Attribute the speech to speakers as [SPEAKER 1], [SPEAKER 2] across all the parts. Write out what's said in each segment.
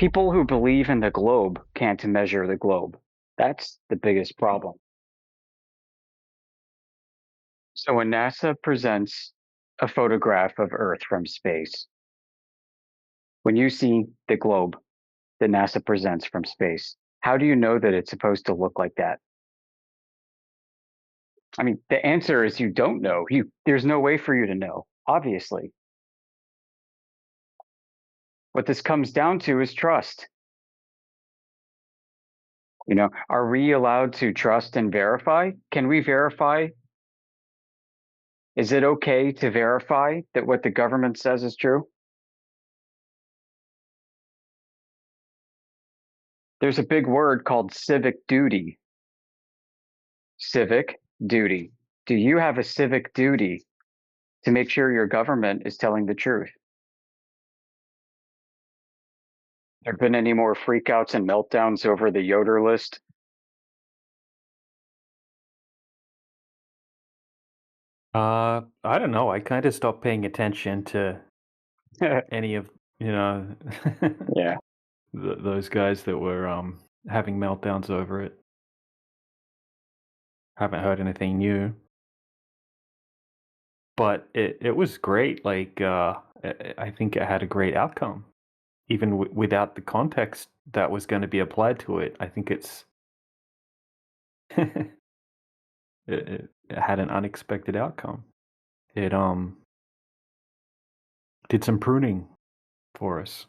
[SPEAKER 1] People who believe in the globe can't measure the globe. That's the biggest problem. So when NASA presents a photograph of Earth from space, when you see the globe that NASA presents from space, how do you know that it's supposed to look like that? I mean, the answer is you don't know. There's no way for you to know, obviously. What this comes down to is trust. Are we allowed to trust and verify? Can we verify? Is it okay to verify that what the government says is true? There's a big word called civic duty. Civic duty. Do you have a civic duty to make sure your government is telling the truth? There been any more freakouts and meltdowns over the Yoder list?
[SPEAKER 2] I don't know. I kind of stopped paying attention to any of, you know,
[SPEAKER 1] Yeah.
[SPEAKER 2] those guys that were having meltdowns over it. Haven't heard anything new, but it was great. Like I think it had a great outcome, even without the context that was going to be applied to it. I think it had an unexpected outcome. It did some pruning for us.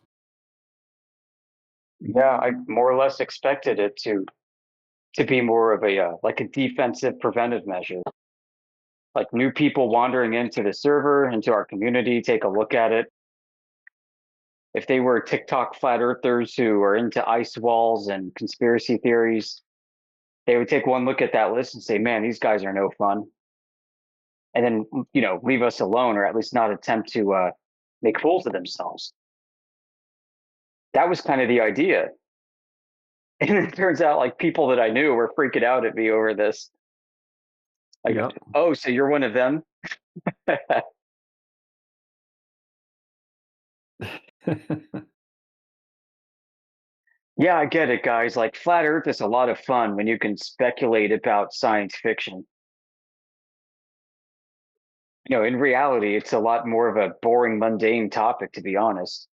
[SPEAKER 1] Yeah, I more or less expected it to be more of a like a defensive preventive measure. Like new people wandering into the server, into our community, take a look at it. If they were TikTok flat earthers who are into ice walls and conspiracy theories, they would take one look at that list and say, "Man, these guys are no fun," and then leave us alone, or at least not attempt to make fools of themselves. That was kind of the idea, and it turns out like people that I knew were freaking out at me over this. Like,
[SPEAKER 2] Yep.
[SPEAKER 1] oh, so you're one of them? Yeah, I get it, guys. Like, flat Earth is a lot of fun when you can speculate about science fiction. In reality, it's a lot more of a boring, mundane topic, to be honest.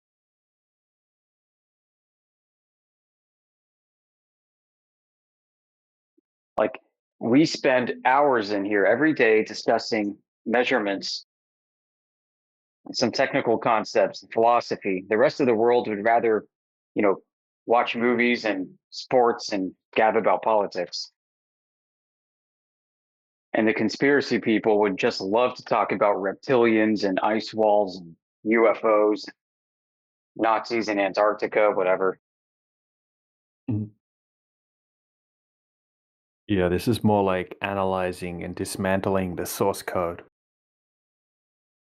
[SPEAKER 1] Like, we spend hours in here every day discussing measurements, and some technical concepts, and philosophy. The rest of the world would rather, you know, watch movies and sports and gab about politics. And the conspiracy people would just love to talk about reptilians and ice walls and UFOs, Nazis in Antarctica, whatever.
[SPEAKER 2] Mhm. Yeah, this is more like analyzing and dismantling the source code.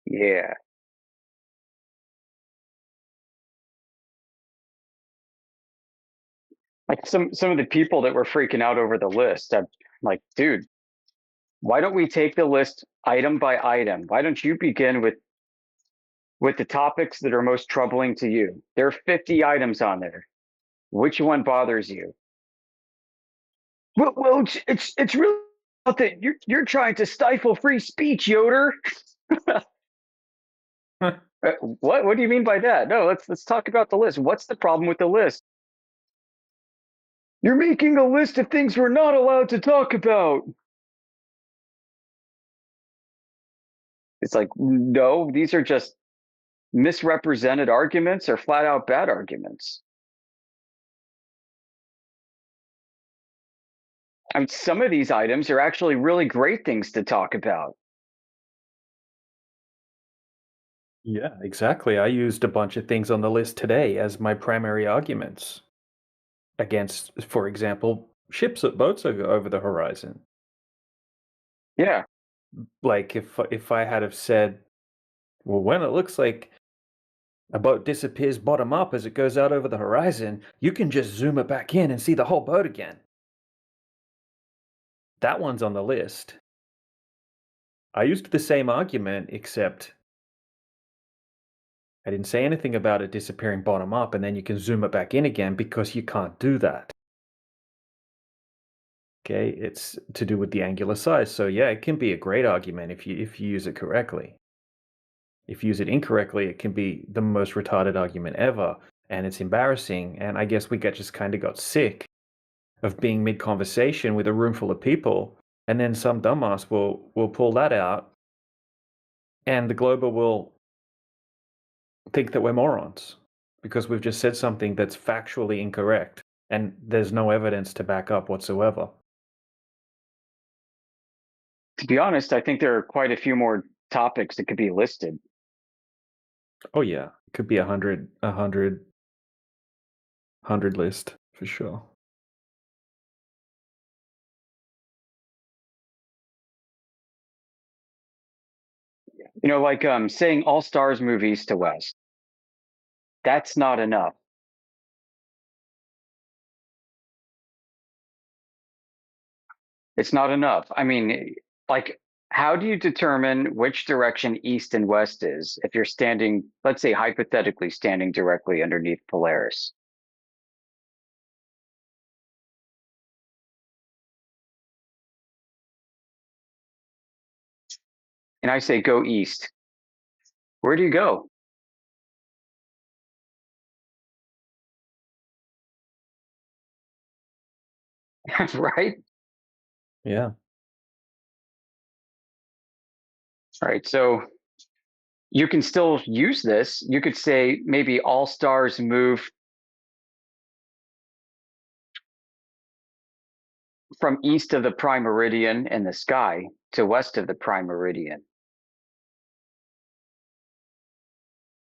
[SPEAKER 1] Yeah. Like some of the people that were freaking out over the list, I'm like, dude, why don't we take the list item by item? Why don't you begin with the topics that are most troubling to you? There are 50 items on there. Which one bothers you? Well, it's really about that you're trying to stifle free speech, Yoder. What do you mean by that? No, let's talk about the list. What's the problem with the list? You're making a list of things we're not allowed to talk about. It's like, no, these are just misrepresented arguments or flat out bad arguments. I mean, some of these items are actually really great things to talk about.
[SPEAKER 2] Yeah, exactly. I used a bunch of things on the list today as my primary arguments against, for example, ships or boats over the horizon.
[SPEAKER 1] Yeah.
[SPEAKER 2] Like if I had have said, well, when it looks like a boat disappears bottom up as it goes out over the horizon, you can just zoom it back in and see the whole boat again. That one's on the list. I used the same argument, except I didn't say anything about it disappearing bottom up and then you can zoom it back in again because you can't do that. Okay, it's to do with the angular size. So yeah, it can be a great argument if you use it correctly. If you use it incorrectly, it can be the most retarded argument ever, and it's embarrassing. And I guess we just kind of got sick of being mid conversation with a room full of people, and then some dumbass will pull that out, and the glober will think that we're morons because we've just said something that's factually incorrect, and there's no evidence to back up whatsoever.
[SPEAKER 1] To be honest, I think there are quite a few more topics that could be listed.
[SPEAKER 2] Oh yeah, it could be a hundred list for sure.
[SPEAKER 1] Like saying all stars move east to west. That's not enough. It's not enough. I mean, like, how do you determine which direction east and west is if you're standing, let's say, hypothetically standing directly underneath Polaris? And I say go east. Where do you go? Right?
[SPEAKER 2] Yeah.
[SPEAKER 1] Right. So you can still use this. You could say maybe all stars move from east of the prime meridian in the sky to west of the prime meridian.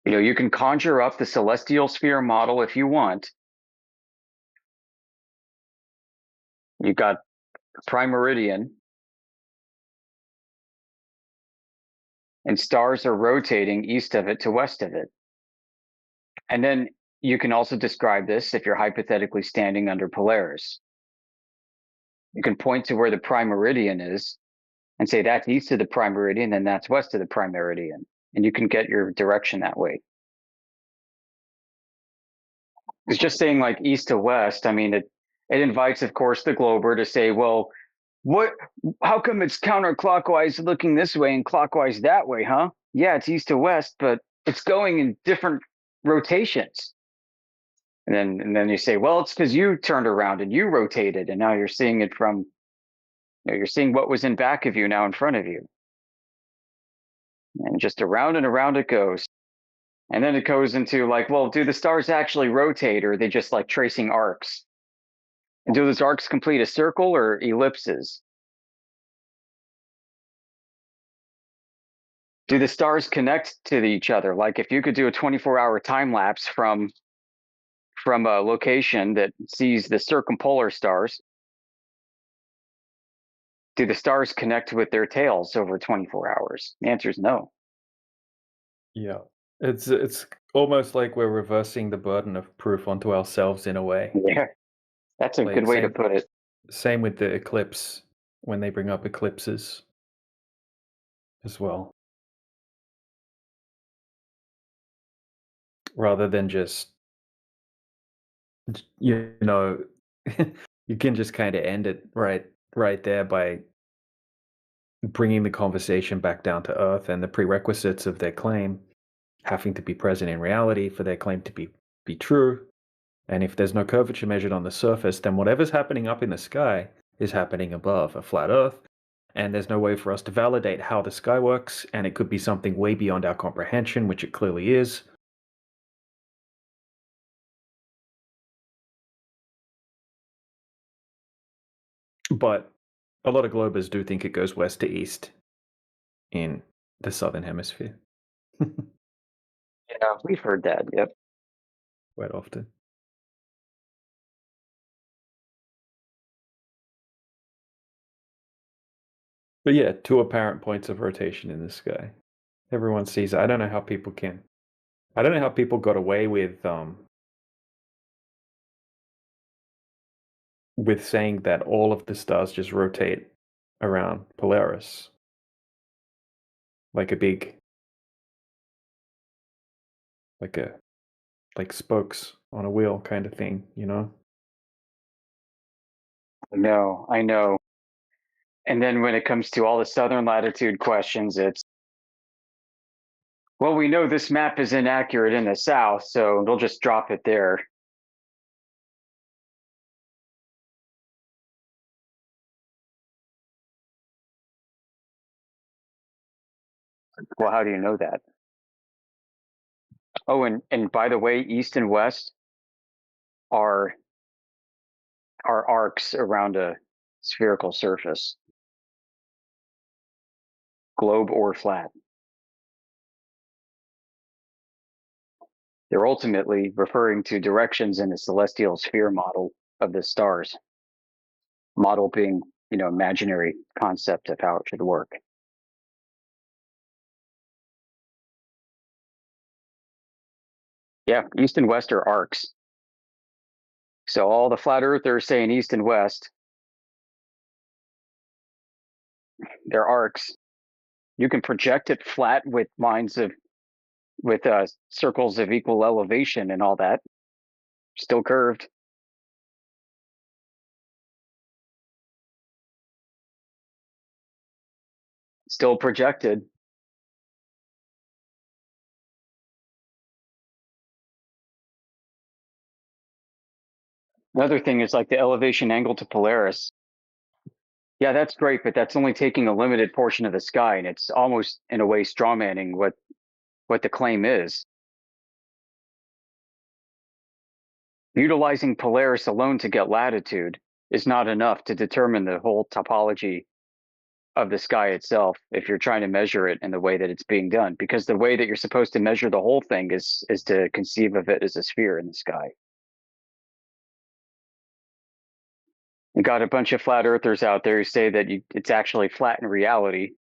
[SPEAKER 1] You can conjure up the celestial sphere model if you want. You got prime meridian, and stars are rotating east of it to west of it. And then you can also describe this if you're hypothetically standing under Polaris. You can point to where the prime meridian is and say that's east of the prime meridian and that's west of the prime meridian. And you can get your direction that way. It's just saying like east to west. I mean, it invites, of course, the glober to say, well, what? How come it's counterclockwise looking this way and clockwise that way, huh? Yeah, it's east to west, but it's going in different rotations. And then you say, well, it's because you turned around and you rotated, and now you're seeing it from you're seeing what was in back of you now in front of you, and just around and around it goes. And then it goes into like, well, do the stars actually rotate, or are they just like tracing arcs? And do those arcs complete a circle or ellipses? Do the stars connect to each other? Like if you could do a 24-hour time lapse from a location that sees the circumpolar stars, do the stars connect with their tails over 24 hours? The answer is no.
[SPEAKER 2] Yeah. It's almost like we're reversing the burden of proof onto ourselves in a way.
[SPEAKER 1] Yeah, that's a good
[SPEAKER 2] Like
[SPEAKER 1] way to put it.
[SPEAKER 2] same with the eclipse when they bring up eclipses as well. Rather than just you know you can just kind of end it right there by bringing the conversation back down to earth and the prerequisites of their claim having to be present in reality for their claim to be true. And if there's no curvature measured on the surface, then whatever's happening up in the sky is happening above a flat earth. And there's no way for us to validate how the sky works, and it could be something way beyond our comprehension, which it clearly is. But a lot of globers do think it goes west to east in the southern hemisphere.
[SPEAKER 1] Yeah, we've heard that. Yep.
[SPEAKER 2] Quite often. But yeah, two apparent points of rotation in the sky. Everyone sees it. I don't know how people can. I don't know how people got away with saying that all of the stars just rotate around Polaris like a big like spokes on a wheel kind of thing,
[SPEAKER 1] No, I know. And then when it comes to all the southern latitude questions, it's, well, we know this map is inaccurate in the south, so they'll just drop it there. Well, how do you know that? Oh, and by the way, east and west are arcs around a spherical surface, globe or flat. They're ultimately referring to directions in the celestial sphere model of the stars. Model being, imaginary concept of how it should work. Yeah, east and west are arcs. So all the flat earthers saying east and west, they're arcs. You can project it flat with circles of equal elevation and all that. Still curved. Still projected. Another thing is like the elevation angle to Polaris. Yeah, that's great, but that's only taking a limited portion of the sky, and it's almost in a way strawmanning what the claim is. Utilizing Polaris alone to get latitude is not enough to determine the whole topology of the sky itself if you're trying to measure it in the way that it's being done, because the way that you're supposed to measure the whole thing is to conceive of it as a sphere in the sky. You got a bunch of flat earthers out there who say that it's actually flat in reality.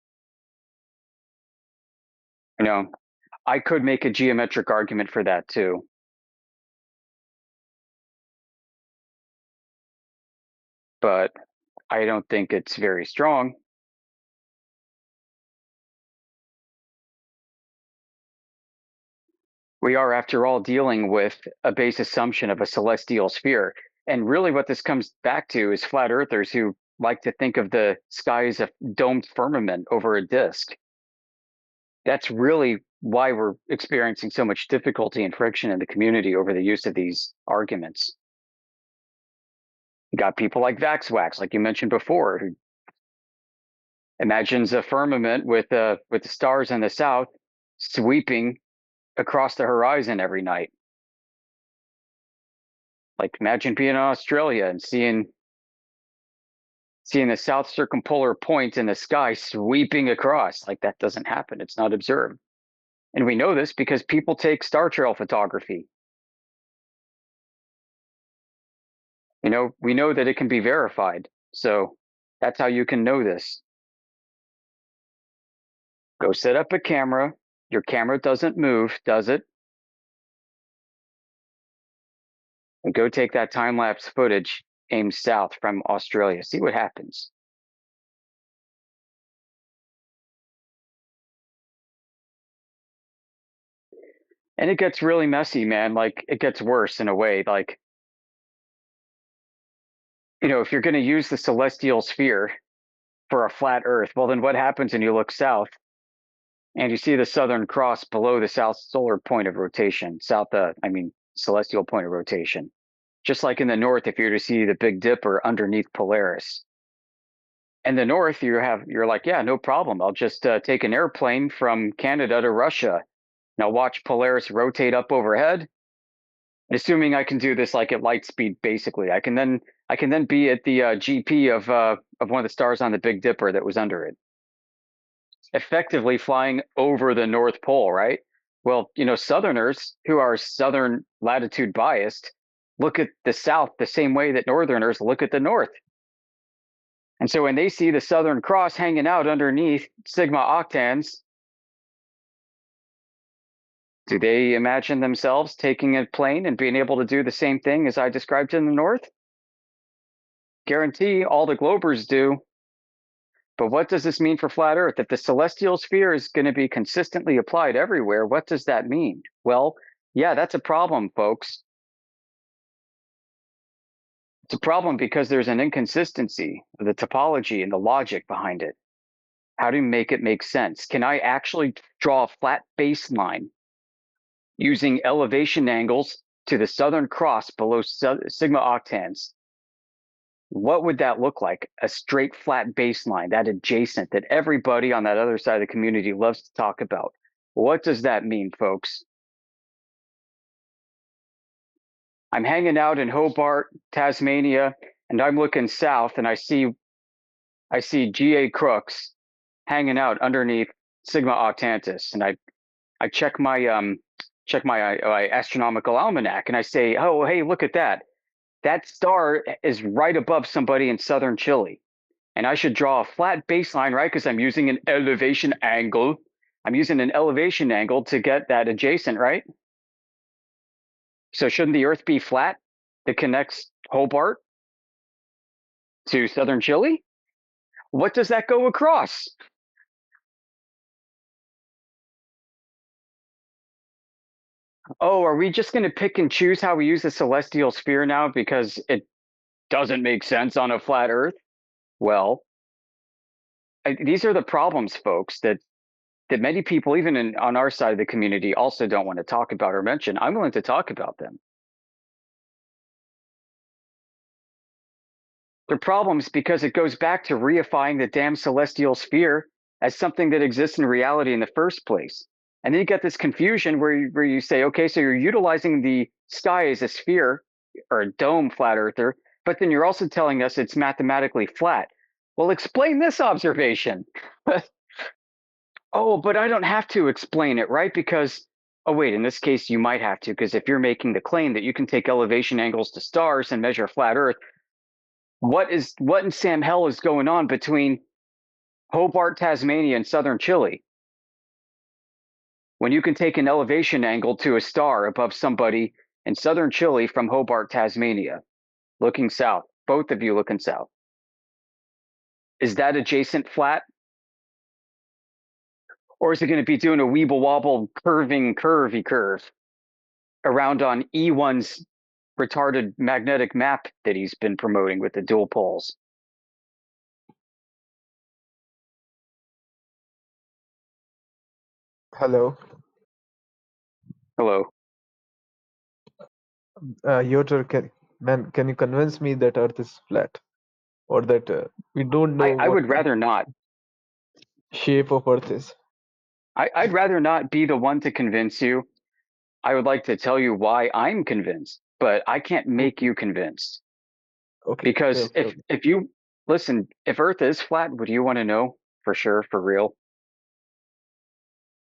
[SPEAKER 1] I could make a geometric argument for that too. But I don't think it's very strong. We are, after all, dealing with a base assumption of a celestial sphere. And really what this comes back to is flat earthers who like to think of the sky as a domed firmament over a disk. That's really why we're experiencing so much difficulty and friction in the community over the use of these arguments. You got people like Vaxwax, like you mentioned before, who imagines a firmament with the stars in the south sweeping across the horizon every night. Like imagine being in Australia and seeing the south circumpolar point in the sky sweeping across. Like that doesn't happen. It's not observed. And we know this because people take star trail photography. We know that it can be verified. So that's how you can know this. Go set up a camera. Your camera doesn't move, does it? And go take that time-lapse footage aimed south from Australia. See what happens. And it gets really messy, man. Like it gets worse in a way. Like, if you're going to use the celestial sphere for a flat Earth, well, then what happens when you look south and you see the Southern Cross below the south solar point of rotation, celestial point of rotation? Just like in the north, if you're to see the Big Dipper underneath Polaris. In the north, you're like, yeah, no problem. I'll just take an airplane from Canada to Russia. And I'll watch Polaris rotate up overhead. Assuming I can do this like at light speed, basically, I can then be at the GP of one of the stars on the Big Dipper that was under it, effectively flying over the North Pole, right? Well, Southerners who are southern latitude biased look at the South the same way that Northerners look at the North. And so when they see the Southern Cross hanging out underneath sigma octans, do they imagine themselves taking a plane and being able to do the same thing as I described in the North? Guarantee all the Globers do. But what does this mean for flat Earth? If the celestial sphere is going to be consistently applied everywhere, what does that mean? Well, Yeah, that's a problem, folks. It's a problem because there's an inconsistency of the topology and the logic behind it. How do you make it make sense? Can I actually draw a flat baseline using elevation angles to the southern cross below sigma octans? What would that look like? A straight flat baseline, that adjacent that everybody on that other side of the community loves to talk about. What does that mean, folks? I'm hanging out in Hobart, Tasmania, and I'm looking south and I see GA Crooks hanging out underneath Sigma Octantis, and I check my astronomical almanac and I say, oh hey, look at that. That star is right above somebody in southern Chile. And I should draw a flat baseline, right? Because I'm using an elevation angle. I'm using an elevation angle to get that adjacent, right? So shouldn't the Earth be flat that connects Hobart to southern Chile? What does that go across? Oh, are we just going to pick and choose how we use the celestial sphere now because it doesn't make sense on a flat Earth? Well, these are the problems, folks, that many people, even on our side of the community, also don't want to talk about or mention. I'm willing to talk about them. They're problems because it goes back to reifying the damn celestial sphere as something that exists in reality in the first place. And then you get this confusion where you say, okay, so you're utilizing the sky as a sphere or a dome, flat earther, but then you're also telling us it's mathematically flat. Well, explain this observation. Oh, but I don't have to explain it, right? Because, oh, wait, in this case, you might have to, because if you're making the claim that you can take elevation angles to stars and measure a flat Earth, what in Sam hell is going on between Hobart, Tasmania, and southern Chile when you can take an elevation angle to a star above somebody in southern Chile from Hobart, Tasmania, looking south, both of you looking south? Is that adjacent flat? Or is it going to be doing a weeble wobble curvy curve around on E1's retarded magnetic map that he's been promoting with the dual poles?
[SPEAKER 3] Hello,
[SPEAKER 1] Hello.
[SPEAKER 3] Yoder, can you convince me that Earth is flat, or that we don't know
[SPEAKER 1] I
[SPEAKER 3] what
[SPEAKER 1] would rather not.
[SPEAKER 3] shape of Earth is?
[SPEAKER 1] I'd rather not be the one to convince you. I would like to tell you why I'm convinced, but I can't make
[SPEAKER 3] Okay,
[SPEAKER 1] you convinced.
[SPEAKER 3] okay,
[SPEAKER 1] Because
[SPEAKER 3] fair.
[SPEAKER 1] if you listen, if Earth is flat, would you want to know for sure, for real?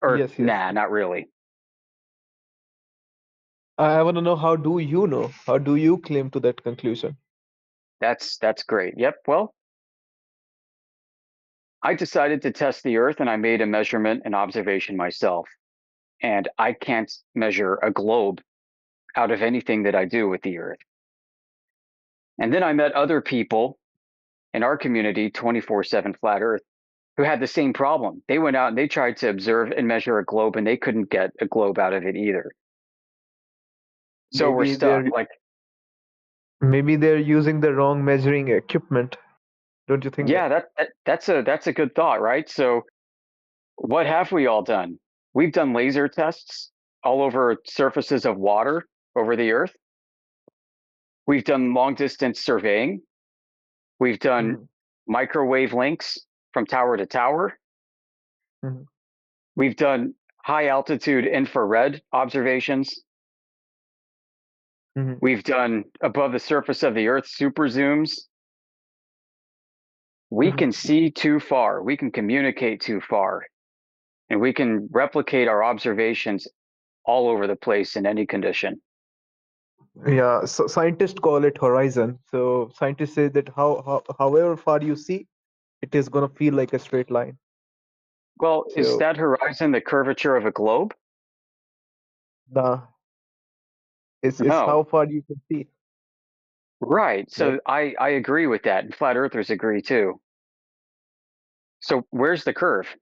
[SPEAKER 1] Or
[SPEAKER 3] Yes, yes.
[SPEAKER 1] nah, not really.
[SPEAKER 3] I want to know, how do you know? How do you claim to that conclusion?
[SPEAKER 1] That's great. Yep. Well, I decided to test the Earth and I made a measurement and observation myself. And I can't measure a globe out of anything that I do with the Earth. And then I met other people in our community, 24/7 Flat Earth, who had the same problem. They went out and they tried to observe and measure a globe and they couldn't get a globe out of it either. So we're
[SPEAKER 3] Maybe
[SPEAKER 1] stuck.
[SPEAKER 3] they're
[SPEAKER 1] Like,
[SPEAKER 3] maybe they're using the wrong measuring equipment. Don't you think that?
[SPEAKER 1] yeah, that's a good thought, right? So what have we all done? We've done laser tests all over surfaces of water over the Earth. We've done long distance surveying. We've done
[SPEAKER 3] Hmm.
[SPEAKER 1] microwave links from tower to tower.
[SPEAKER 3] Hmm.
[SPEAKER 1] We've done high altitude infrared observations.
[SPEAKER 3] Hmm.
[SPEAKER 1] We've done above the surface of the Earth super zooms. We
[SPEAKER 3] Hmm.
[SPEAKER 1] can see too far. We can communicate too far. And we can replicate our observations all over the place in any condition.
[SPEAKER 3] Yeah, so scientists call it horizon. So scientists say that however far you see, it is gonna feel like a straight line.
[SPEAKER 1] Well, is
[SPEAKER 3] So
[SPEAKER 1] that horizon the curvature of a globe?
[SPEAKER 3] the is how
[SPEAKER 1] No.
[SPEAKER 3] far you can see.
[SPEAKER 1] Right.
[SPEAKER 3] Like,
[SPEAKER 1] So I agree with that. And flat earthers agree too. So where's the curve?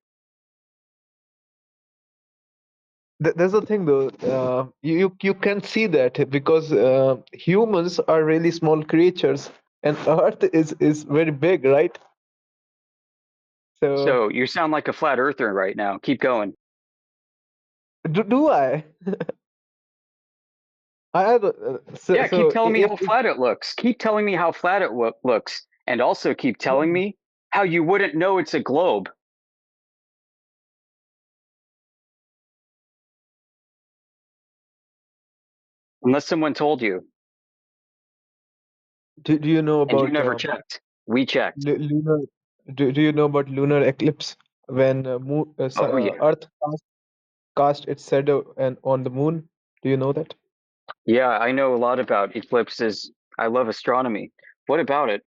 [SPEAKER 3] There's the thing though. You can see that because humans are really small creatures, and Earth is very big, right? So
[SPEAKER 1] So you sound like a flat earther right now. Keep going.
[SPEAKER 3] do I? I don't- so
[SPEAKER 1] Yeah, keep
[SPEAKER 3] so
[SPEAKER 1] telling me how
[SPEAKER 3] if
[SPEAKER 1] flat it looks. Keep telling me how flat it looks. And also keep telling me how you wouldn't know it's a globe unless someone told you
[SPEAKER 3] do you know
[SPEAKER 1] and you
[SPEAKER 3] about
[SPEAKER 1] never checked. We checked.
[SPEAKER 3] lunar? Do you know about lunar eclipse when
[SPEAKER 1] Oh, yeah.
[SPEAKER 3] Earth cast its shadow and on the moon? Do you know that?
[SPEAKER 1] Yeah, I know a lot about eclipses. I love astronomy. What about it?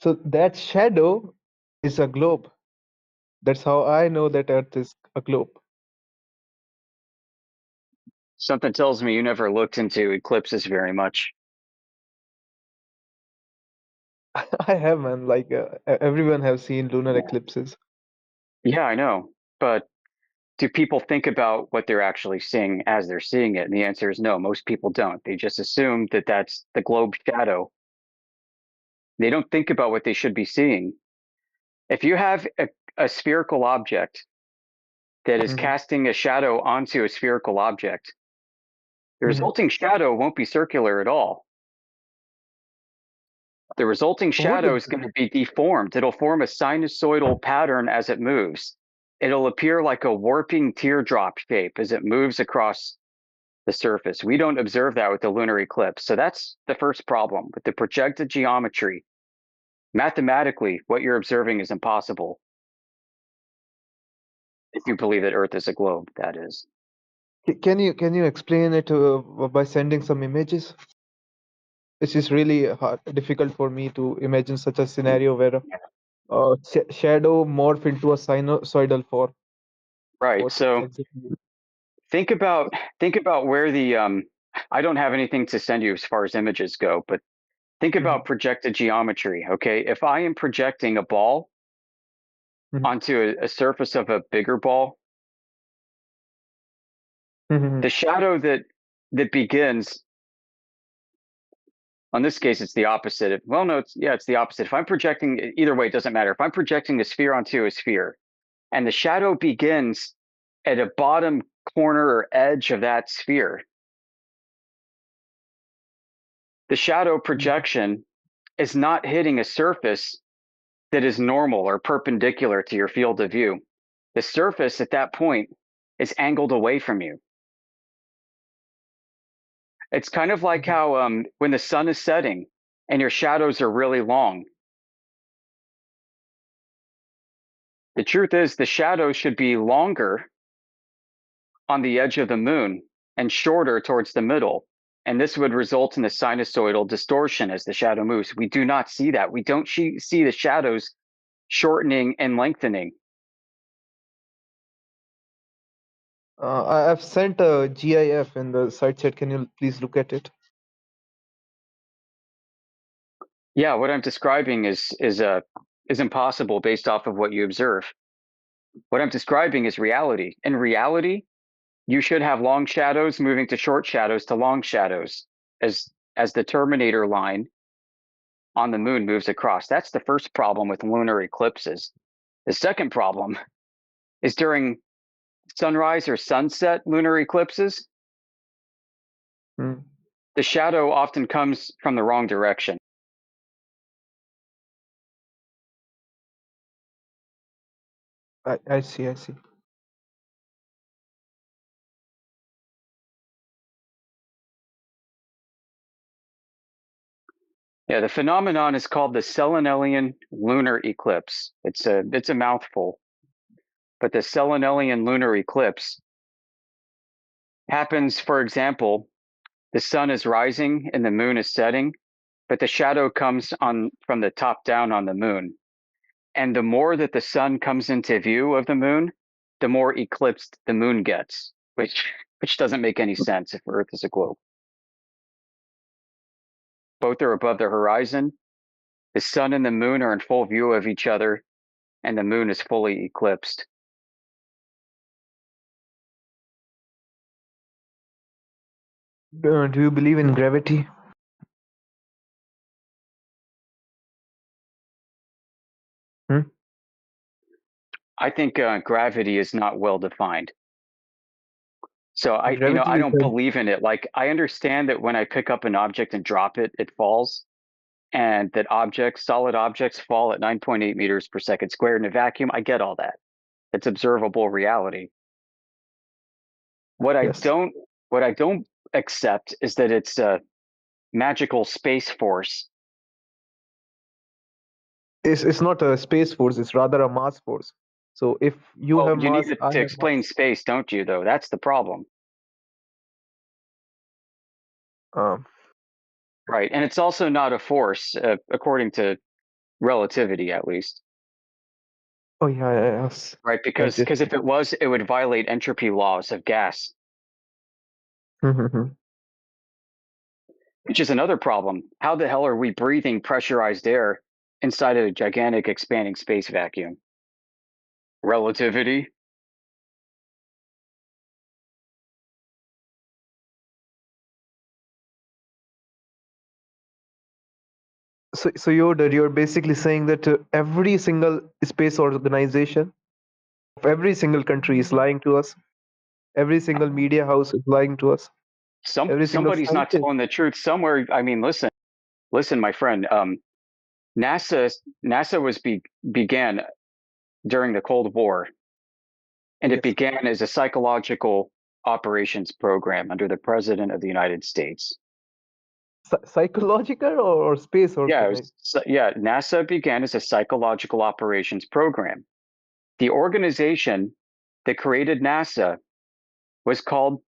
[SPEAKER 3] So that shadow is a globe. That's how I know that Earth is a globe.
[SPEAKER 1] Something tells me you never looked into eclipses very much.
[SPEAKER 3] I have, man. Like everyone have seen lunar eclipses.
[SPEAKER 1] Yeah, I know. But do people think about what they're actually seeing as they're seeing it? And the answer is no, most people don't. They just assume that that's the globe shadow. They don't think about what they should be seeing. If you have a spherical object that is
[SPEAKER 3] Mhm.
[SPEAKER 1] casting a shadow onto a spherical object, the
[SPEAKER 3] Mhm.
[SPEAKER 1] resulting shadow won't be circular at all. The resulting
[SPEAKER 3] What
[SPEAKER 1] shadow
[SPEAKER 3] is
[SPEAKER 1] is going to be deformed. It'll form a sinusoidal pattern as it moves. It'll appear like a warping teardrop shape as it moves across the surface. We don't observe that with the lunar eclipse. So that's the first problem with the projected geometry. Mathematically, what you're observing is impossible if you believe that Earth is a globe, that is.
[SPEAKER 3] can you explain it by sending some images? This is really difficult for me to imagine such a scenario where a shadow morph into a sinusoidal form.
[SPEAKER 1] Right.
[SPEAKER 3] What
[SPEAKER 1] So
[SPEAKER 3] exactly?
[SPEAKER 1] think about think about where the I don't have anything to send you as far as images go, but think
[SPEAKER 3] Mhm.
[SPEAKER 1] about projected geometry. Okay. If I am projecting a ball
[SPEAKER 3] Mhm.
[SPEAKER 1] onto a surface of a bigger ball, the
[SPEAKER 3] Mhm.
[SPEAKER 1] shadow that begins on this case, it's the opposite. Well, no, it's the opposite. If I'm projecting, either way, it doesn't matter. If I'm projecting a sphere onto a sphere, and the shadow begins at a bottom corner or edge of that sphere, the shadow
[SPEAKER 3] Mhm.
[SPEAKER 1] projection is not hitting a surface that is normal or perpendicular to your field of view. The surface at that point is angled away from you. It's kind of like
[SPEAKER 3] Mhm.
[SPEAKER 1] how when the sun is setting and your shadows are really long. The truth is, the shadow should be longer on the edge of the moon and shorter towards the middle. And this would result in a sinusoidal distortion as the shadow moves. We do not see that. We don't see the shadows shortening and lengthening.
[SPEAKER 3] I've sent a GIF in the side chat. Can you please look at it?
[SPEAKER 1] Yeah, what I'm describing is impossible based off of what you observe. What I'm describing is reality. In reality, you should have long shadows moving to short shadows to long shadows as the Terminator line on the moon moves across. That's the first problem with lunar eclipses. The second problem is during sunrise or sunset lunar eclipses,
[SPEAKER 3] Mm.
[SPEAKER 1] the shadow often comes from the wrong direction.
[SPEAKER 3] I see. I see.
[SPEAKER 1] Yeah, the phenomenon is called the Selenelian lunar eclipse. It's a mouthful, but the Selenelian lunar eclipse happens, for example, the sun is rising and the moon is setting, but the shadow comes on from the top down on the moon. And the more that the sun comes into view of the moon, the more eclipsed the moon gets, which doesn't make any sense if Earth is a globe. Both are above the horizon. The sun and the moon are in full view of each other, and the moon is fully eclipsed.
[SPEAKER 3] Do you believe in gravity? Hmm?
[SPEAKER 1] I think gravity is not well defined. So I
[SPEAKER 3] Gravity is
[SPEAKER 1] don't
[SPEAKER 3] a,
[SPEAKER 1] believe in it. Like I understand that when I pick up an object and drop it, it falls, and that solid objects fall at 9.8 meters per second squared in a vacuum. I get all that. It's observable reality. What I
[SPEAKER 3] yes.
[SPEAKER 1] don't what I don't accept is that it's a magical space force.
[SPEAKER 3] It's not a space force. It's rather a mass force. So if you
[SPEAKER 1] Well,
[SPEAKER 3] have
[SPEAKER 1] you need
[SPEAKER 3] mass, I
[SPEAKER 1] to
[SPEAKER 3] have
[SPEAKER 1] explain
[SPEAKER 3] mass.
[SPEAKER 1] space, don't you? Though that's the problem,
[SPEAKER 3] Um,
[SPEAKER 1] right? And it's also not a force, according to relativity, at least,
[SPEAKER 3] oh yeah, yes.
[SPEAKER 1] right?
[SPEAKER 3] I
[SPEAKER 1] Because if it was, it would violate entropy laws of gas, which is another problem. How the hell are we breathing pressurized air inside a gigantic expanding space vacuum? Relativity.
[SPEAKER 3] So you're basically saying that every single space organization of every single country is lying to us. Every single media house is lying to us. Every single
[SPEAKER 1] Somebody's not
[SPEAKER 3] scientist.
[SPEAKER 1] telling the truth somewhere. I mean, listen, my friend. NASA began during the Cold War, and it
[SPEAKER 3] Yes.
[SPEAKER 1] began as a psychological operations program under the President of the United States.
[SPEAKER 3] Psychological or space
[SPEAKER 1] Yeah,
[SPEAKER 3] organized?
[SPEAKER 1] NASA began as a psychological operations program. The organization that created NASA was called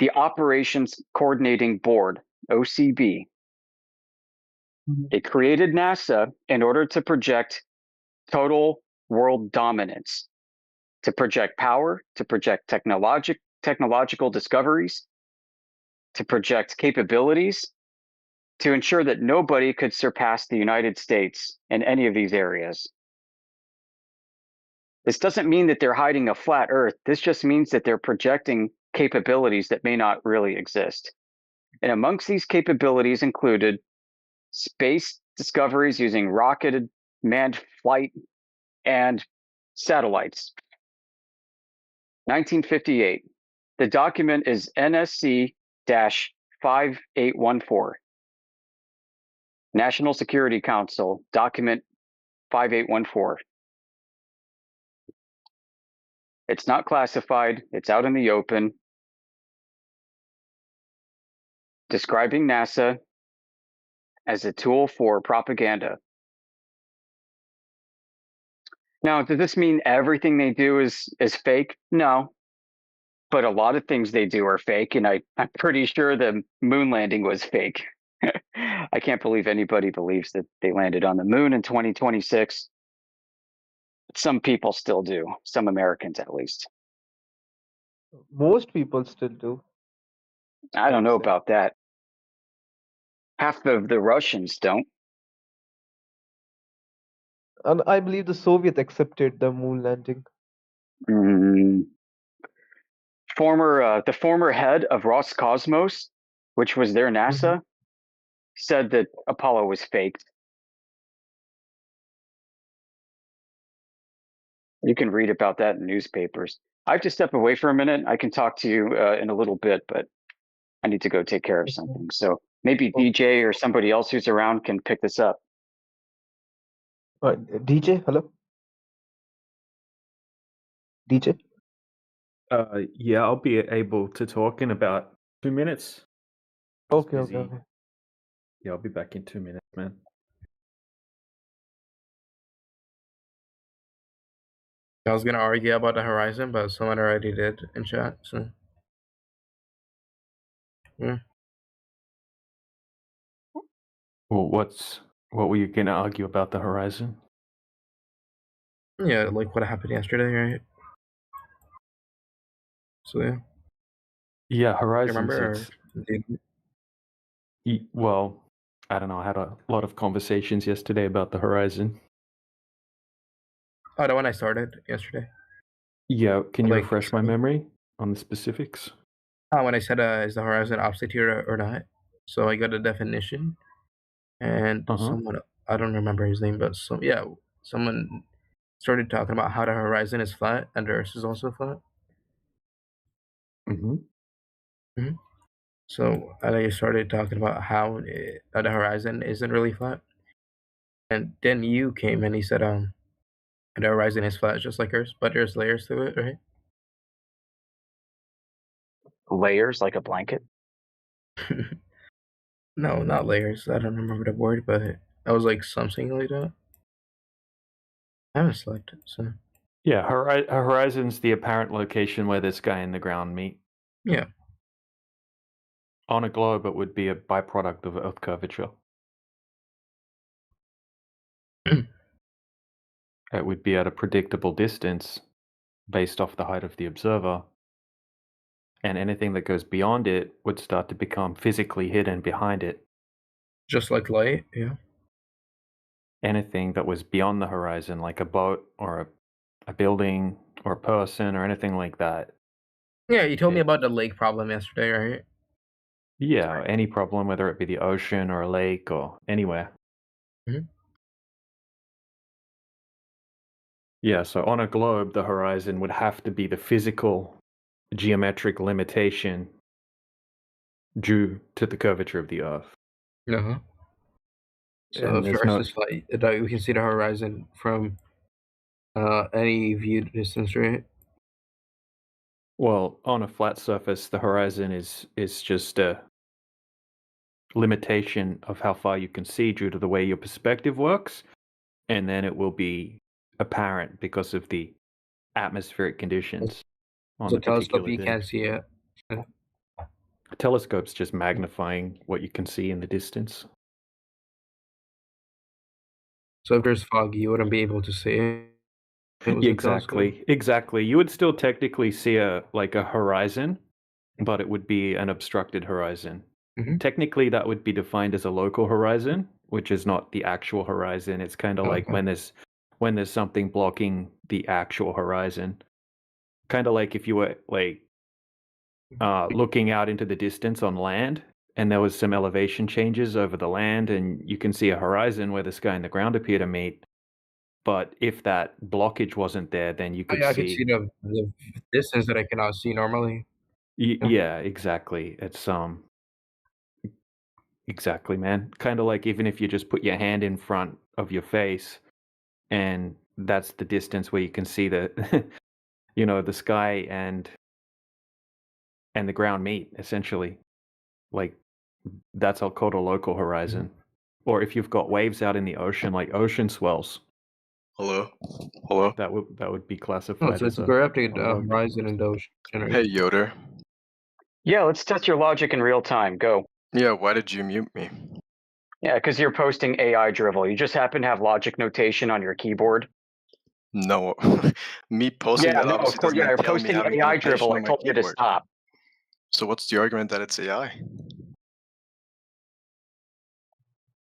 [SPEAKER 1] the Operations Coordinating Board, OCB. It created NASA in order to project total world dominance, to project power, to project technological discoveries, to project capabilities, to ensure that nobody could surpass the United States in any of these areas. This doesn't mean that they're hiding a flat Earth. This just means that they're projecting capabilities that may not really exist. And amongst these capabilities included space discoveries using rocketed manned flight and satellites. 1958. The document is NSC 5814, National Security Council, document 5814. It's not classified, it's out in the open, describing NASA as a tool for propaganda. Now, does this mean everything they do is fake? No, but a lot of things they do are fake, and I'm pretty sure the moon landing was fake. I can't believe anybody believes that they landed on the moon in 2026. Some people still do, some Americans at least.
[SPEAKER 3] Most people still do,
[SPEAKER 1] I
[SPEAKER 3] I
[SPEAKER 1] don't
[SPEAKER 3] would
[SPEAKER 1] know
[SPEAKER 3] say.
[SPEAKER 1] about that. Half of the Russians don't.
[SPEAKER 3] And I believe the Soviet accepted the moon landing.
[SPEAKER 1] Mm. The former head of Roscosmos, which was their NASA, said that Apollo was faked. You can read about that in newspapers. I have to step away for a minute. I can talk to you in a little bit, but I need to go take care of something. So maybe
[SPEAKER 3] Okay.
[SPEAKER 1] DJ or somebody else who's around can pick this up.
[SPEAKER 3] DJ, hello? DJ?
[SPEAKER 2] Yeah, I'll be able to talk in about 2 minutes. I was
[SPEAKER 3] Okay, okay,
[SPEAKER 2] busy.
[SPEAKER 3] okay.
[SPEAKER 2] Yeah, I'll be back in 2 minutes, man.
[SPEAKER 4] I was gonna argue about the horizon, but someone already did in chat. So,
[SPEAKER 2] Well, what were you gonna argue about the horizon?
[SPEAKER 4] yeah, like what happened yesterday, right? So yeah,
[SPEAKER 2] Yeah,
[SPEAKER 4] you
[SPEAKER 2] horizons.
[SPEAKER 4] remember?
[SPEAKER 2] Well, I don't know. I had a lot of conversations yesterday about the horizon.
[SPEAKER 4] Oh, the one I started yesterday.
[SPEAKER 2] Yeah, can you
[SPEAKER 4] Like,
[SPEAKER 2] refresh my memory on the specifics?
[SPEAKER 4] when I said is the horizon opposite here or not? So I got a definition, and someone, I don't remember his name, but someone started talking about how the horizon is flat and the Earth is also flat.
[SPEAKER 2] Mm-hmm.
[SPEAKER 4] hmm So I started talking about how the horizon isn't really flat, and then you came and he said the horizon is flat just like Earth, but there's layers to it, right?
[SPEAKER 1] Layers like a blanket.
[SPEAKER 4] No, not layers. I don't remember the word, but I was like something like that. I haven't slept, so
[SPEAKER 2] Yeah, horizon's the apparent location where the sky and the ground meet.
[SPEAKER 4] yeah.
[SPEAKER 2] On a globe, it would be a byproduct of Earth curvature. It would be at a predictable distance based off the height of the observer, and anything that goes beyond it would start to become physically hidden behind it.
[SPEAKER 4] Just like light, yeah.
[SPEAKER 2] Anything that was beyond the horizon, like a boat or a building or a person or anything like that.
[SPEAKER 4] Yeah, you told me about the lake problem yesterday, right?
[SPEAKER 2] Yeah, any problem, whether it be the ocean or a lake or anywhere.
[SPEAKER 4] Mhm.
[SPEAKER 2] Yeah, so on a globe, the horizon would have to be the physical geometric limitation due to the curvature of the Earth.
[SPEAKER 4] Uh-huh. So
[SPEAKER 2] And
[SPEAKER 4] if the
[SPEAKER 2] there's
[SPEAKER 4] Earth
[SPEAKER 2] no,
[SPEAKER 4] is flat, we can see the horizon from any viewed distance, right?
[SPEAKER 2] well, on a flat surface, the horizon is just a limitation of how far you can see due to the way your perspective works, and then it will be apparent because of the atmospheric conditions on
[SPEAKER 4] So
[SPEAKER 2] the
[SPEAKER 4] telescope
[SPEAKER 2] particular
[SPEAKER 4] you
[SPEAKER 2] day.
[SPEAKER 4] can't see it.
[SPEAKER 2] A telescope's just magnifying what you can see in the distance.
[SPEAKER 4] So if there's fog, you wouldn't be able to see it. It was a telescope.
[SPEAKER 2] Exactly. You would still technically see a horizon, but it would be an obstructed horizon.
[SPEAKER 4] Mhm.
[SPEAKER 2] Technically, that would be defined as a local horizon, which is not the actual horizon. It's kind of like
[SPEAKER 4] Okay.
[SPEAKER 2] when there's something blocking the actual horizon. Kind of like if you were looking out into the distance on land, and there was some elevation changes over the land, and you can see a horizon where the sky and the ground appear to meet. But if that blockage wasn't there, then you could
[SPEAKER 4] I could see
[SPEAKER 2] see.
[SPEAKER 4] the distance that I cannot see normally. Yeah.
[SPEAKER 2] Yeah, exactly. It's exactly, man. Kind of like even if you just put your hand in front of your face, and that's the distance where you can see the, the sky and the ground meet, essentially. Like that's all called a local horizon. Or if you've got waves out in the ocean, like ocean swells,
[SPEAKER 5] Hello? Hello?
[SPEAKER 2] that would be
[SPEAKER 4] Oh,
[SPEAKER 2] classified
[SPEAKER 4] so
[SPEAKER 2] as
[SPEAKER 4] it's a
[SPEAKER 2] a
[SPEAKER 4] corrupted
[SPEAKER 2] local.
[SPEAKER 4] horizon in the ocean. Right?
[SPEAKER 5] Hey, Yoder.
[SPEAKER 1] Yeah, let's test your logic in real time. Go.
[SPEAKER 5] Yeah, why did you mute me?
[SPEAKER 1] Yeah, because you're posting AI drivel. You just happen to have logic notation on your keyboard.
[SPEAKER 5] No. Me posting
[SPEAKER 1] Yeah,
[SPEAKER 5] that
[SPEAKER 1] no, of
[SPEAKER 5] obviously
[SPEAKER 1] course.
[SPEAKER 5] doesn't
[SPEAKER 1] Yeah, you're
[SPEAKER 5] entail me
[SPEAKER 1] posting
[SPEAKER 5] having
[SPEAKER 1] AI
[SPEAKER 5] annotation
[SPEAKER 1] drivel. I
[SPEAKER 5] on my
[SPEAKER 1] told you to
[SPEAKER 5] keyboard.
[SPEAKER 1] stop.
[SPEAKER 5] So what's the argument that it's AI?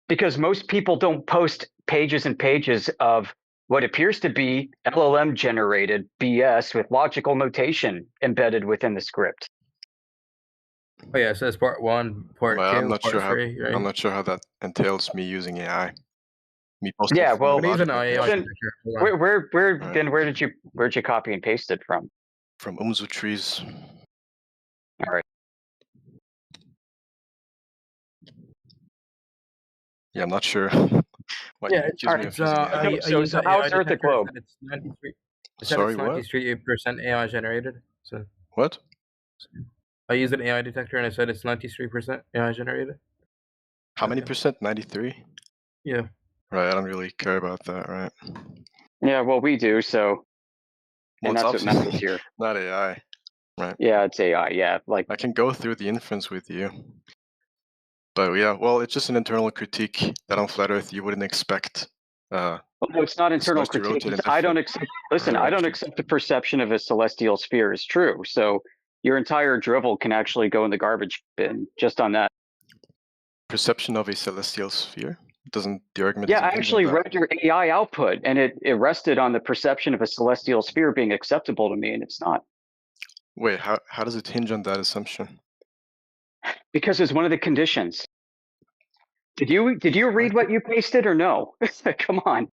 [SPEAKER 1] Because most people don't post pages and pages of what appears to be LLM generated BS with logical notation embedded within the script.
[SPEAKER 4] Oh yeah, it says part 1, part
[SPEAKER 5] Well,
[SPEAKER 4] 2, part 3,
[SPEAKER 5] I'm
[SPEAKER 4] right?
[SPEAKER 5] not sure how that entails me using AI. Me posting
[SPEAKER 1] Yeah,
[SPEAKER 5] formal
[SPEAKER 1] well,
[SPEAKER 4] But even
[SPEAKER 5] logic
[SPEAKER 4] AI
[SPEAKER 1] then
[SPEAKER 5] notation
[SPEAKER 4] architecture.
[SPEAKER 5] Right.
[SPEAKER 1] where'd you copy and paste it from?
[SPEAKER 5] From Umzu trees.
[SPEAKER 1] All right.
[SPEAKER 5] Yeah, I'm not sure why
[SPEAKER 4] Yeah,
[SPEAKER 5] you accuse me of using AI.
[SPEAKER 4] I
[SPEAKER 1] So
[SPEAKER 4] used the AI
[SPEAKER 1] how's Earth a
[SPEAKER 4] detector. It
[SPEAKER 1] globe?
[SPEAKER 4] said it's 93. It said
[SPEAKER 5] Sorry,
[SPEAKER 4] it's
[SPEAKER 5] what?
[SPEAKER 4] 93% AI generated. So
[SPEAKER 5] What?
[SPEAKER 4] I used an AI detector and I said it's 93% AI generated.
[SPEAKER 5] How many
[SPEAKER 4] Okay.
[SPEAKER 5] percent? 93?
[SPEAKER 4] Yeah.
[SPEAKER 5] Right, I don't really care about that, right?
[SPEAKER 1] Yeah, well, we do. So,
[SPEAKER 5] Well,
[SPEAKER 1] and
[SPEAKER 5] it's
[SPEAKER 1] that's what matters
[SPEAKER 5] obviously
[SPEAKER 1] here.
[SPEAKER 5] not AI, right?
[SPEAKER 1] Yeah, it's AI. Yeah, like
[SPEAKER 5] I can go through the inference with you. But yeah, well, it's just an internal critique that on Flat Earth you wouldn't expect.
[SPEAKER 1] no, it's not
[SPEAKER 5] The
[SPEAKER 1] internal
[SPEAKER 5] stars to
[SPEAKER 1] critique.
[SPEAKER 5] rotate in
[SPEAKER 1] I don't
[SPEAKER 5] different
[SPEAKER 1] accept. Listen, I don't
[SPEAKER 5] directions.
[SPEAKER 1] accept the perception of a celestial sphere is true. So your entire drivel can actually go in the garbage bin just on that.
[SPEAKER 5] Perception of a celestial sphere? Doesn't the argument
[SPEAKER 1] Yeah,
[SPEAKER 5] doesn't
[SPEAKER 1] I
[SPEAKER 5] hinge on
[SPEAKER 1] actually
[SPEAKER 5] that?
[SPEAKER 1] read your AI output, and it rested on the perception of a celestial sphere being acceptable to me, and it's not.
[SPEAKER 5] Wait, how does it hinge on that assumption?
[SPEAKER 1] Because it's one of the conditions. Did you read what you pasted or no? Come on.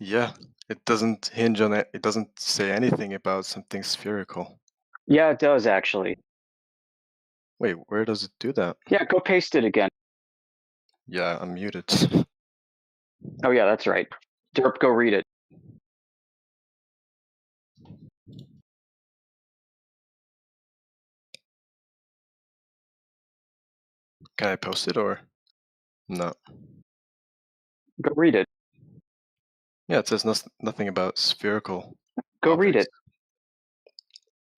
[SPEAKER 5] Yeah, it doesn't hinge on it. It doesn't say anything about something spherical.
[SPEAKER 1] Yeah, it does actually.
[SPEAKER 5] Wait, where does it do that?
[SPEAKER 1] Yeah, go paste it again.
[SPEAKER 5] Yeah, I'm muted.
[SPEAKER 1] Oh yeah, that's right. Derp, go read it.
[SPEAKER 5] Can I post it or no?
[SPEAKER 1] Go read it.
[SPEAKER 5] Yeah, it says nothing about spherical
[SPEAKER 1] Go read
[SPEAKER 5] objects.
[SPEAKER 1] it.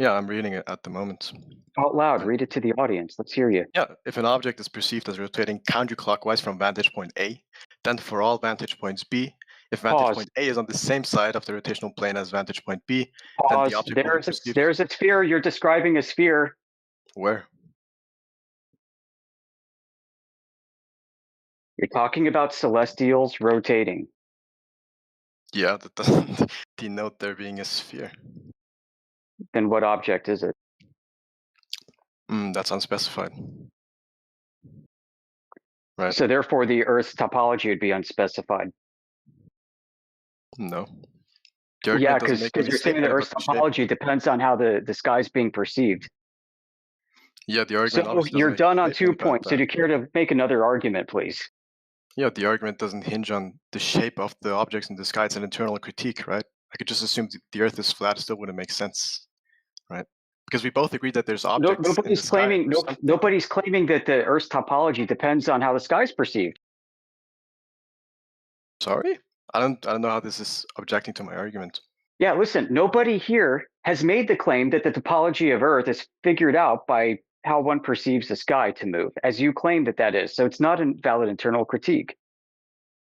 [SPEAKER 5] Yeah, I'm reading it at the moment.
[SPEAKER 1] Out loud.
[SPEAKER 5] Right.
[SPEAKER 1] Read it to the audience. Let's hear you.
[SPEAKER 5] Yeah, if an object is perceived as rotating counterclockwise from vantage point A, then for all vantage points B, if vantage
[SPEAKER 1] Pause.
[SPEAKER 5] point A is on the same side of the rotational plane as vantage point B, then the
[SPEAKER 1] Pause.
[SPEAKER 5] object will be perceived.
[SPEAKER 1] There's a sphere. You're describing a sphere.
[SPEAKER 5] Where?
[SPEAKER 1] You're talking about celestials rotating.
[SPEAKER 5] Yeah, that doesn't denote there being a sphere.
[SPEAKER 1] Then what object is it?
[SPEAKER 5] That's unspecified. Right.
[SPEAKER 1] So therefore, the Earth's topology would be unspecified.
[SPEAKER 5] No. The
[SPEAKER 1] Yeah,
[SPEAKER 5] argument doesn't make
[SPEAKER 1] because
[SPEAKER 5] any
[SPEAKER 1] you're saying the
[SPEAKER 5] statement
[SPEAKER 1] Earth's
[SPEAKER 5] about the shape.
[SPEAKER 1] topology depends on how the sky is being perceived.
[SPEAKER 5] Yeah, the argument
[SPEAKER 1] So
[SPEAKER 5] obviously doesn't
[SPEAKER 1] you're
[SPEAKER 5] make
[SPEAKER 1] done
[SPEAKER 5] a
[SPEAKER 1] on 2
[SPEAKER 5] statement about
[SPEAKER 1] points. So
[SPEAKER 5] that.
[SPEAKER 1] do you care to make another argument, please?
[SPEAKER 5] Yeah, the argument doesn't hinge on the shape of the objects in the sky. It's an internal critique, right? I could just assume the Earth is flat. It still wouldn't make sense, right? Because we both agree that there's objects in the
[SPEAKER 1] Nobody's
[SPEAKER 5] sky.
[SPEAKER 1] claiming.
[SPEAKER 5] Or something.
[SPEAKER 1] Nobody's claiming that the Earth's topology depends on how the sky is perceived.
[SPEAKER 5] Sorry, I don't know how this is objecting to my argument.
[SPEAKER 1] Yeah, listen. Nobody here has made the claim that the topology of Earth is figured out by how one perceives the sky to move, as you claim that is. So it's not a valid internal critique.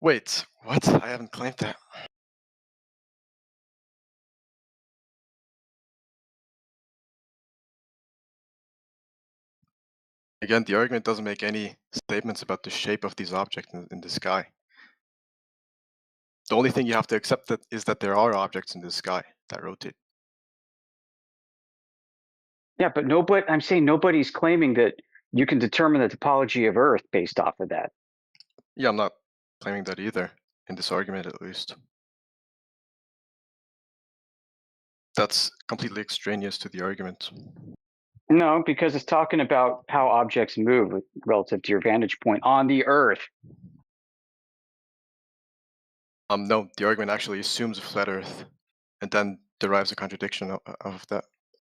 [SPEAKER 5] Wait, what? I haven't claimed that. Again, the argument doesn't make any statements about the shape of these objects in the sky. The only thing you have to accept is that there are objects in the sky that rotate.
[SPEAKER 1] Yeah, but I'm saying nobody's claiming that you can determine the topology of Earth based off of that.
[SPEAKER 5] Yeah, I'm not claiming that either, in this argument at least. That's completely extraneous to the argument.
[SPEAKER 1] No, because it's talking about how objects move relative to your vantage point on the Earth.
[SPEAKER 5] No, the argument actually assumes a flat Earth and then derives a contradiction of that.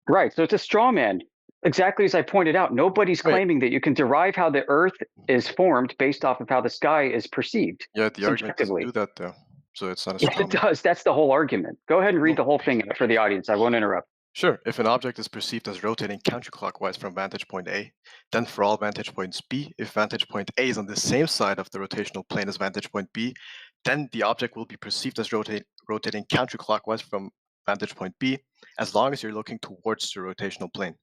[SPEAKER 1] Right, so it's a straw man. Exactly as I pointed out, nobody's
[SPEAKER 5] Wait.
[SPEAKER 1] claiming that you can derive how the Earth is formed based off of how the sky is perceived.
[SPEAKER 5] Yeah, the argument doesn't
[SPEAKER 1] subjectively.
[SPEAKER 5] do that though, so it's not a
[SPEAKER 1] Yes,
[SPEAKER 5] straw
[SPEAKER 1] it
[SPEAKER 5] man.
[SPEAKER 1] does. That's the whole argument. Go ahead and read
[SPEAKER 5] No.
[SPEAKER 1] the whole thing for the audience. I won't interrupt.
[SPEAKER 5] Sure, if an object is perceived as rotating counterclockwise from vantage point A, then for all vantage points B, if vantage point A is on the same side of the rotational plane as vantage point B, then the object will be perceived as rotating counterclockwise from vantage point B, as long as you're looking towards the rotational plane.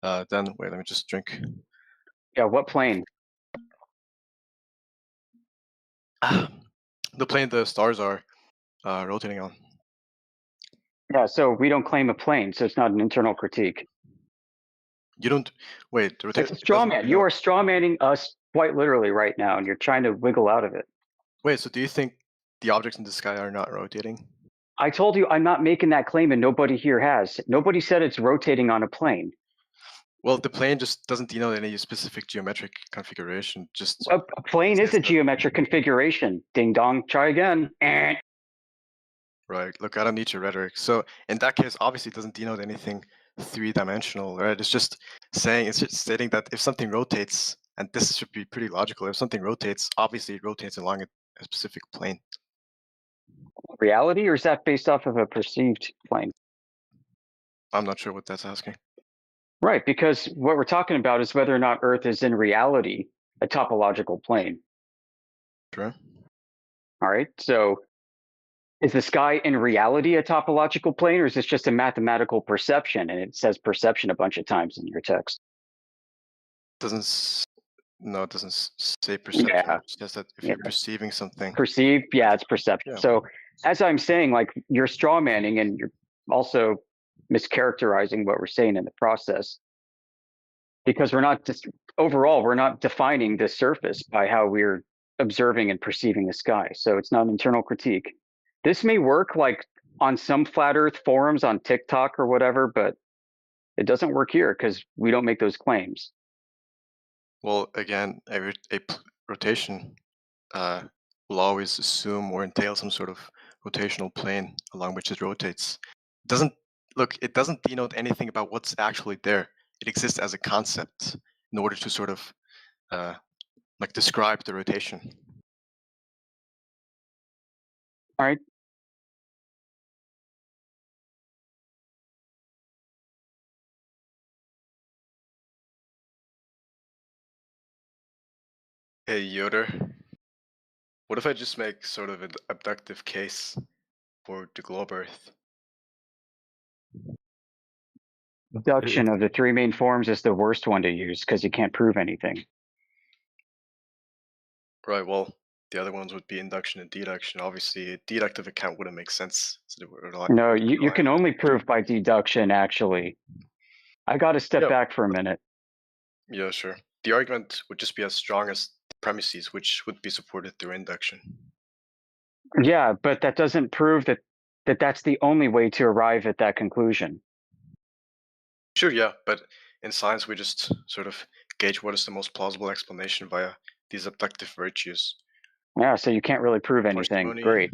[SPEAKER 5] Then, wait, let me just drink.
[SPEAKER 1] Yeah, what plane?
[SPEAKER 5] The plane the stars are rotating on.
[SPEAKER 1] Yeah, so we don't claim a plane, so it's not an internal critique.
[SPEAKER 5] You don't, wait, the
[SPEAKER 1] It's a straw man. You are straw manning us quite literally right now, and you're trying to wiggle out of it.
[SPEAKER 5] Wait, so do you think the objects in the sky are not rotating?
[SPEAKER 1] I told you I'm not making that claim, and nobody here has. Nobody said it's rotating on a plane.
[SPEAKER 5] Well, the plane just doesn't denote any specific geometric configuration. Just
[SPEAKER 1] A plane is a geometric configuration. Ding dong. Try again.
[SPEAKER 5] right. Look, I don't need your rhetoric. So in that case, obviously, it doesn't denote anything three-dimensional, right? It's just stating that if something rotates, and this should be pretty logical. If something rotates, obviously it rotates along a specific plane.
[SPEAKER 1] Reality, or is that based off of a perceived plane?
[SPEAKER 5] I'm not sure what that's asking.
[SPEAKER 1] Right, because what we're talking about is whether or not Earth is in reality a topological plane.
[SPEAKER 5] Sure.
[SPEAKER 1] All right, so is the sky in reality a topological plane, or is this just a mathematical perception? And it says perception a bunch of times in your text.
[SPEAKER 5] No, it doesn't say perception.
[SPEAKER 1] Yeah.
[SPEAKER 5] It says that if you're perceiving something.
[SPEAKER 1] Perceived, yeah, it's perception.
[SPEAKER 5] Yeah.
[SPEAKER 1] So as I'm saying, like, you're straw manning, and you're also mischaracterizing what we're saying in the process. Because we're not just overall, we're not defining the surface by how we're observing and perceiving the sky. So it's not an internal critique. This may work like on some flat Earth forums on TikTok or whatever, but it doesn't work here because we don't make those claims.
[SPEAKER 5] Well, again, rotation will always assume or entail some sort of rotational plane along which it rotates. It doesn't denote anything about what's actually there. It exists as a concept in order to sort of like describe the rotation.
[SPEAKER 1] All right.
[SPEAKER 5] Hey, Yoder, what if I just make sort of an abductive case for the globe Earth?
[SPEAKER 1] Deduction of the three main forms is the worst one to use because you can't prove anything.
[SPEAKER 5] Right, well, the other ones would be induction and deduction. Obviously, a deductive account wouldn't make sense. So
[SPEAKER 1] No, you can only prove by deduction, actually. I got to step back for a minute.
[SPEAKER 5] Yeah, sure. The argument would just be as strong as the premises, which would be supported through induction.
[SPEAKER 1] Yeah, but that doesn't prove that that's the only way to arrive at that conclusion.
[SPEAKER 5] Sure, yeah, but in science, we just sort of gauge what is the most plausible explanation via these abductive virtues.
[SPEAKER 1] Yeah, so you can't really prove anything.
[SPEAKER 5] Parsimony.
[SPEAKER 1] Great.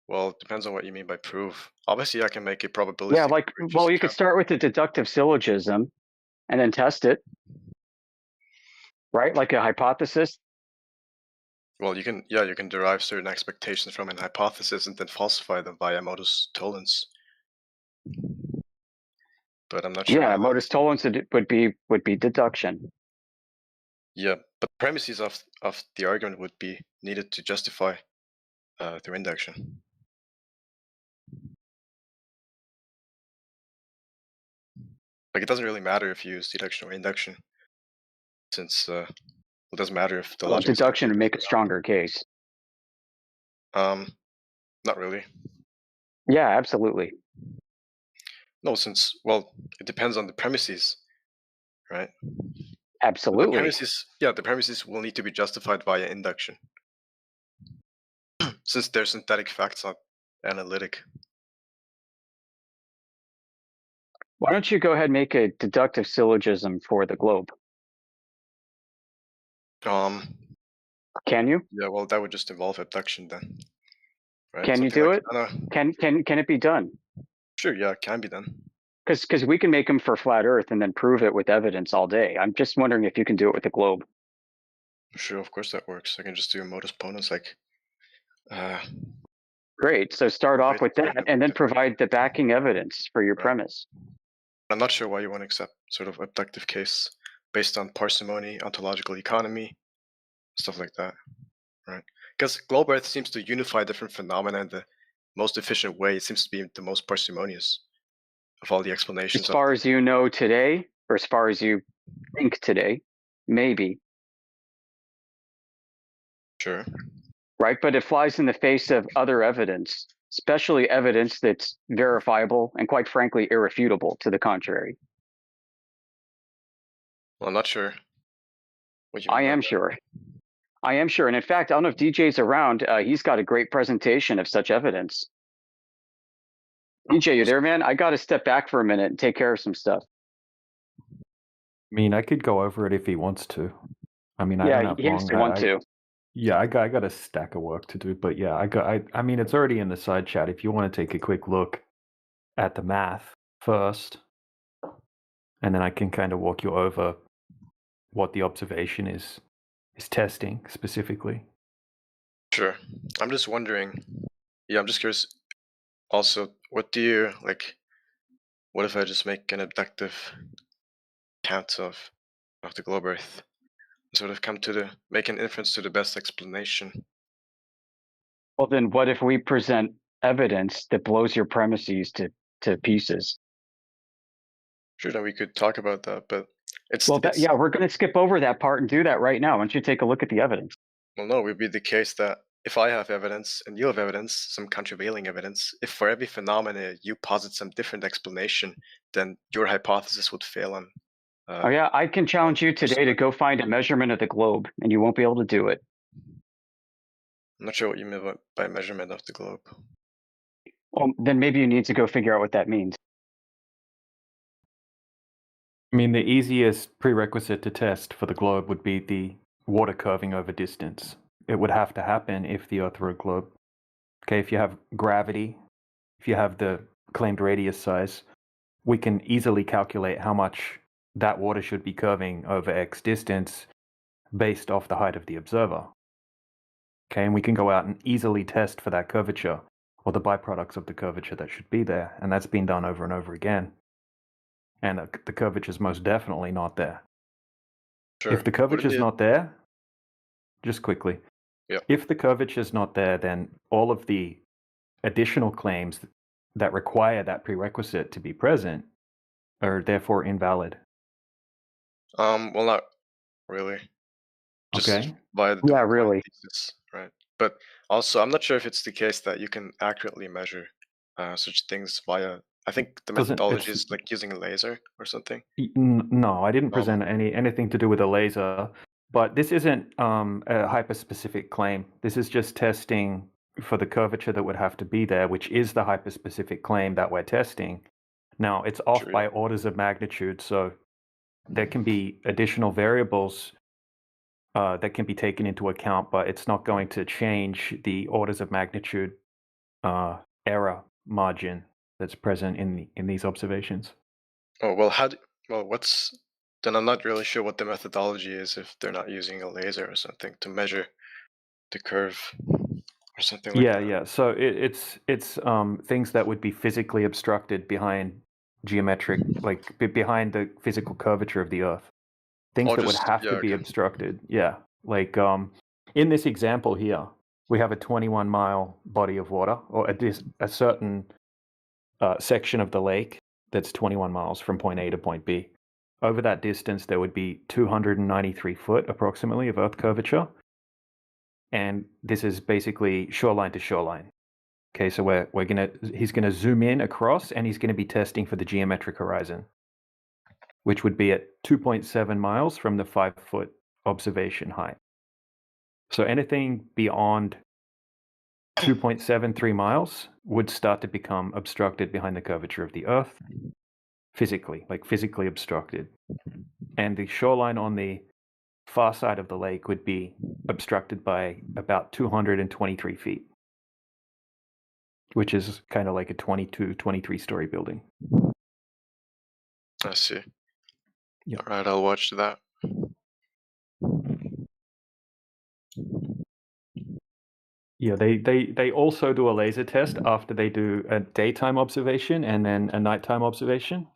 [SPEAKER 5] Well, it depends on what you mean by prove. Obviously, I can make a probabilistic.
[SPEAKER 1] Yeah, like, well, you could start with the deductive syllogism and then test it, right? Like a hypothesis.
[SPEAKER 5] Well, you can derive certain expectations from an hypothesis and then falsify them via modus tollens. But I'm not sure.
[SPEAKER 1] Yeah, modus tollens would be deduction.
[SPEAKER 5] Yeah, but the premises of the argument would be needed to justify through induction. Like, it doesn't really matter if you use deduction or induction, since it doesn't matter if the logic.
[SPEAKER 1] Deduction would make a stronger case.
[SPEAKER 5] Not really.
[SPEAKER 1] Yeah, absolutely.
[SPEAKER 5] No, since, well, it depends on the premises, right?
[SPEAKER 1] Absolutely.
[SPEAKER 5] The premises will need to be justified via induction, since they're synthetic facts, not analytic.
[SPEAKER 1] Why don't you go ahead and make a deductive syllogism for the globe? Can you?
[SPEAKER 5] Yeah, well, that would just involve abduction then. Right?
[SPEAKER 1] Can you do it? Can it be done?
[SPEAKER 5] Sure, yeah, it can be done.
[SPEAKER 1] Because we can make them for flat Earth and then prove it with evidence all day. I'm just wondering if you can do it with the globe.
[SPEAKER 5] Sure, of course that works. I can just do a modus ponens, like.
[SPEAKER 1] Great. So start off with that and then provide the backing evidence for your premise.
[SPEAKER 5] I'm not sure why you want to accept sort of abductive case based on parsimony, ontological economy, stuff like that, right? Because globe Earth seems to unify different phenomena in the most efficient way. It seems to be the most parsimonious of all the explanations.
[SPEAKER 1] As far as you know today, or as far as you think today, maybe.
[SPEAKER 5] Sure.
[SPEAKER 1] Right, but it flies in the face of other evidence, especially evidence that's verifiable and, quite frankly, irrefutable to the contrary.
[SPEAKER 5] Well, I'm not sure what you mean.
[SPEAKER 1] I am sure. I am sure. And in fact, I don't know if DJ's around. He's got a great presentation of such evidence. DJ, you there, man? I got to step back for a minute and take care of some stuff.
[SPEAKER 2] I mean, I could go over it if he wants to. I mean, I
[SPEAKER 1] yeah,
[SPEAKER 2] don't have
[SPEAKER 1] he has to want to.
[SPEAKER 2] Yeah, I got a stack of work to do, but yeah, I mean, it's already in the side chat. If you want to take a quick look at the math first, and then I can kind of walk you over what the observation is testing specifically.
[SPEAKER 5] Sure. I'm just wondering. Yeah, I'm just curious. Also, what do you like? What if I just make an abductive count of the globe Earth, sort of make an inference to the best explanation?
[SPEAKER 1] Well, then what if we present evidence that blows your premises to pieces?
[SPEAKER 5] Sure, then we could talk about that, but
[SPEAKER 1] yeah, we're going to skip over that part and do that right now. Why don't you take a look at the evidence?
[SPEAKER 5] Well, no, it would be the case that if I have evidence and you have evidence, some countervailing evidence, if for every phenomena you posit some different explanation, then your hypothesis would fail on.
[SPEAKER 1] Oh yeah, I can challenge you today to go find a measurement of the globe, and you won't be able to do it.
[SPEAKER 5] I'm not sure what you mean by measurement of the globe.
[SPEAKER 1] Well, then maybe you need to go figure out what that means.
[SPEAKER 2] I mean, the easiest prerequisite to test for the globe would be the water curving over distance. It would have to happen if the Earth were a globe. Okay, if you have gravity, if you have the claimed radius size, we can easily calculate how much that water should be curving over X distance based off the height of the observer. Okay, and we can go out and easily test for that curvature or the byproducts of the curvature that should be there, and that's been done over and over again. And the curvature is most definitely not there.
[SPEAKER 5] Sure.
[SPEAKER 2] If the curvature is not there, just quickly,
[SPEAKER 5] Yeah.
[SPEAKER 2] if the curvature is not there, then all of the additional claims that require that prerequisite to be present are therefore invalid.
[SPEAKER 5] Well, not really. Just
[SPEAKER 2] Okay.
[SPEAKER 5] via the
[SPEAKER 1] Yeah,
[SPEAKER 5] double
[SPEAKER 1] really.
[SPEAKER 5] thesis, right? But also, I'm not sure if it's the case that you can accurately measure such things via. I think the methodology is like using a laser or something.
[SPEAKER 2] No, I didn't present anything to do with a laser, but this isn't a hyperspecific claim. This is just testing for the curvature that would have to be there, which is the hyperspecific claim that we're testing. Now, it's off
[SPEAKER 5] True.
[SPEAKER 2] by orders of magnitude, so there can be additional variables that can be taken into account, but it's not going to change the orders of magnitude error margin that's present in these observations.
[SPEAKER 5] Oh well, what's then? I'm not really sure what the methodology is if they're not using a laser or something to measure the curve or something like that.
[SPEAKER 2] Yeah. So it's things that would be physically obstructed behind geometric, like behind the physical curvature of the Earth. Things that would have to be obstructed. Yeah, like in this example here, we have a 21-mile body of water, or a certain section of the lake that's 21 miles from point A to point B. Over that distance, there would be 293 foot approximately of Earth curvature. And this is basically shoreline to shoreline. Okay, so he's gonna zoom in across, and he's gonna be testing for the geometric horizon, which would be at 2.7 miles from the 5-foot observation height. So anything beyond 2.73 miles would start to become obstructed behind the curvature of the Earth, physically obstructed. And the shoreline on the far side of the lake would be obstructed by about 223 feet, which is kind of like a 22, 23-story building.
[SPEAKER 5] I see.
[SPEAKER 2] Yep.
[SPEAKER 5] All right, I'll watch that.
[SPEAKER 2] Yeah, they also do a laser test after they do a daytime observation and then a nighttime observation.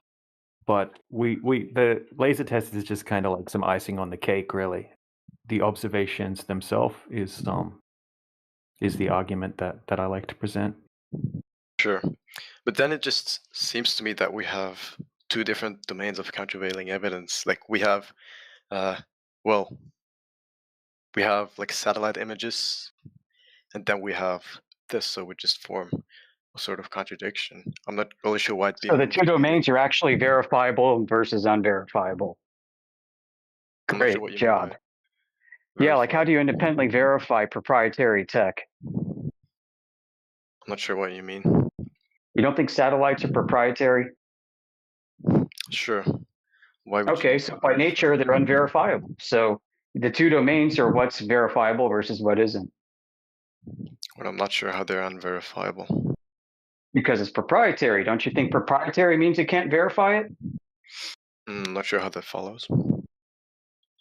[SPEAKER 2] But the laser test is just kind of like some icing on the cake, really. The observations themselves is the argument that I like to present.
[SPEAKER 5] Sure. But then it just seems to me that we have two different domains of countervailing evidence. Like we have we have like satellite images, and then we have this, so we just form a sort of contradiction. I'm not really sure why.
[SPEAKER 1] So the two domains are actually verifiable versus unverifiable.
[SPEAKER 5] I'm not sure
[SPEAKER 1] Great
[SPEAKER 5] what you
[SPEAKER 1] job.
[SPEAKER 5] mean by
[SPEAKER 1] Yeah, like how do you independently verify proprietary tech?
[SPEAKER 5] I'm not sure what you mean.
[SPEAKER 1] You don't think satellites are proprietary?
[SPEAKER 5] Sure. Why would
[SPEAKER 1] Okay, so by nature, they're unverifiable. So the two domains are what's verifiable versus what isn't.
[SPEAKER 5] Well, I'm not sure how they're unverifiable.
[SPEAKER 1] Because it's proprietary. Don't you think proprietary means you can't verify it?
[SPEAKER 5] I'm not sure how that follows.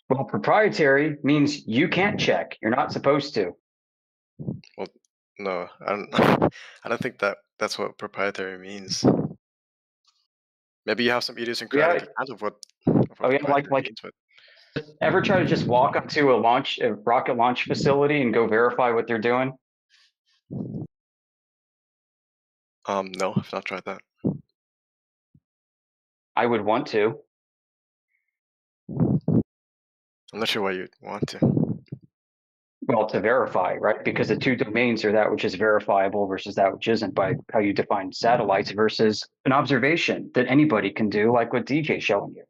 [SPEAKER 1] Well, proprietary means you can't check. You're not supposed to.
[SPEAKER 5] Well, no, I don't. I don't think that's what proprietary means. Maybe you have some idiosyncratic account of what proprietary means, but
[SPEAKER 1] ever try to just walk up to a rocket launch facility and go verify what they're doing?
[SPEAKER 5] no, I've not tried that.
[SPEAKER 1] I would want to.
[SPEAKER 5] I'm not sure why you'd want to.
[SPEAKER 1] Well, to verify, right? Because the two domains are that which is verifiable versus that which isn't by how you define satellites versus an observation that anybody can do, like what DJ's showing you.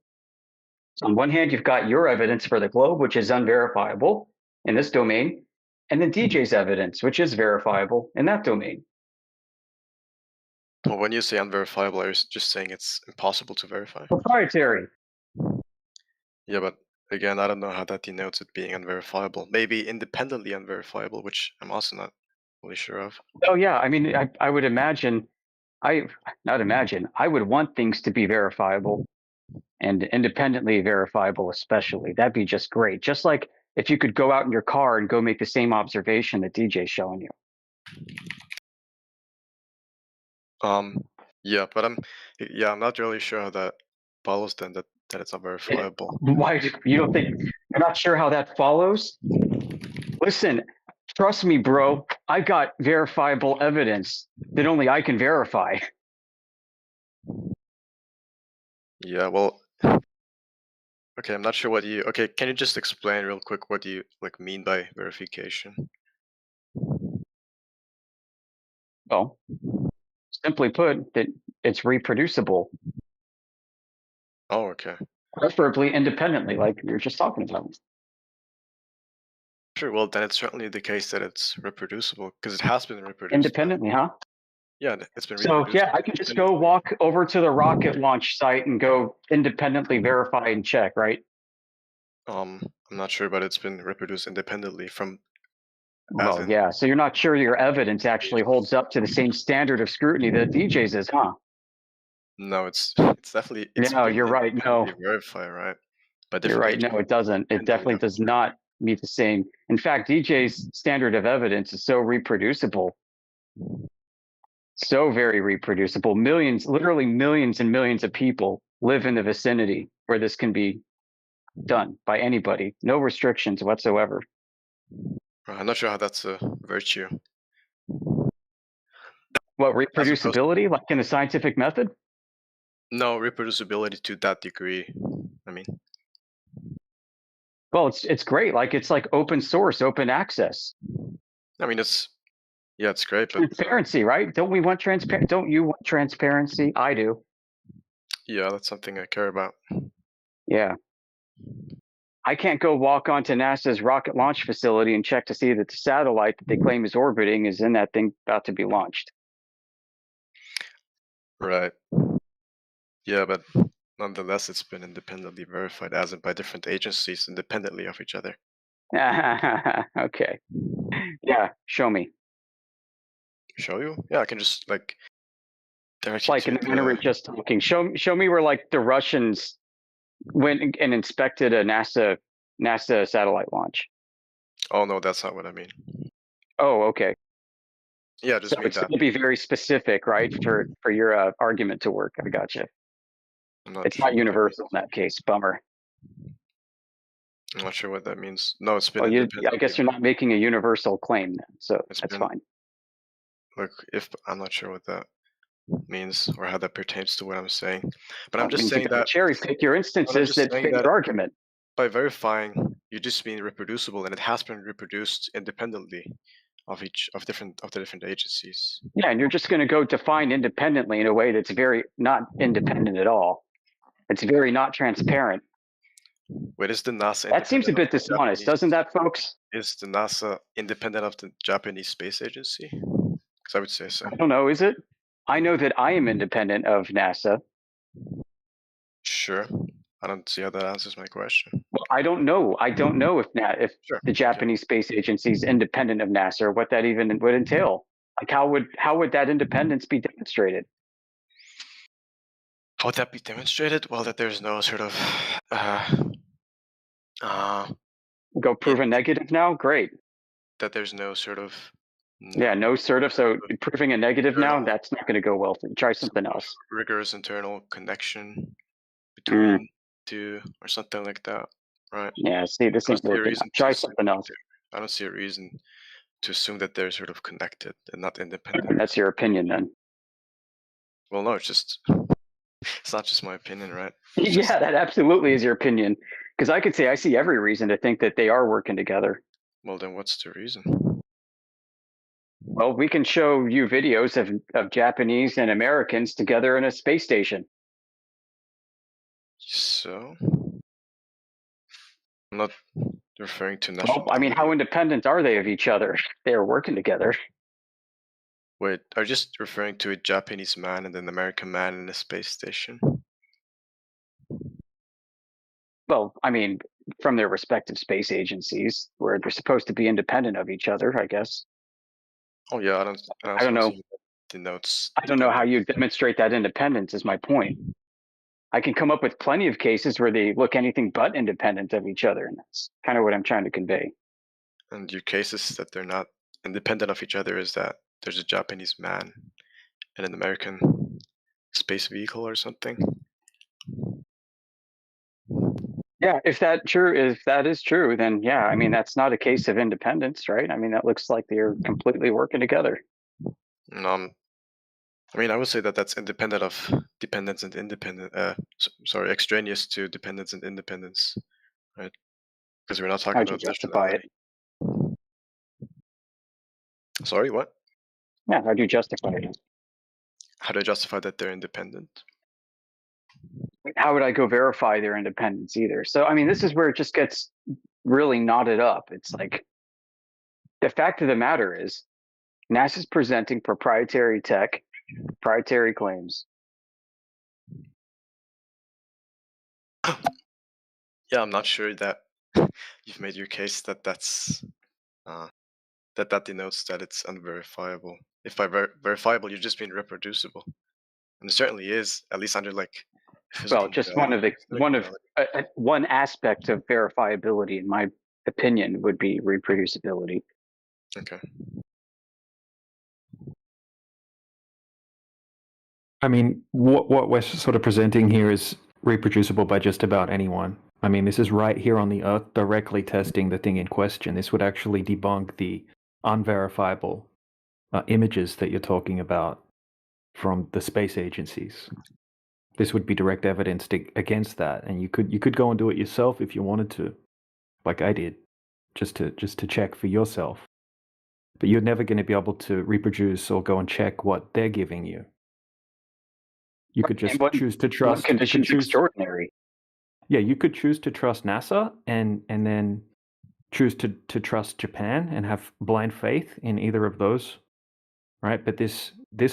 [SPEAKER 1] So on one hand, you've got your evidence for the globe, which is unverifiable in this domain, and then DJ's evidence, which is verifiable in that domain.
[SPEAKER 5] Well, when you say unverifiable, are you just saying it's impossible to verify?
[SPEAKER 1] Proprietary.
[SPEAKER 5] Yeah, but again, I don't know how that denotes it being unverifiable. Maybe independently unverifiable, which I'm also not really sure of.
[SPEAKER 1] Oh yeah, I mean, I would imagine, I would want things to be verifiable and independently verifiable, especially. That'd be just great. Just like if you could go out in your car and go make the same observation that DJ's showing you.
[SPEAKER 5] Yeah, but I'm not really sure how that follows then that it's unverifiable.
[SPEAKER 1] Why you don't think you're not sure how that follows? Listen, trust me, bro. I got verifiable evidence that only I can verify.
[SPEAKER 5] Yeah, well, okay, I'm not sure what you. Okay, can you just explain real quick what you mean by verification?
[SPEAKER 1] Well, simply put, that it's reproducible,
[SPEAKER 5] Oh, okay.
[SPEAKER 1] preferably independently, like we were just talking about.
[SPEAKER 5] Sure. Well, then it's certainly the case that it's reproducible because it has been reproduced.
[SPEAKER 1] Independently, huh?
[SPEAKER 5] Yeah, it's been
[SPEAKER 1] So
[SPEAKER 5] reproduced.
[SPEAKER 1] yeah, I can just go walk over to the rocket launch site and go independently verify and check, right?
[SPEAKER 5] I'm not sure, but it's been reproduced independently from.
[SPEAKER 1] Well, yeah. So you're not sure your evidence actually holds up to the same standard of scrutiny that DJ's is, huh?
[SPEAKER 5] No, it's definitely.
[SPEAKER 1] No,
[SPEAKER 5] been
[SPEAKER 1] you're right. No,
[SPEAKER 5] independently verified, right? By
[SPEAKER 1] you're
[SPEAKER 5] different
[SPEAKER 1] right. No, it doesn't. It definitely does not meet the same. In fact, DJ's standard of evidence is so reproducible, so very reproducible. Millions, literally millions and millions of people live in the vicinity where this can be done by anybody. No restrictions whatsoever.
[SPEAKER 5] I'm not sure how that's a virtue.
[SPEAKER 1] What, reproducibility, like in the scientific method?
[SPEAKER 5] No, reproducibility to that degree. I mean,
[SPEAKER 1] Well, it's great. Like it's like open source, open access.
[SPEAKER 5] I mean, it's great, but
[SPEAKER 1] Transparency, right? Don't we want transparent? Don't you want transparency? I do.
[SPEAKER 5] yeah, that's something I care about.
[SPEAKER 1] Yeah. I can't go walk onto NASA's rocket launch facility and check to see that the satellite that they claim is orbiting is in that thing about to be launched.
[SPEAKER 5] Right. Yeah, but nonetheless, it's been independently verified, as in by different agencies independently of each other.
[SPEAKER 1] Okay. Yeah, show me.
[SPEAKER 5] Show you? Yeah, I can just direct you
[SPEAKER 1] Like
[SPEAKER 5] to
[SPEAKER 1] in the manner we're just talking. Show me where like the Russians went and inspected a NASA satellite launch.
[SPEAKER 5] Oh no, that's not what I mean.
[SPEAKER 1] Oh, okay.
[SPEAKER 5] Yeah, just
[SPEAKER 1] So
[SPEAKER 5] mean
[SPEAKER 1] it's
[SPEAKER 5] that.
[SPEAKER 1] going to be very specific, right, for your argument to work. I gotcha.
[SPEAKER 5] I'm not
[SPEAKER 1] It's
[SPEAKER 5] sure
[SPEAKER 1] not universal in that case. Bummer.
[SPEAKER 5] I'm not sure what that means. No, it's been
[SPEAKER 1] Well,
[SPEAKER 5] independently.
[SPEAKER 1] I guess you're not making a universal claim then, so
[SPEAKER 5] It's
[SPEAKER 1] that's
[SPEAKER 5] been-
[SPEAKER 1] fine.
[SPEAKER 5] Look, if I'm not sure what that means or how that pertains to what I'm saying, but I'm
[SPEAKER 1] Well, it
[SPEAKER 5] just
[SPEAKER 1] means you
[SPEAKER 5] saying
[SPEAKER 1] gotta
[SPEAKER 5] that
[SPEAKER 1] cherry pick your instances
[SPEAKER 5] just
[SPEAKER 1] that
[SPEAKER 5] saying
[SPEAKER 1] fit
[SPEAKER 5] that-
[SPEAKER 1] your argument.
[SPEAKER 5] by verifying, you just mean reproducible, and it has been reproduced independently of the different agencies.
[SPEAKER 1] Yeah, and you're just going to go define independently in a way that's very not independent at all. It's very not transparent.
[SPEAKER 5] Wait, is the NASA?
[SPEAKER 1] That seems a
[SPEAKER 5] independent
[SPEAKER 1] bit
[SPEAKER 5] of the
[SPEAKER 1] dishonest,
[SPEAKER 5] Japanese-
[SPEAKER 1] doesn't that, folks?
[SPEAKER 5] Is the NASA independent of the Japanese Space Agency? Because I would say so.
[SPEAKER 1] I don't know, is it? I know that I am independent of NASA.
[SPEAKER 5] Sure. I don't see how that answers my question.
[SPEAKER 1] Well, I don't know. I don't know if
[SPEAKER 5] Sure.
[SPEAKER 1] the Japanese Space Agency is independent of NASA or what that even would entail. Like how would that independence be demonstrated?
[SPEAKER 5] How would that be demonstrated? Well, that there's no sort of
[SPEAKER 1] Go prove a negative now? Great.
[SPEAKER 5] that there's no sort of
[SPEAKER 1] Yeah, no sort of. So proving a negative now,
[SPEAKER 5] Internal-
[SPEAKER 1] that's not going to go well. Try something
[SPEAKER 5] sort of
[SPEAKER 1] else.
[SPEAKER 5] rigorous internal connection between two or something like that, right?
[SPEAKER 1] Yeah, see, this
[SPEAKER 5] I
[SPEAKER 1] ain't
[SPEAKER 5] don't see a
[SPEAKER 1] working.
[SPEAKER 5] reason to
[SPEAKER 1] Try
[SPEAKER 5] assume
[SPEAKER 1] something else.
[SPEAKER 5] I don't see a reason to assume that they're sort of connected and not independent.
[SPEAKER 1] That's your opinion then.
[SPEAKER 5] Well, no, it's not just my opinion, right?
[SPEAKER 1] Yeah, that absolutely is your opinion. Because I could say I see every reason to think that they are working together.
[SPEAKER 5] Well, then what's the reason?
[SPEAKER 1] Well, we can show you videos of Japanese and Americans together in a space station.
[SPEAKER 5] So, I'm not referring to
[SPEAKER 1] Well,
[SPEAKER 5] nationality.
[SPEAKER 1] I mean, how independent are they of each other? They are working together.
[SPEAKER 5] Wait, are you just referring to a Japanese man and an American man in a space station?
[SPEAKER 1] Well, I mean, from their respective space agencies, where they're supposed to be independent of each other, I guess.
[SPEAKER 5] Oh yeah, I don't
[SPEAKER 1] I don't know.
[SPEAKER 5] think that denotes
[SPEAKER 1] I don't know how
[SPEAKER 5] dependence.
[SPEAKER 1] you demonstrate that independence. Is my point. I can come up with plenty of cases where they look anything but independent of each other, and that's kind of what I'm trying to convey.
[SPEAKER 5] And your case is that they're not independent of each other is that there's a Japanese man and an American space vehicle or something.
[SPEAKER 1] Yeah, if that is true, then yeah, I mean that's not a case of independence, right? I mean that looks like they're completely working together.
[SPEAKER 5] I mean, I would say that that's independent of dependence and independent. Sorry, extraneous to dependence and independence, right? Because we're not talking
[SPEAKER 1] How'd you
[SPEAKER 5] about
[SPEAKER 1] justify it?
[SPEAKER 5] nationality. Sorry, what?
[SPEAKER 1] Yeah, how'd you justify it?
[SPEAKER 5] How do I justify that they're independent?
[SPEAKER 1] How would I go verify their independence either? So I mean, this is where it just gets really knotted up. It's like the fact of the matter is NASA's presenting proprietary tech, proprietary claims.
[SPEAKER 5] Yeah, I'm not sure that you've made your case that that denotes that it's unverifiable. If by verifiable, you just mean reproducible, and it certainly is, at least under like
[SPEAKER 1] Well,
[SPEAKER 5] physical
[SPEAKER 1] just
[SPEAKER 5] modality.
[SPEAKER 1] one aspect of verifiability, in my opinion, would be reproducibility.
[SPEAKER 5] Okay.
[SPEAKER 2] I mean, what we're sort of presenting here is reproducible by just about anyone. I mean, this is right here on the Earth, directly testing the thing in question. This would actually debunk the unverifiable images that you're talking about from the space agencies. This would be direct evidence against that, and you could go and do it yourself if you wanted to, like I did, just to check for yourself. But you're never going to be able to reproduce or go and check what they're giving you. You could just choose to trust.
[SPEAKER 1] One condition is extraordinary.
[SPEAKER 2] Yeah, you could choose to trust NASA and then choose to trust Japan and have blind faith in either of those, right? But this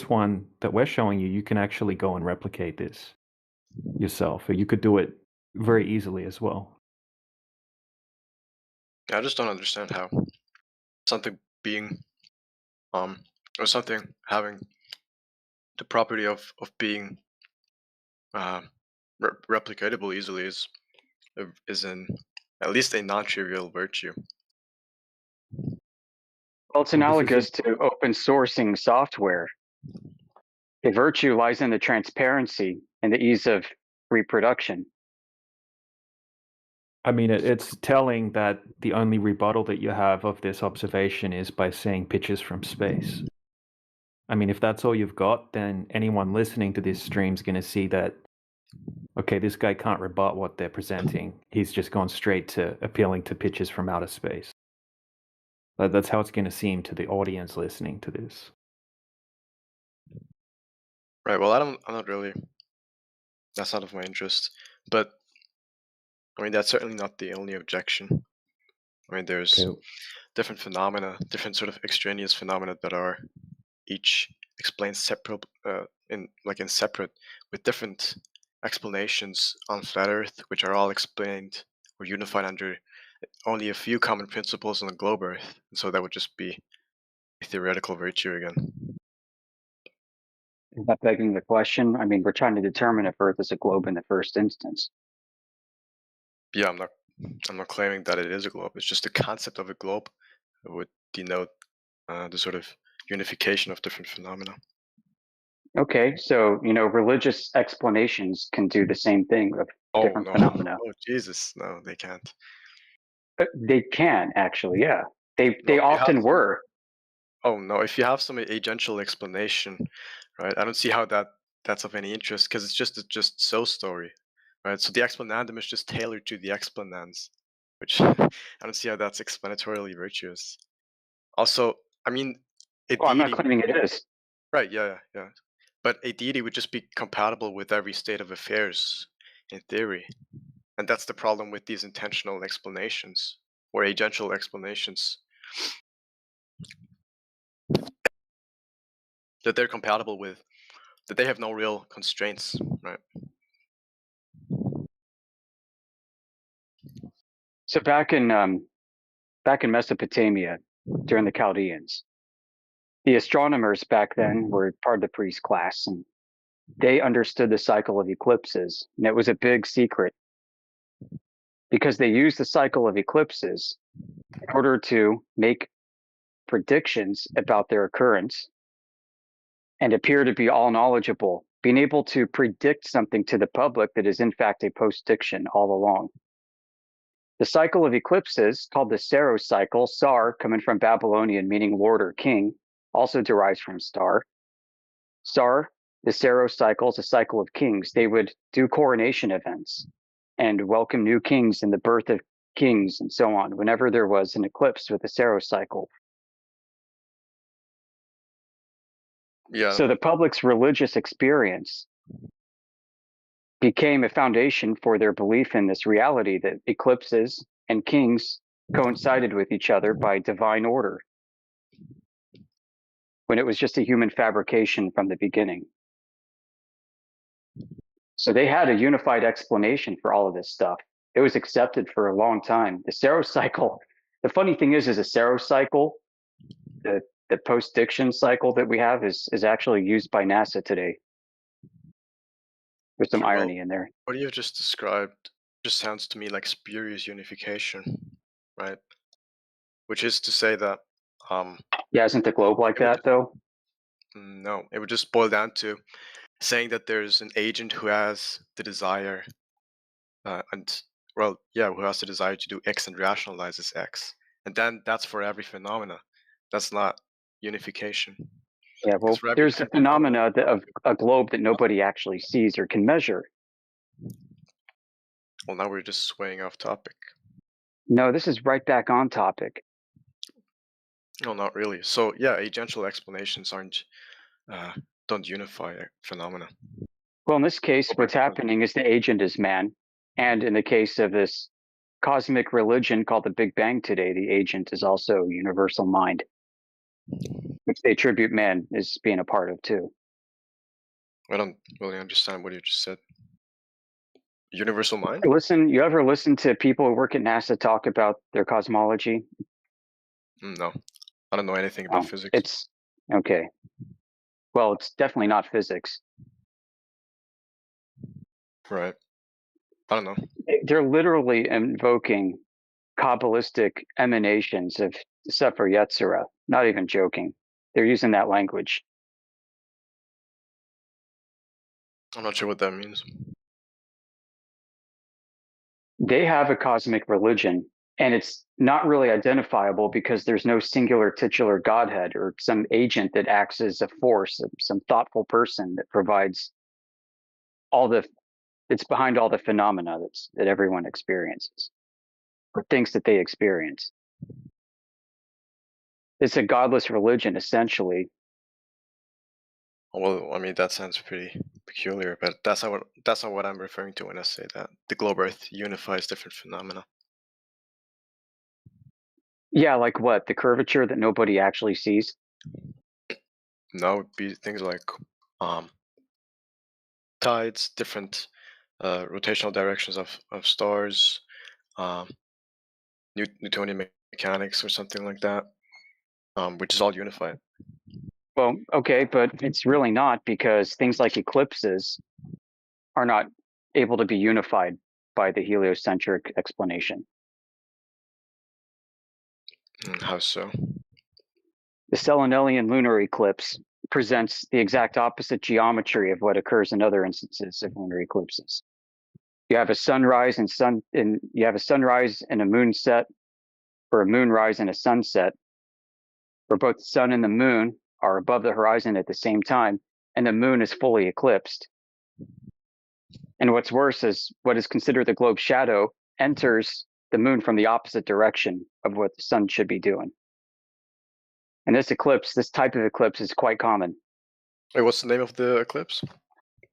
[SPEAKER 2] one that we're showing you, you can actually go and replicate this yourself, or you could do it very easily as well.
[SPEAKER 5] I just don't understand how something being or something having the property of being replicatable easily is an at least a non-trivial virtue.
[SPEAKER 1] Well, it's analogous to open sourcing software. The virtue lies in the transparency and the ease of reproduction.
[SPEAKER 2] I mean, it's telling that the only rebuttal that you have of this observation is by saying pictures from space. I mean, if that's all you've got, then anyone listening to this stream is going to see that, okay, this guy can't rebut what they're presenting. He's just gone straight to appealing to pictures from outer space. That's how it's going to seem to the audience listening to this.
[SPEAKER 5] Right. Well, I'm not really. That's not of my interest. But I mean, that's certainly not the only objection. I mean, there's different phenomena, different sort of extraneous phenomena that are each explained separate, in separate, with different explanations on flat Earth, which are all explained or unified under only a few common principles on the globe Earth. And so that would just be a theoretical virtue again.
[SPEAKER 1] Is that begging the question? I mean, we're trying to determine if Earth is a globe in the first instance.
[SPEAKER 5] Yeah, I'm not claiming that it is a globe. It's just the concept of a globe that would denote the sort of unification of different phenomena.
[SPEAKER 1] Okay, so religious explanations can do the same thing with different phenomena.
[SPEAKER 5] Oh Jesus, no, they can't.
[SPEAKER 1] They can actually, yeah. They
[SPEAKER 5] No,
[SPEAKER 1] often were.
[SPEAKER 5] Oh no, if you have some agential explanation, right? I don't see how that's of any interest because it's just so story, right? So the explanandum is just tailored to the explanans. which I don't see how that's explanatorily virtuous. Also, I mean, a
[SPEAKER 1] Well, I'm not
[SPEAKER 5] deity,
[SPEAKER 1] claiming it is.
[SPEAKER 5] right? Yeah. But a deity would just be compatible with every state of affairs in theory, and that's the problem with these intentional explanations or agential explanations, that they're compatible with, that they have no real constraints, right?
[SPEAKER 1] So back in Mesopotamia during the Chaldeans, the astronomers back then were part of the priest class, and they understood the cycle of eclipses, and it was a big secret because they used the cycle of eclipses in order to make predictions about their occurrence and appear to be all knowledgeable, being able to predict something to the public that is in fact a post-diction all along. The cycle of eclipses, called the Saros cycle, Sar, coming from Babylonian, meaning lord or king, also derives from star. Sar, the Saros cycle, is a cycle of kings. They would do coronation events and welcome new kings and the birth of kings and so on whenever there was an eclipse with the Saros cycle.
[SPEAKER 5] Yeah.
[SPEAKER 1] So the public's religious experience became a foundation for their belief in this reality that eclipses and kings coincided with each other by divine order, when it was just a human fabrication from the beginning. So they had a unified explanation for all of this stuff. It was accepted for a long time. The Saros cycle, the funny thing is a Saros cycle, the post-diction cycle that we have is actually used by NASA today. There's some
[SPEAKER 5] Well,
[SPEAKER 1] irony in there.
[SPEAKER 5] what you just described just sounds to me like spurious unification, right? Which is to say that
[SPEAKER 1] Yeah, isn't the globe like
[SPEAKER 5] it would
[SPEAKER 1] that though?
[SPEAKER 5] no, it would just boil down to saying that there's an agent who has the desire, and well, yeah, who has the desire to do X and rationalizes X, and then that's for every phenomena. That's not unification.
[SPEAKER 1] Yeah, well,
[SPEAKER 5] For every
[SPEAKER 1] there's a phenomena of a globe that nobody actually sees or can measure.
[SPEAKER 5] Well, now we're just swaying off topic.
[SPEAKER 1] No, this is right back on topic.
[SPEAKER 5] No, not really. So yeah, agential explanations don't unify phenomena.
[SPEAKER 1] Well, in this case, what's happening is the agent is man. And in the case of this cosmic religion called the Big Bang today, the agent is also universal mind, which they attribute man as being a part of too.
[SPEAKER 5] I don't really understand what you just said. Universal mind?
[SPEAKER 1] You ever listen to people who work at NASA talk about their cosmology?
[SPEAKER 5] No, I don't know anything about physics.
[SPEAKER 1] It's okay. Well, it's definitely not physics.
[SPEAKER 5] Right. I don't know.
[SPEAKER 1] They're literally invoking Kabbalistic emanations of Sefer Yetzirah. Not even joking. They're using that language.
[SPEAKER 5] I'm not sure what that means.
[SPEAKER 1] They have a cosmic religion, and it's not really identifiable because there's no singular titular godhead or some agent that acts as a force, some thoughtful person that provides it's behind all the phenomena that everyone experiences or thinks that they experience. It's a godless religion, essentially.
[SPEAKER 5] Well, I mean that sounds pretty peculiar, but that's not what I'm referring to when I say that the globe Earth unifies different phenomena.
[SPEAKER 1] Yeah, like what? The curvature that nobody actually sees?
[SPEAKER 5] No, it'd be things like tides, different rotational directions of stars, Newtonian mechanics, or something like that, which is all unified.
[SPEAKER 1] Well, okay, but it's really not, because things like eclipses are not able to be unified by the heliocentric explanation.
[SPEAKER 5] How so?
[SPEAKER 1] The Selenelian lunar eclipse presents the exact opposite geometry of what occurs in other instances of lunar eclipses. You have a sunrise and you have a sunrise and a moonset, or a moonrise and a sunset, where both the sun and the moon are above the horizon at the same time, and the moon is fully eclipsed. And what's worse is what is considered the globe's shadow enters the moon from the opposite direction of what the sun should be doing. And this type of eclipse is quite common.
[SPEAKER 5] Wait, what's the name of the eclipse?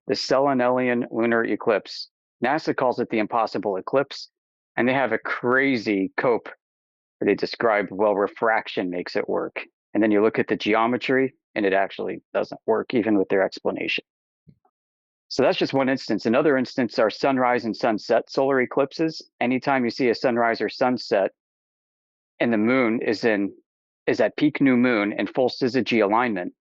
[SPEAKER 1] The Selenelian lunar eclipse. NASA calls it the impossible eclipse, and they have a crazy cope where they describe, well, refraction makes it work. And then you look at the geometry, and it actually doesn't work, even with their explanation. So that's just one instance. Another instance are sunrise and sunset solar eclipses. Anytime you see a sunrise or sunset, and the moon is at peak new moon and full syzygy alignment,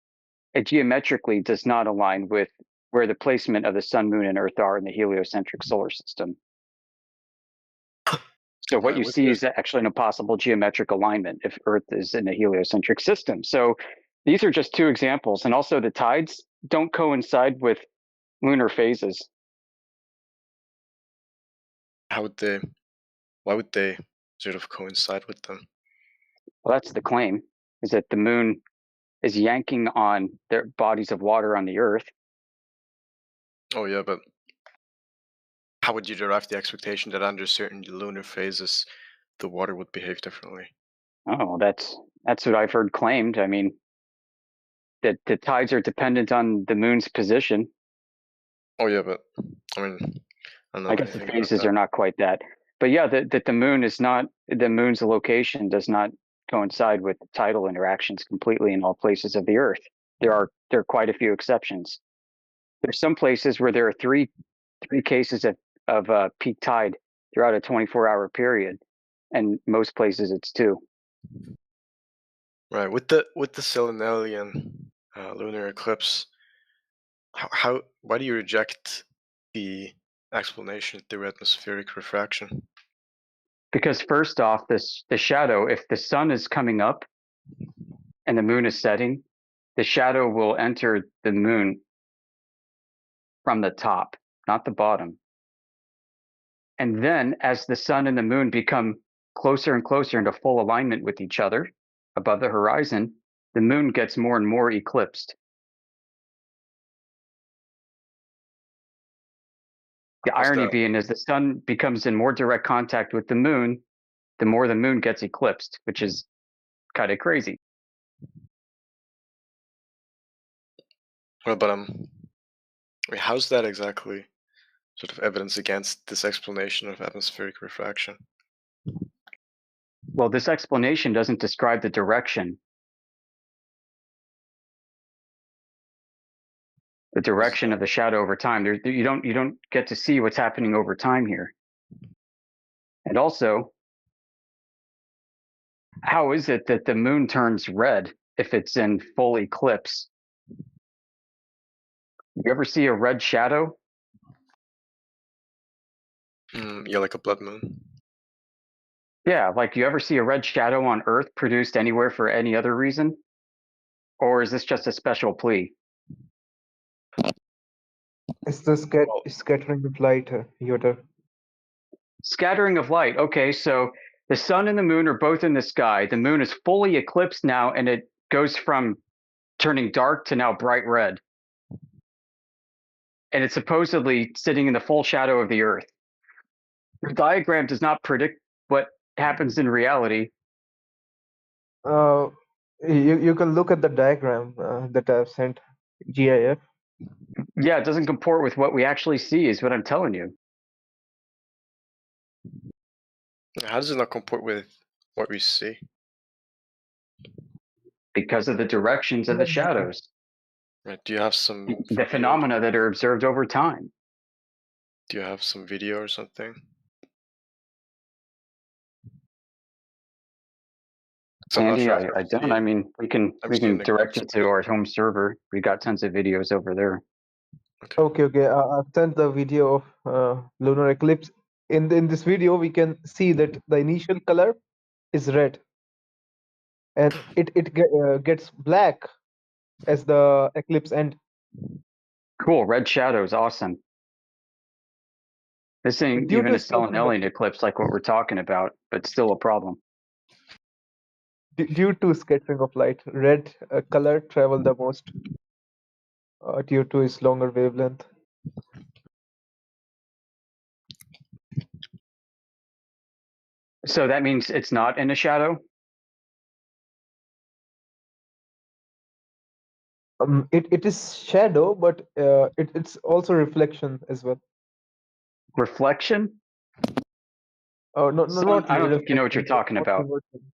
[SPEAKER 1] it geometrically does not align with where the placement of the sun, moon, and Earth are in the heliocentric solar system. So what you see is actually an impossible geometric alignment if Earth is in a heliocentric system. So these are just two examples. And also the tides don't coincide with lunar phases.
[SPEAKER 5] Why would they sort of coincide with them?
[SPEAKER 1] Well, that's the claim, is that the moon is yanking on their bodies of water on the Earth.
[SPEAKER 5] Oh yeah, but how would you derive the expectation that under certain lunar phases the water would behave differently?
[SPEAKER 1] Oh, that's what I've heard claimed. I mean, that the tides are dependent on the moon's position.
[SPEAKER 5] Oh yeah, but I mean, I don't know
[SPEAKER 1] I guess the
[SPEAKER 5] anything about
[SPEAKER 1] phases
[SPEAKER 5] that.
[SPEAKER 1] are not quite that. But yeah, that the moon is not, the moon's location does not coincide with tidal interactions completely in all places of the Earth. There are quite a few exceptions. There's some places where there are three cases of peak tide throughout a 24-hour period, and most places it's two.
[SPEAKER 5] Right, with the Selenelian lunar eclipse, why do you reject the explanation through atmospheric refraction?
[SPEAKER 1] Because first off, the shadow, if the sun is coming up and the moon is setting, the shadow will enter the moon from the top, not the bottom. And then as the sun and the moon become closer and closer into full alignment with each other above the horizon, the moon gets more and more eclipsed. The irony being is the sun becomes in more direct contact with the moon, the more the moon gets eclipsed, which is kind of crazy.
[SPEAKER 5] Well, but I mean, how's that exactly sort of evidence against this explanation of atmospheric refraction?
[SPEAKER 1] Well, this explanation doesn't describe the direction. The direction of the shadow over time. You don't get to see what's happening over time here. And also, how is it that the moon turns red if it's in full eclipse? You ever see a red shadow?
[SPEAKER 5] Yeah, like a blood moon.
[SPEAKER 1] Yeah, like you ever see a red shadow on Earth produced anywhere for any other reason? Or is this just a special plea?
[SPEAKER 3] It's the scattering of light, Yoder.
[SPEAKER 1] Scattering of light. Okay, so the sun and the moon are both in the sky. The moon is fully eclipsed now, and it goes from turning dark to now bright red. And it's supposedly sitting in the full shadow of the Earth. The diagram does not predict what happens in reality.
[SPEAKER 3] You can look at the diagram that I've sent, GIF.
[SPEAKER 1] Yeah, it doesn't comport with what we actually see, is what I'm telling you.
[SPEAKER 5] How does it not comport with what we see?
[SPEAKER 1] Because of the directions of the shadows,
[SPEAKER 5] Right, do you have some
[SPEAKER 1] the
[SPEAKER 5] video?
[SPEAKER 1] phenomena that are observed over time.
[SPEAKER 5] Do you have some video or something? So I'm not
[SPEAKER 1] Andy,
[SPEAKER 5] sure
[SPEAKER 1] I don't. I mean, we can direct you to our home server. We got tons of videos over there.
[SPEAKER 3] Okay. I've sent the video of lunar eclipse. In this video, we can see that the initial color is red, and it gets black as the eclipse ends.
[SPEAKER 1] Cool, red shadows, awesome. This ain't
[SPEAKER 3] Due
[SPEAKER 1] even
[SPEAKER 3] to
[SPEAKER 1] a Selenelian eclipse like what we're talking about, but still a problem.
[SPEAKER 3] Due to scattering of light, red color travel the most due to its longer wavelength.
[SPEAKER 1] So that means it's not in a shadow?
[SPEAKER 3] It is shadow, but it's also reflection as well.
[SPEAKER 1] Reflection?
[SPEAKER 3] Oh, no, not
[SPEAKER 1] I don't think you know what you're
[SPEAKER 3] reflection.
[SPEAKER 1] talking
[SPEAKER 3] Not
[SPEAKER 1] about.
[SPEAKER 3] reversion.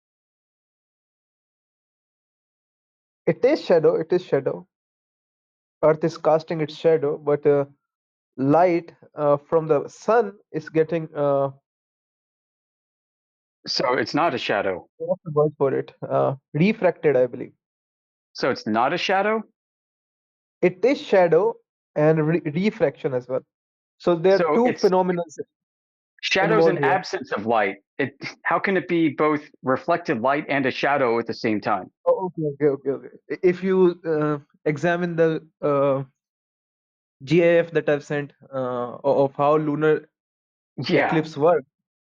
[SPEAKER 3] It is shadow. It is shadow. Earth is casting its shadow, but light from the sun is getting
[SPEAKER 1] So it's not a shadow.
[SPEAKER 3] what's the word for it? Refracted, I believe.
[SPEAKER 1] So it's not a shadow?
[SPEAKER 3] It is shadow and refraction as well. So there are
[SPEAKER 1] So
[SPEAKER 3] two
[SPEAKER 1] it's
[SPEAKER 3] phenomena
[SPEAKER 1] shadow's an
[SPEAKER 3] involved here.
[SPEAKER 1] absence of light. How can it be both reflected light and a shadow at the same time?
[SPEAKER 3] Oh, okay. If you examine the GIF that I've sent of how lunar
[SPEAKER 1] Yeah,
[SPEAKER 3] eclipse work,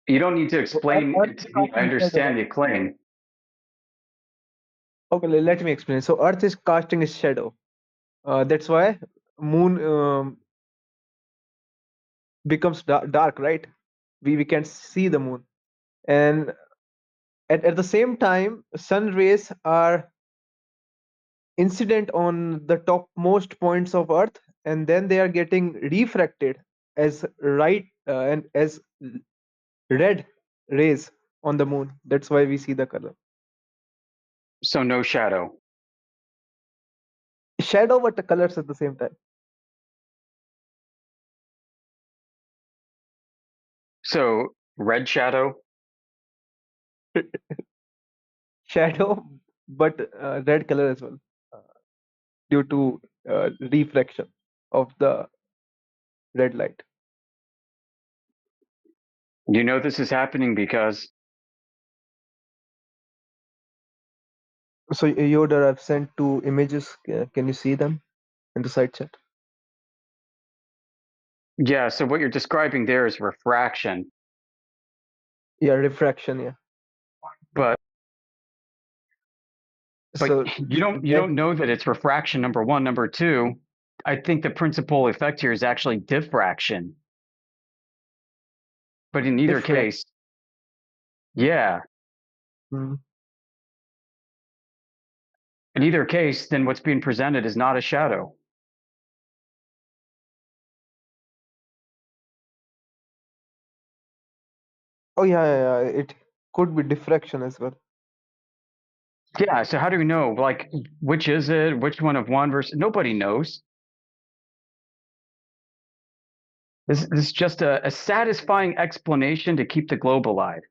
[SPEAKER 1] you don't need to
[SPEAKER 3] so
[SPEAKER 1] explain
[SPEAKER 3] Earth
[SPEAKER 1] it
[SPEAKER 3] is
[SPEAKER 1] to me. I
[SPEAKER 3] casting shadow.
[SPEAKER 1] understand the claim.
[SPEAKER 3] Okay, let me explain. So Earth is casting its shadow. That's why moon becomes dark, right? We can't see the moon, and at the same time, sun rays are incident on the topmost points of Earth, and then they are getting refracted as and as red rays on the moon. That's why we see the color
[SPEAKER 1] So no shadow.
[SPEAKER 3] shadow, but the colors at the same time.
[SPEAKER 1] So red shadow.
[SPEAKER 3] Shadow, but red color as well, uh, due to refraction of the red light.
[SPEAKER 1] You know this is happening because
[SPEAKER 3] So Yoder, I've sent two images. Can you see them in the side chat?
[SPEAKER 1] yeah. So what you're describing there is refraction,
[SPEAKER 3] Yeah, refraction. Yeah.
[SPEAKER 1] but
[SPEAKER 3] So
[SPEAKER 1] you
[SPEAKER 3] red.
[SPEAKER 1] don't know that it's refraction. Number one, number two. I think the principal effect here is actually diffraction. But in either
[SPEAKER 3] Diffract.
[SPEAKER 1] case, yeah.
[SPEAKER 3] Hmm.
[SPEAKER 1] In either case, then what's being presented is not a shadow.
[SPEAKER 3] Oh yeah. It could be diffraction as well.
[SPEAKER 1] Yeah. So how do we know? Like, which is it? Which one of one versus? Nobody knows. This is just a satisfying explanation to keep the globe alive.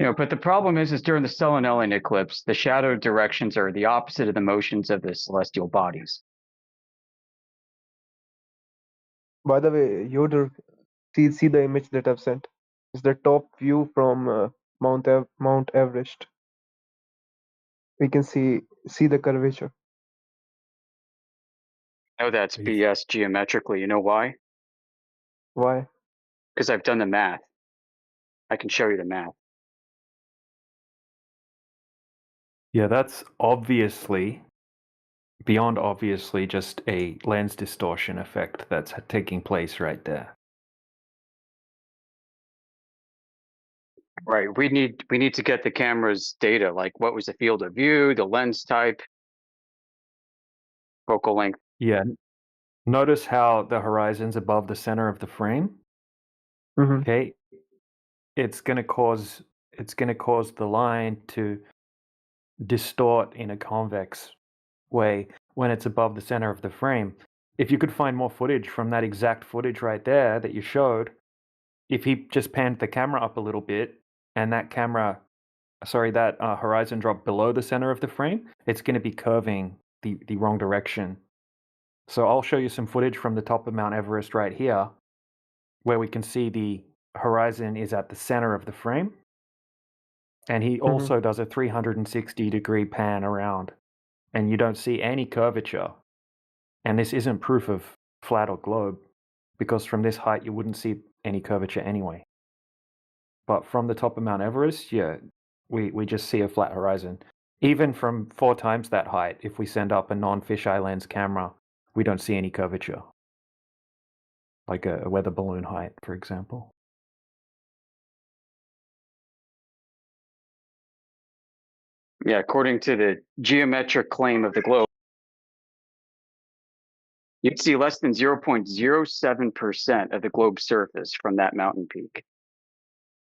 [SPEAKER 1] But the problem is during the Stellanellian eclipse, the shadow directions are the opposite of the motions of the celestial bodies.
[SPEAKER 3] By the way, Yoder, see the image that I've sent. It's the top view from Mount Everest. We can see the curvature.
[SPEAKER 1] No, that's
[SPEAKER 2] Are you
[SPEAKER 1] BS geometrically. You know why?
[SPEAKER 3] Why?
[SPEAKER 1] Because I've done the math. I can show you the math.
[SPEAKER 2] Yeah, that's obviously, beyond obviously, just a lens distortion effect that's taking place right there.
[SPEAKER 1] Right. We need to get the camera's data, like what was the field of view, the lens type, focal length.
[SPEAKER 2] Yeah. Notice how the horizon's above the center of the frame.
[SPEAKER 3] Mm-hmm.
[SPEAKER 2] Okay. It's gonna cause the line to distort in a convex way when it's above the center of the frame. If you could find more footage from that exact footage right there that you showed, if he just panned the camera up a little bit and that horizon dropped below the center of the frame, it's going to be curving the wrong direction. So I'll show you some footage from the top of Mount Everest right here, where we can see the horizon is at the center of the frame. And he also does a 360-degree pan around, and you don't see any curvature. And this isn't proof of flat or globe, because from this height you wouldn't see any curvature anyway. But from the top of Mount Everest, yeah, we just see a flat horizon. Even from 4 times that height, if we send up a non-fisheye lens camera, we don't see any curvature, like a weather balloon height, for example.
[SPEAKER 1] Yeah, according to the geometric claim of the globe, you'd see less than 0.07% of the globe's surface from that mountain peak.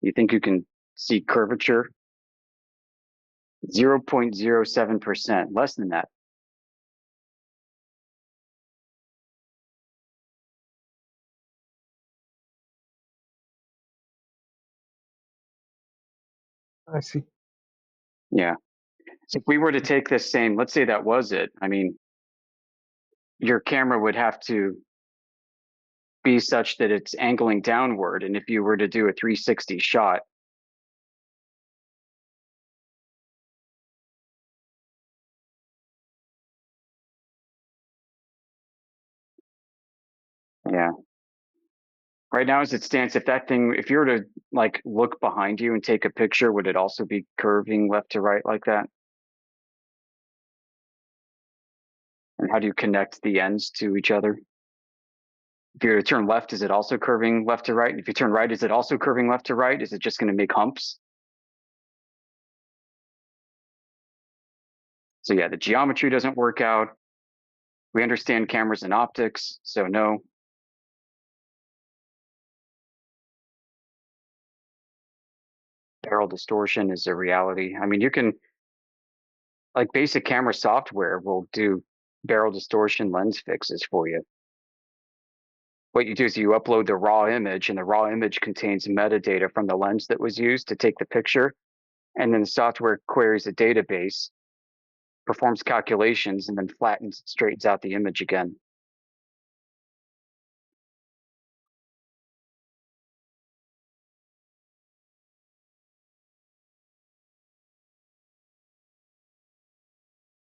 [SPEAKER 1] You think you can see curvature? 0.07%, less than that.
[SPEAKER 3] I see.
[SPEAKER 1] Yeah. So if we were to take this same, let's say that was it. I mean, your camera would have to be such that it's angling downward. And if you were to do a 360 shot, yeah. Right now, as it stands, if you were to like look behind you and take a picture, would it also be curving left to right like that? And how do you connect the ends to each other? If you were to turn left, is it also curving left to right? And if you turn right, is it also curving left to right? Is it just going to make humps? So yeah, the geometry doesn't work out. We understand cameras and optics, so no. Barrel distortion is a reality. I mean, you can, like basic camera software will do barrel distortion lens fixes for you. What you do is you upload the raw image, and the raw image contains metadata from the lens that was used to take the picture. And then the software queries a database, performs calculations, and then flattens and straightens out the image again.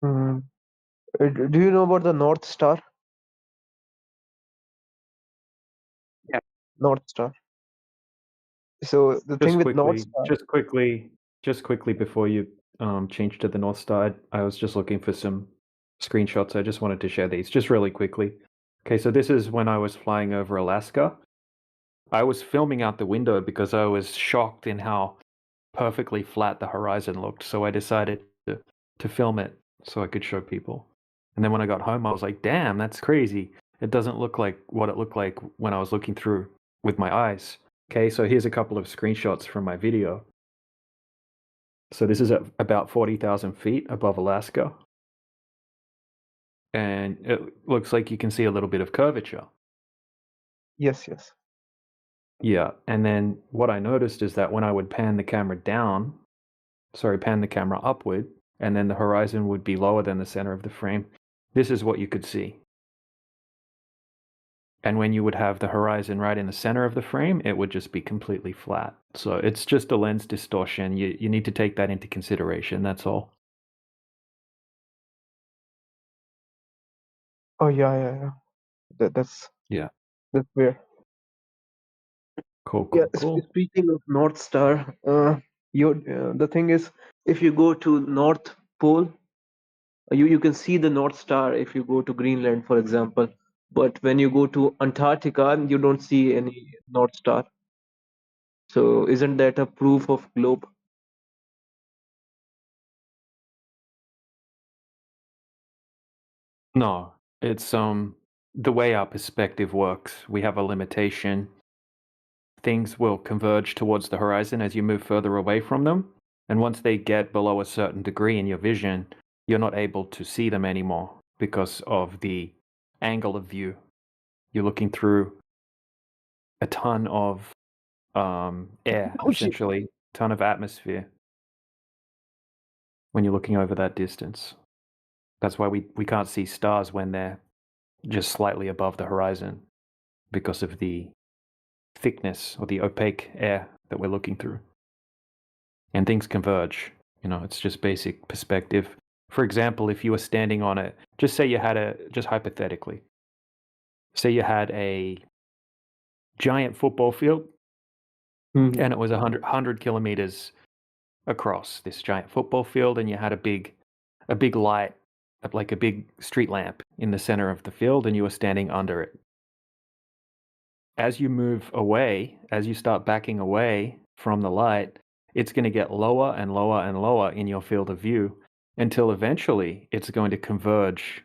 [SPEAKER 3] Hmm. Do you know about the North Star?
[SPEAKER 1] Yeah.
[SPEAKER 3] North Star. So the thing with North Star.
[SPEAKER 2] Just quickly before you change to the North Star, I was just looking for some screenshots. I just wanted to share these just really quickly. Okay, so this is when I was flying over Alaska. I was filming out the window because I was shocked in how perfectly flat the horizon looked. So I decided to film it so I could show people. And then when I got home, I was like, damn, that's crazy. It doesn't look like what it looked like when I was looking through with my eyes. Okay, so here's a couple of screenshots from my video. So this is at about 40,000 feet above Alaska. And it looks like you can see a little bit of curvature.
[SPEAKER 3] Yes, yes.
[SPEAKER 2] Yeah, and then what I noticed is that when I would pan the camera upward, and then the horizon would be lower than the center of the frame, this is what you could see. And when you would have the horizon right in the center of the frame, it would just be completely flat. So it's just a lens distortion. You need to take that into consideration, that's all.
[SPEAKER 3] Oh yeah. That's
[SPEAKER 2] Yeah.
[SPEAKER 3] weird.
[SPEAKER 2] Cool.
[SPEAKER 3] Yeah. Speaking of North Star, the thing is, if you go to North Pole, you can see the North Star if you go to Greenland, for example. But when you go to Antarctica, you don't see any North Star. So isn't that a proof of globe?
[SPEAKER 2] No, it's the way our perspective works. We have a limitation. Things will converge towards the horizon as you move further away from them. And once they get below a certain degree in your vision, you're not able to see them anymore because of the angle of view. You're looking through a ton of air,
[SPEAKER 3] Oh, shit.
[SPEAKER 2] essentially, ton of atmosphere when you're looking over that distance. That's why we can't see stars when they're just slightly above the horizon because of the thickness or the opaque air that we're looking through. And things converge. It's just basic perspective. For example, if you were standing on it, just hypothetically, say you had a giant football field
[SPEAKER 3] Mhm.
[SPEAKER 2] and it was 100 kilometers across this giant football field, and you had a big light, like a big street lamp in the center of the field, and you were standing under it. As you move away, as you start backing away from the light, it's going to get lower and lower and lower in your field of view until eventually it's going to converge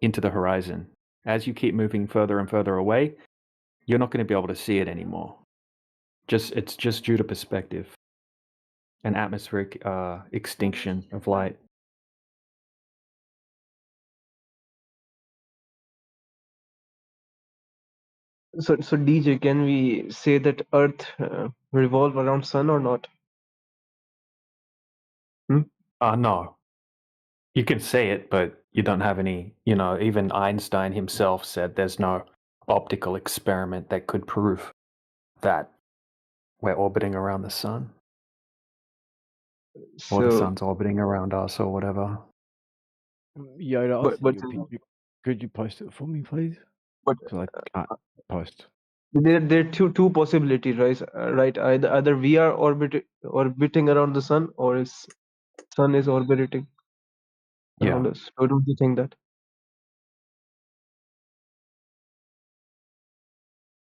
[SPEAKER 2] into the horizon. As you keep moving further and further away, you're not going to be able to see it anymore. It's just due to perspective and atmospheric extinction of light.
[SPEAKER 3] So DJ, can we say that Earth revolve around Sun or not?
[SPEAKER 2] No. You can say it, but you don't have any, even Einstein himself said there's no optical experiment that could prove that we're orbiting around the sun. Or the
[SPEAKER 3] So,
[SPEAKER 2] sun's orbiting around us or whatever.
[SPEAKER 6] Yoda, I'll
[SPEAKER 3] but
[SPEAKER 6] send you a picture. Could you post it for me, please?
[SPEAKER 3] but
[SPEAKER 6] Because I can't post.
[SPEAKER 3] there are two possibilities, right? Right. Either we are orbiting around the Sun, or is Sun is orbiting around
[SPEAKER 2] Yeah,
[SPEAKER 3] us. So don't you think that?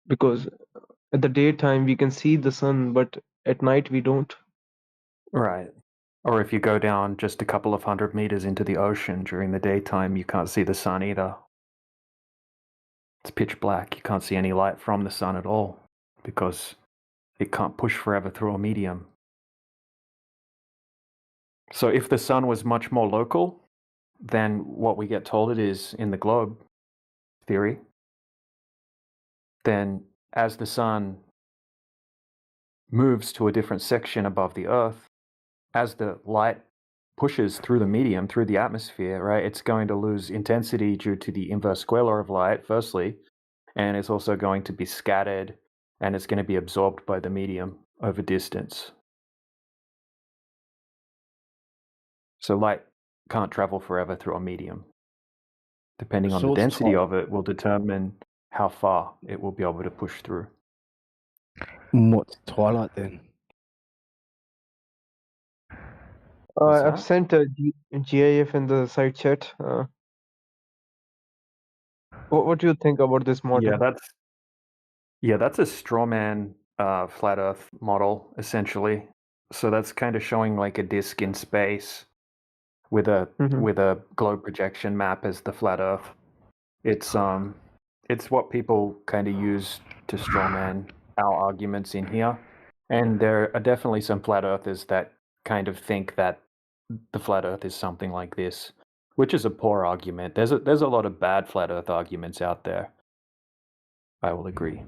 [SPEAKER 3] Because at the daytime we can see the Sun, but at night we don't.
[SPEAKER 2] right. Or if you go down just a couple of 100 meters into the ocean during the daytime, you can't see the sun either. It's pitch black. You can't see any light from the sun at all because it can't push forever through a medium. So if the sun was much more local than what we get told it is in the globe theory, then as the sun moves to a different section above the Earth, as the light pushes through the medium, through the atmosphere, right, it's going to lose intensity due to the inverse square law of light, firstly, and it's also going to be scattered and it's going to be absorbed by the medium over distance. So light can't travel forever through a medium. Depending on the
[SPEAKER 6] Source
[SPEAKER 2] density
[SPEAKER 6] type.
[SPEAKER 2] of it will determine how far it will be able to push through.
[SPEAKER 6] What's twilight then?
[SPEAKER 2] What's
[SPEAKER 3] I've
[SPEAKER 2] that?
[SPEAKER 3] sent a GIF in the side chat. What do you think about this model?
[SPEAKER 2] That's a straw man flat Earth model essentially. So that's kind of showing like a disk in space with a
[SPEAKER 3] Mhm.
[SPEAKER 2] with a globe projection map as the flat Earth. It's what people kind of use to straw man our arguments in here, and there are definitely some flat earthers that kind of think that the flat Earth is something like this, which is a poor argument. There's a lot of bad flat Earth arguments out there. I will agree,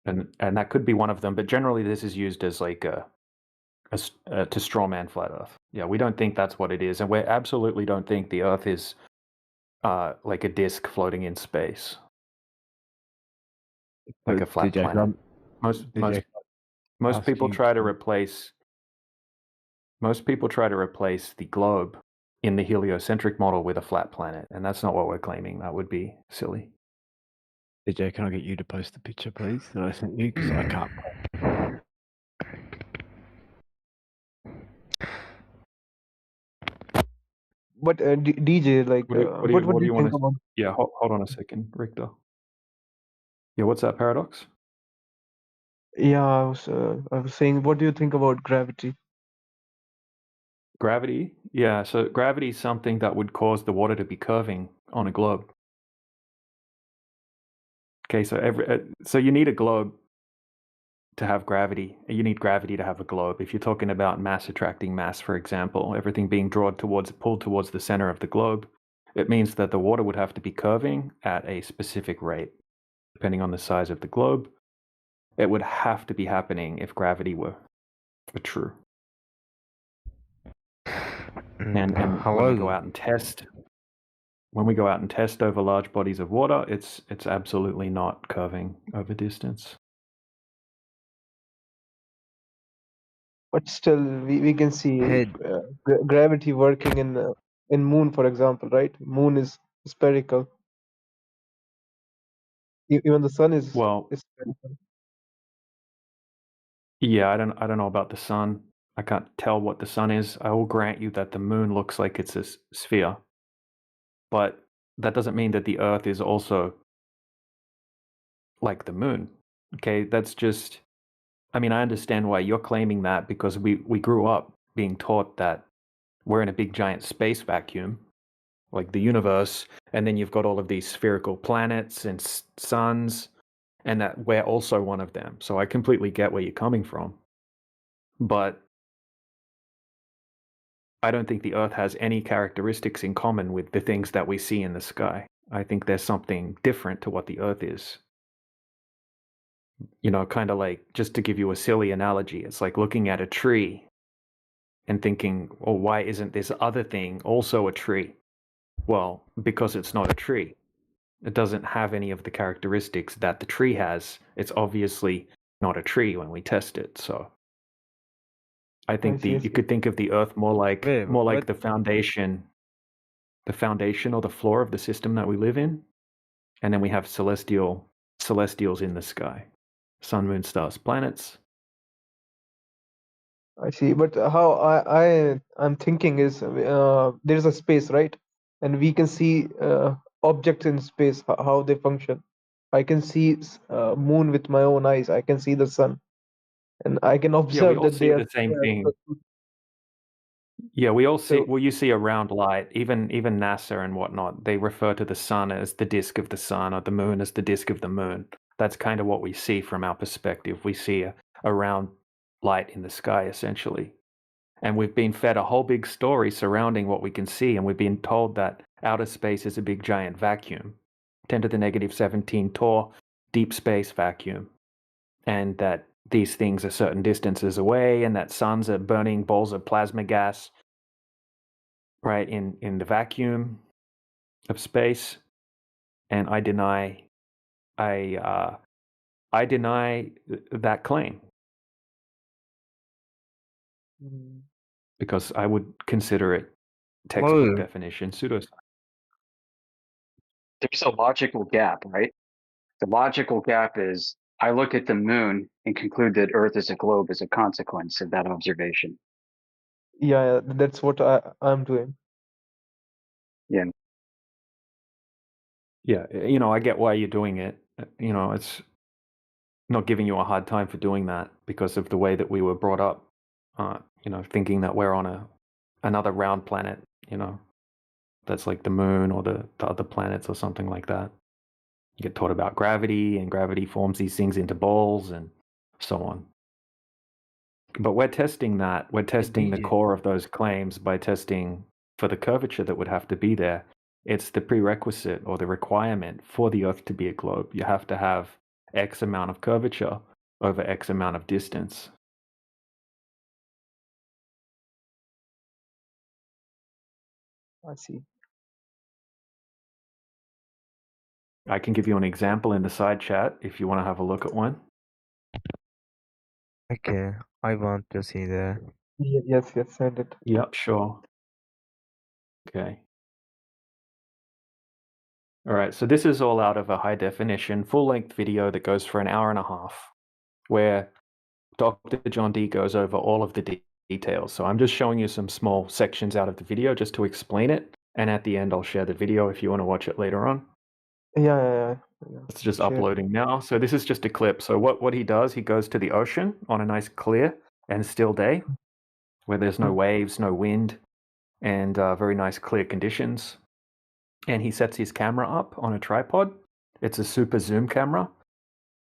[SPEAKER 2] and that could be one of them. But generally, this is used as like to straw man flat Earth. Yeah, we don't think that's what it is, and we absolutely don't think the Earth is like a disk floating in space, like a flat
[SPEAKER 6] DJ,
[SPEAKER 2] planet.
[SPEAKER 6] DJ,
[SPEAKER 2] Most
[SPEAKER 6] ask
[SPEAKER 2] people
[SPEAKER 6] you-
[SPEAKER 2] try to replace the globe in the heliocentric model with a flat planet, and that's not what we're claiming. That would be silly.
[SPEAKER 6] DJ, can I get you to post the picture, please, that I sent you? Because I can't.
[SPEAKER 3] But DJ, like, what
[SPEAKER 2] What
[SPEAKER 3] do
[SPEAKER 2] do
[SPEAKER 3] you
[SPEAKER 2] you
[SPEAKER 3] think
[SPEAKER 2] want to?
[SPEAKER 3] about?
[SPEAKER 2] Yeah, hold on a second, Richter. Yeah, what's that paradox?
[SPEAKER 3] Yeah, I was saying, what do you think about gravity?
[SPEAKER 2] Gravity. Yeah, so gravity is something that would cause the water to be curving on a globe. Okay, so you need a globe to have gravity. You need gravity to have a globe. If you're talking about mass attracting mass, for example, everything being pulled towards the center of the globe, it means that the water would have to be curving at a specific rate, depending on the size of the globe. It would have to be happening if gravity were true. And when we go out and test, over large bodies of water, it's absolutely not curving over distance.
[SPEAKER 3] But still, we can see
[SPEAKER 6] Head.
[SPEAKER 3] gravity working in moon, for example, right? Moon is spherical. Even the sun is
[SPEAKER 2] Well,
[SPEAKER 3] spherical.
[SPEAKER 2] yeah, I don't know about the sun. I can't tell what the sun is. I will grant you that the moon looks like it's a sphere, but that doesn't mean that the Earth is also like the moon. Okay, that's just I mean, I understand why you're claiming that, because we grew up being taught that we're in a big giant space vacuum, like the universe, and then you've got all of these spherical planets and suns, and that we're also one of them. So I completely get where you're coming from. But I don't think the Earth has any characteristics in common with the things that we see in the sky. I think there's something different to what the Earth is. You know, kind of like, just to give you a silly analogy, it's like looking at a tree and thinking, oh, why isn't this other thing also a tree? Well, because it's not a tree. It doesn't have any of the characteristics that the tree has. It's obviously not a tree when we test it. So I think
[SPEAKER 3] I
[SPEAKER 2] you
[SPEAKER 3] see.
[SPEAKER 2] could think of the Earth more like
[SPEAKER 6] Wait, what?
[SPEAKER 2] the foundation or the floor of the system that we live in, and then we have celestials in the sky, sun, moon, stars, planets.
[SPEAKER 3] I see. But how I'm thinking is there's a space, right? And we can see objects in space, how they function. I can see moon with my own eyes. I can see the sun, and I can
[SPEAKER 2] Yeah, we
[SPEAKER 3] observe
[SPEAKER 2] all
[SPEAKER 3] that they
[SPEAKER 2] see
[SPEAKER 3] are
[SPEAKER 2] the same
[SPEAKER 3] there.
[SPEAKER 2] thing. Yeah, we all see.
[SPEAKER 3] So
[SPEAKER 2] Well, you see a round light. Even NASA and whatnot, they refer to the sun as the disk of the sun, or the moon as the disk of the moon. That's kind of what we see from our perspective. We see a round light in the sky, essentially. And we've been fed a whole big story surrounding what we can see, and we've been told that outer space is a big giant vacuum, 10 to the negative 17 Torr deep space vacuum, and that these things are certain distances away, and that suns are burning balls of plasma gas, right, in the vacuum of space. And I deny that claim,
[SPEAKER 3] mm,
[SPEAKER 2] because I would consider it textbook
[SPEAKER 6] Whoa.
[SPEAKER 2] definition pseudoscience.
[SPEAKER 1] There's a logical gap, right? The logical gap is I look at the moon and conclude that Earth is a globe as a consequence of that observation.
[SPEAKER 3] yeah, that's what I'm doing.
[SPEAKER 1] Yeah.
[SPEAKER 2] Yeah, I get why you're doing it. It's not giving you a hard time for doing that, because of the way that we were brought up, thinking that we're on another round planet, that's like the moon or the other planets or something like that. You get taught about gravity, and gravity forms these things into balls and so on. But we're testing that. We're testing the
[SPEAKER 6] DJ.
[SPEAKER 2] core of those claims by testing for the curvature that would have to be there. It's the prerequisite or the requirement for the Earth to be a globe. You have to have X amount of curvature over X amount of distance.
[SPEAKER 3] I see.
[SPEAKER 2] I can give you an example in the side chat if you want to have a look at one.
[SPEAKER 6] Okay, I want to see that.
[SPEAKER 3] Yes, send it.
[SPEAKER 2] Yep, sure. Okay. All right, so this is all out of a high definition, full length video that goes for an hour and a half, where Dr. John D goes over all of the details. So I'm just showing you some small sections out of the video just to explain it. And at the end, I'll share the video if you want to watch it later on.
[SPEAKER 3] Yeah.
[SPEAKER 2] It's just
[SPEAKER 3] Share.
[SPEAKER 2] uploading now. So this is just a clip. So what he does, he goes to the ocean on a nice clear and still day where there's no waves, no wind, and very nice clear conditions. And he sets his camera up on a tripod. It's a super zoom camera,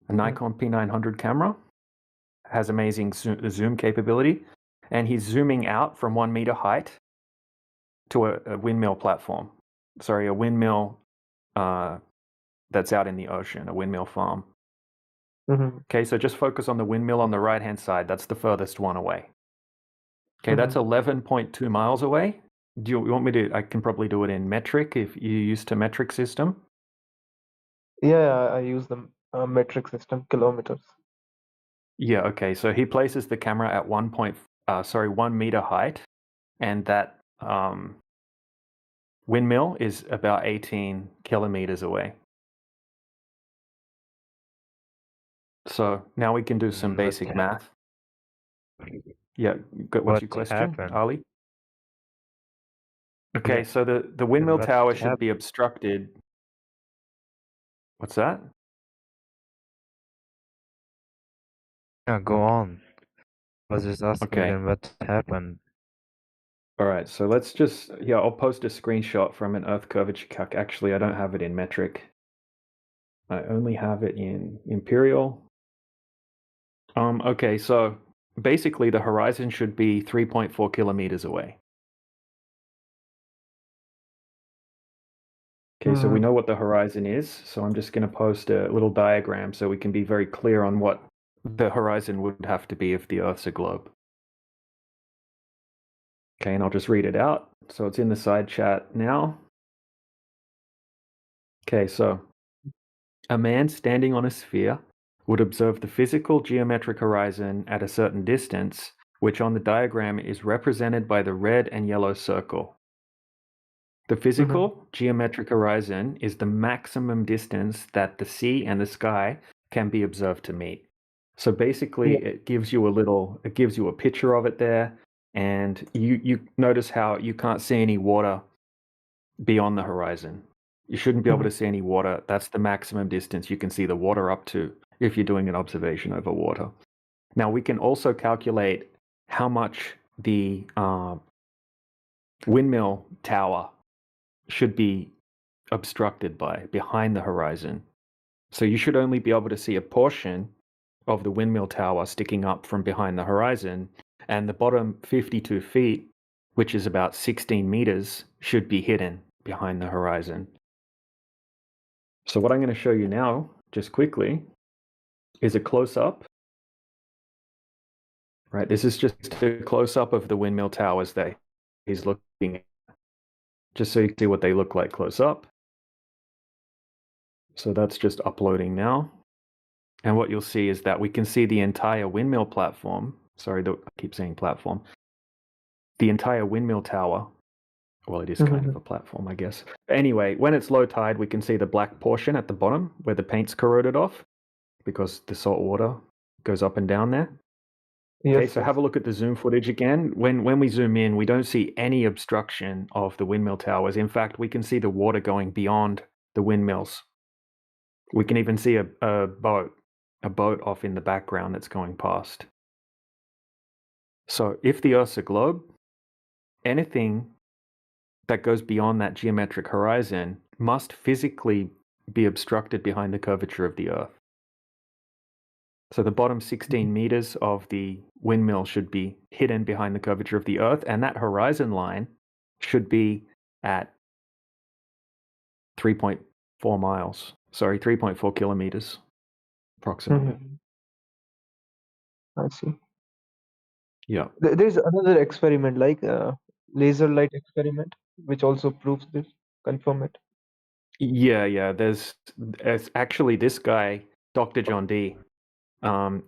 [SPEAKER 2] a Nikon P900 camera. Has amazing zoom capability. And he's zooming out from 1 meter height to a windmill platform. Sorry, a windmill that's out in the ocean, a windmill farm.
[SPEAKER 3] Mm-hmm.
[SPEAKER 2] Okay, so just focus on the windmill on the right-hand side. That's the furthest one away. Okay, that's 11.2 miles away. Do you want me to? I can probably do it in metric if you used a metric system.
[SPEAKER 3] Yeah, I use the metric system, kilometers.
[SPEAKER 2] Yeah, okay. So he places the camera at 1 meter height, and that windmill is about 18 kilometers away. So now we can do some basic math. Yeah, what's your question,
[SPEAKER 6] happened?
[SPEAKER 2] Ali? Okay,
[SPEAKER 6] Yeah.
[SPEAKER 2] so the windmill
[SPEAKER 6] what
[SPEAKER 2] tower should
[SPEAKER 6] happened?
[SPEAKER 2] be obstructed. What's that?
[SPEAKER 6] Yeah, go on. I was just asking
[SPEAKER 2] Okay.
[SPEAKER 6] then what happened.
[SPEAKER 2] All right, so let's just, yeah, I'll post a screenshot from an Earth curvature calc. Actually, I don't have it in metric. I only have it in imperial. Okay, so basically the horizon should be 3.4 kilometers away. Okay, so we know what the horizon is, so I'm just going to post a little diagram so we can be very clear on what the horizon would have to be if the Earth's a globe. Okay, and I'll just read it out. So it's in the side chat now. Okay, so a man standing on a sphere would observe the physical geometric horizon at a certain distance, which on the diagram is represented by the red and yellow circle. The physical geometric horizon is the maximum distance that the sea and the sky can be observed to meet. So basically, it gives you a picture of it there, and you notice how you can't see any water beyond the horizon. You shouldn't be able to see any water. That's the maximum distance you can see the water up to if you're doing an observation over water. Now, we can also calculate how much the windmill tower should be obstructed by behind the horizon. So you should only be able to see a portion of the windmill tower sticking up from behind the horizon, and the bottom 52 feet, which is about 16 meters, should be hidden behind the horizon. So what I'm going to show you now, just quickly, is a close-up. Right, this is just a close-up of the windmill towers that he's looking at, just so you can see what they look like close up. So that's just uploading now. And what you'll see is that we can see the entire windmill platform. Sorry, I keep saying platform. The entire windmill tower. Well, it is kind of a platform, I guess. Anyway, when it's low tide, we can see the black portion at the bottom where the paint's corroded off because the salt water goes up and down there. Okay, so have a look at the zoom footage again. When we zoom in, we don't see any obstruction of the windmill towers. In fact, we can see the water going beyond the windmills. We can even see a boat off in the background that's going past. So if the Earth's a globe, anything that goes beyond that geometric horizon must physically be obstructed behind the curvature of the Earth. So the bottom 16 meters of the windmill should be hidden behind the curvature of the Earth, and that horizon line should be at 3.4 miles. Sorry, 3.4 kilometers, approximately.
[SPEAKER 3] I see.
[SPEAKER 2] Yeah.
[SPEAKER 3] There's another experiment like laser light experiment, which also proves this, confirm it.
[SPEAKER 2] Yeah. There's actually this guy, Dr. John D.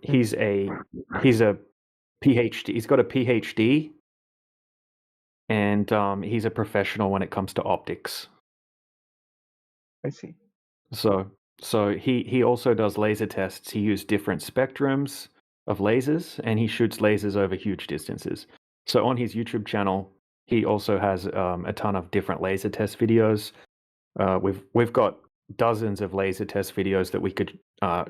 [SPEAKER 2] He's a PhD. He's got a PhD, and he's a professional when it comes to optics.
[SPEAKER 3] I see.
[SPEAKER 2] So he also does laser tests. He uses different spectrums of lasers, and he shoots lasers over huge distances. So on his YouTube channel, he also has a ton of different laser test videos. We've got dozens of laser test videos that we could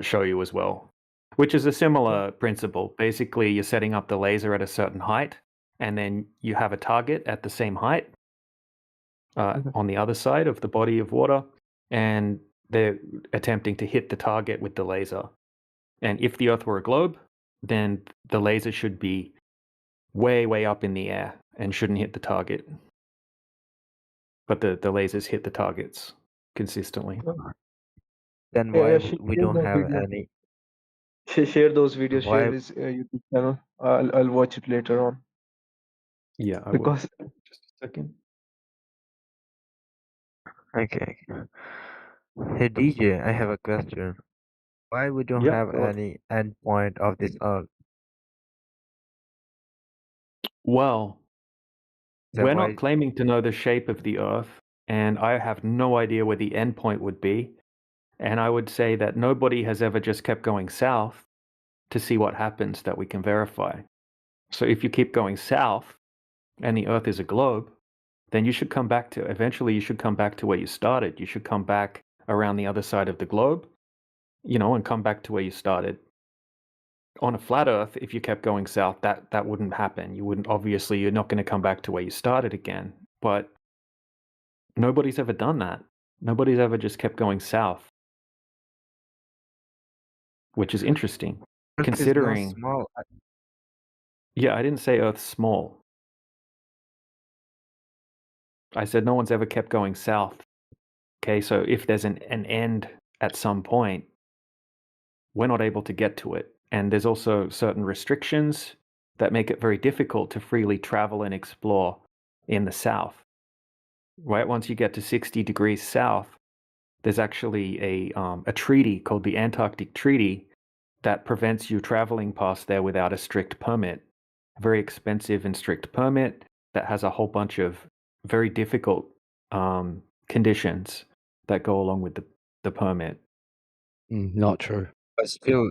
[SPEAKER 2] show you as well, which is a similar principle. Basically, you're setting up the laser at a certain height, and then you have a target at the same height on the other side of the body of water, and they're attempting to hit the target with the laser. And if the Earth were a globe, then the laser should be way, way up in the air and shouldn't hit the target. But the lasers hit the targets consistently.
[SPEAKER 6] Then
[SPEAKER 3] Yeah,
[SPEAKER 6] why
[SPEAKER 3] yeah,
[SPEAKER 6] we
[SPEAKER 3] share
[SPEAKER 6] don't
[SPEAKER 3] those
[SPEAKER 6] have
[SPEAKER 3] videos.
[SPEAKER 6] any?
[SPEAKER 3] Share those videos. Share
[SPEAKER 6] Why?
[SPEAKER 3] his YouTube channel. I'll watch it later on
[SPEAKER 2] Yeah, I will.
[SPEAKER 3] because
[SPEAKER 2] Just a second.
[SPEAKER 6] Okay. Hey DJ, I have a question. Why we don't
[SPEAKER 2] Yeah,
[SPEAKER 6] have
[SPEAKER 2] go ahead.
[SPEAKER 6] any endpoint of this Earth?
[SPEAKER 2] Well,
[SPEAKER 6] Then
[SPEAKER 2] we're
[SPEAKER 6] why?
[SPEAKER 2] not claiming to know the shape of the Earth, and I have no idea where the endpoint would be. And I would say that nobody has ever just kept going south to see what happens that we can verify. So if you keep going south and the Earth is a globe, then you should come back to, eventually you should come back to where you started. You should come back around the other side of the globe, and come back to where you started. on a flat Earth, if you kept going south, that wouldn't happen. You wouldn't, obviously, you're not going to come back to where you started again. But nobody's ever done that. Nobody's ever just kept going south, which is interesting,
[SPEAKER 7] Earth is not
[SPEAKER 2] considering.
[SPEAKER 7] small.
[SPEAKER 2] Yeah, I didn't say Earth's small. I said no one's ever kept going south. Okay, so if there's an end at some point, we're not able to get to it. And there's also certain restrictions that make it very difficult to freely travel and explore in the south. Right? Once you get to 60 degrees south, there's actually a treaty called the Antarctic Treaty that prevents you traveling past there without a strict permit. A very expensive and strict permit that has a whole bunch of very difficult conditions that go along with the permit.
[SPEAKER 6] Not true.
[SPEAKER 7] But still,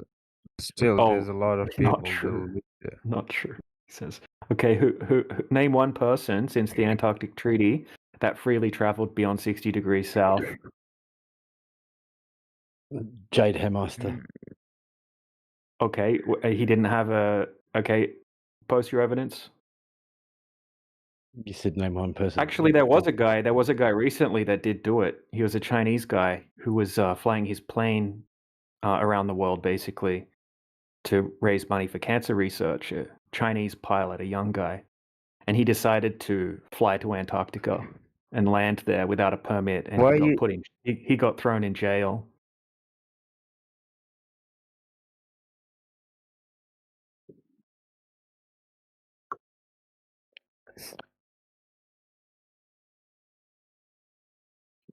[SPEAKER 7] there's
[SPEAKER 2] Oh,
[SPEAKER 7] a lot of
[SPEAKER 2] not
[SPEAKER 7] people that
[SPEAKER 2] true.
[SPEAKER 7] live there.
[SPEAKER 2] Not true. He says, okay, who name one person since the Antarctic Treaty that freely traveled beyond 60 degrees south?
[SPEAKER 6] Jade Hairmaster.
[SPEAKER 7] Mm,
[SPEAKER 2] Okay, he didn't have a. Okay, post your evidence.
[SPEAKER 6] You said name one person.
[SPEAKER 2] Actually, there was a guy. There was a guy recently that did do it. He was a Chinese guy who was flying his plane around the world, basically, to raise money for cancer research. A Chinese pilot, a young guy, and he decided to fly to Antarctica and land there without a permit, and
[SPEAKER 7] Why
[SPEAKER 2] he got
[SPEAKER 7] you?
[SPEAKER 2] put in. He got thrown in jail.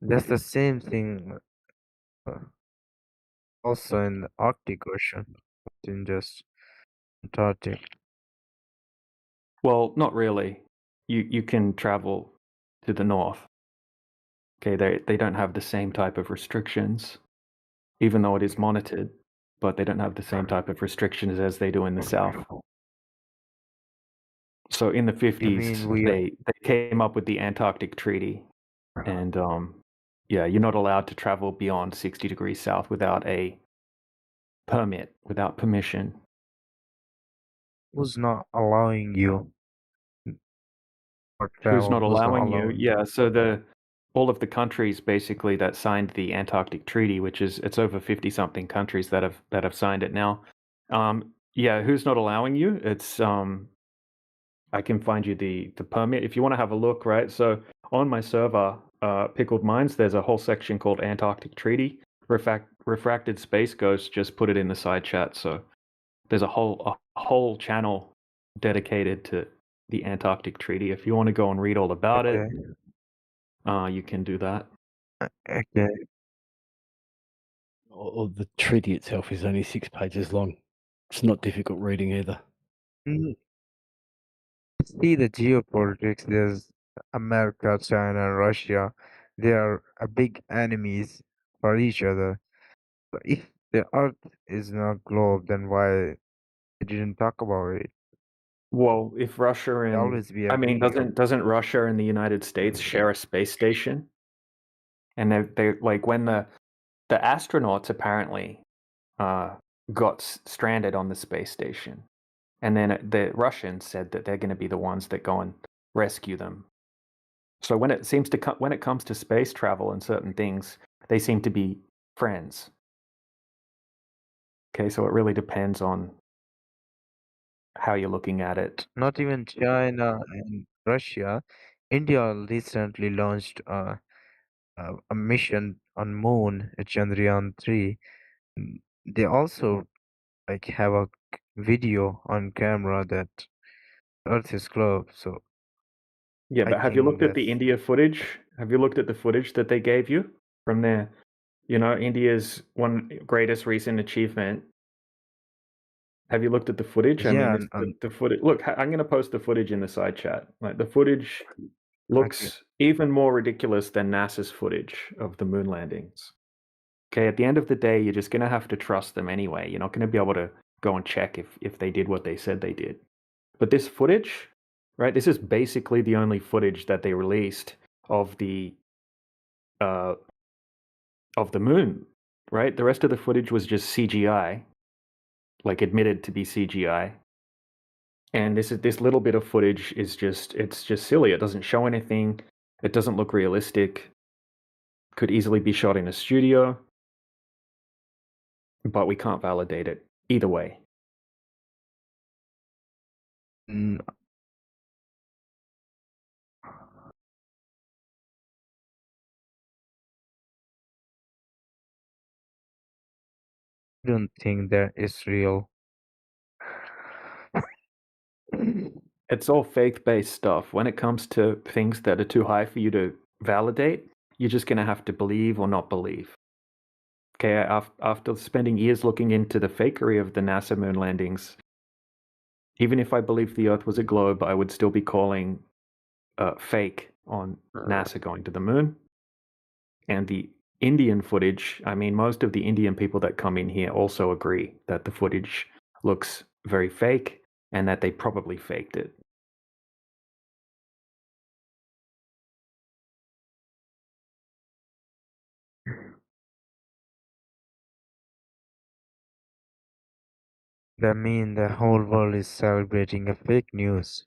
[SPEAKER 7] That's the same thing. uh, Also in the Arctic Ocean, not in just Antarctic.
[SPEAKER 2] Well, not really. You can travel to the north. Okay, they don't have the same type of restrictions, even though it is monitored, but they don't have the same type of restrictions as they do in the south. So in the
[SPEAKER 7] You
[SPEAKER 2] 50s,
[SPEAKER 7] mean we?
[SPEAKER 2] they came up with the Antarctic Treaty, and yeah, you're not allowed to travel beyond 60 degrees south without a permit, without permission.
[SPEAKER 7] Who's not allowing you or
[SPEAKER 2] Who's
[SPEAKER 7] travel?
[SPEAKER 2] not
[SPEAKER 7] Who's not
[SPEAKER 2] allowing you?
[SPEAKER 7] allowing?
[SPEAKER 2] Yeah, so all of the countries basically that signed the Antarctic Treaty, which is it's over 50 something countries that have signed it now. Yeah, who's not allowing you? It's I can find you the permit if you want to have a look, right? So on my server, Pickled Minds, there's a whole section called Antarctic Treaty. Refracted Space Ghost just put it in the side chat. So there's a whole channel dedicated to the Antarctic Treaty. If you want to go and read all about
[SPEAKER 7] Okay.
[SPEAKER 2] it, you can do that.
[SPEAKER 7] Okay.
[SPEAKER 6] Or the treaty itself is only 6 pages long. It's not difficult reading either.
[SPEAKER 7] Mm, See the geopolitics. There's America, China, and Russia. They are a big enemies for each other. But if the Earth is not globe, then why they didn't talk about it?
[SPEAKER 2] Well, if Russia
[SPEAKER 7] They
[SPEAKER 2] and
[SPEAKER 7] always be
[SPEAKER 2] I mean,
[SPEAKER 7] agree.
[SPEAKER 2] doesn't Russia and the United States share a space station? And they like when the astronauts apparently got stranded on the space station, and then the Russians said that they're going to be the ones that go and rescue them. So when it comes to space travel and certain things, they seem to be friends. Okay, so it really depends on how you're looking at it.
[SPEAKER 7] Not even China and Russia. India recently launched a mission on Moon, Chandrayaan 3. They also like have a video on camera that Earth is globe. So
[SPEAKER 2] Yeah,
[SPEAKER 7] I
[SPEAKER 2] but have you
[SPEAKER 7] think
[SPEAKER 2] looked at the
[SPEAKER 7] that's
[SPEAKER 2] India footage? Have you looked at the footage that they gave you from there? You know, India's one greatest recent achievement. Have you looked at the footage? I mean,
[SPEAKER 7] yeah.
[SPEAKER 2] it's the footage. Look, I'm going to post the footage in the side chat. Like the footage
[SPEAKER 7] Okay.
[SPEAKER 2] looks even more ridiculous than NASA's footage of the moon landings. Okay, at the end of the day, you're just going to have to trust them anyway. You're not going to be able to go and check if they did what they said they did. But this footage, right? This is basically the only footage that they released of the moon, right? The rest of the footage was just CGI. like admitted to be CGI. And this little bit of footage is it's just silly. It doesn't show anything. It doesn't look realistic. Could easily be shot in a studio, but we can't validate it either way.
[SPEAKER 7] Mm, I don't think that is real.
[SPEAKER 2] It's all faith-based stuff. When it comes to things that are too high for you to validate, you're just going to have to believe or not believe. Okay, after spending years looking into the fakery of the NASA moon landings, even if I believed the Earth was a globe, I would still be calling fake on NASA going to the moon. And the Indian footage, I mean, most of the Indian people that come in here also agree that the footage looks very fake and that they probably faked it.
[SPEAKER 7] That means the whole world is celebrating a fake news.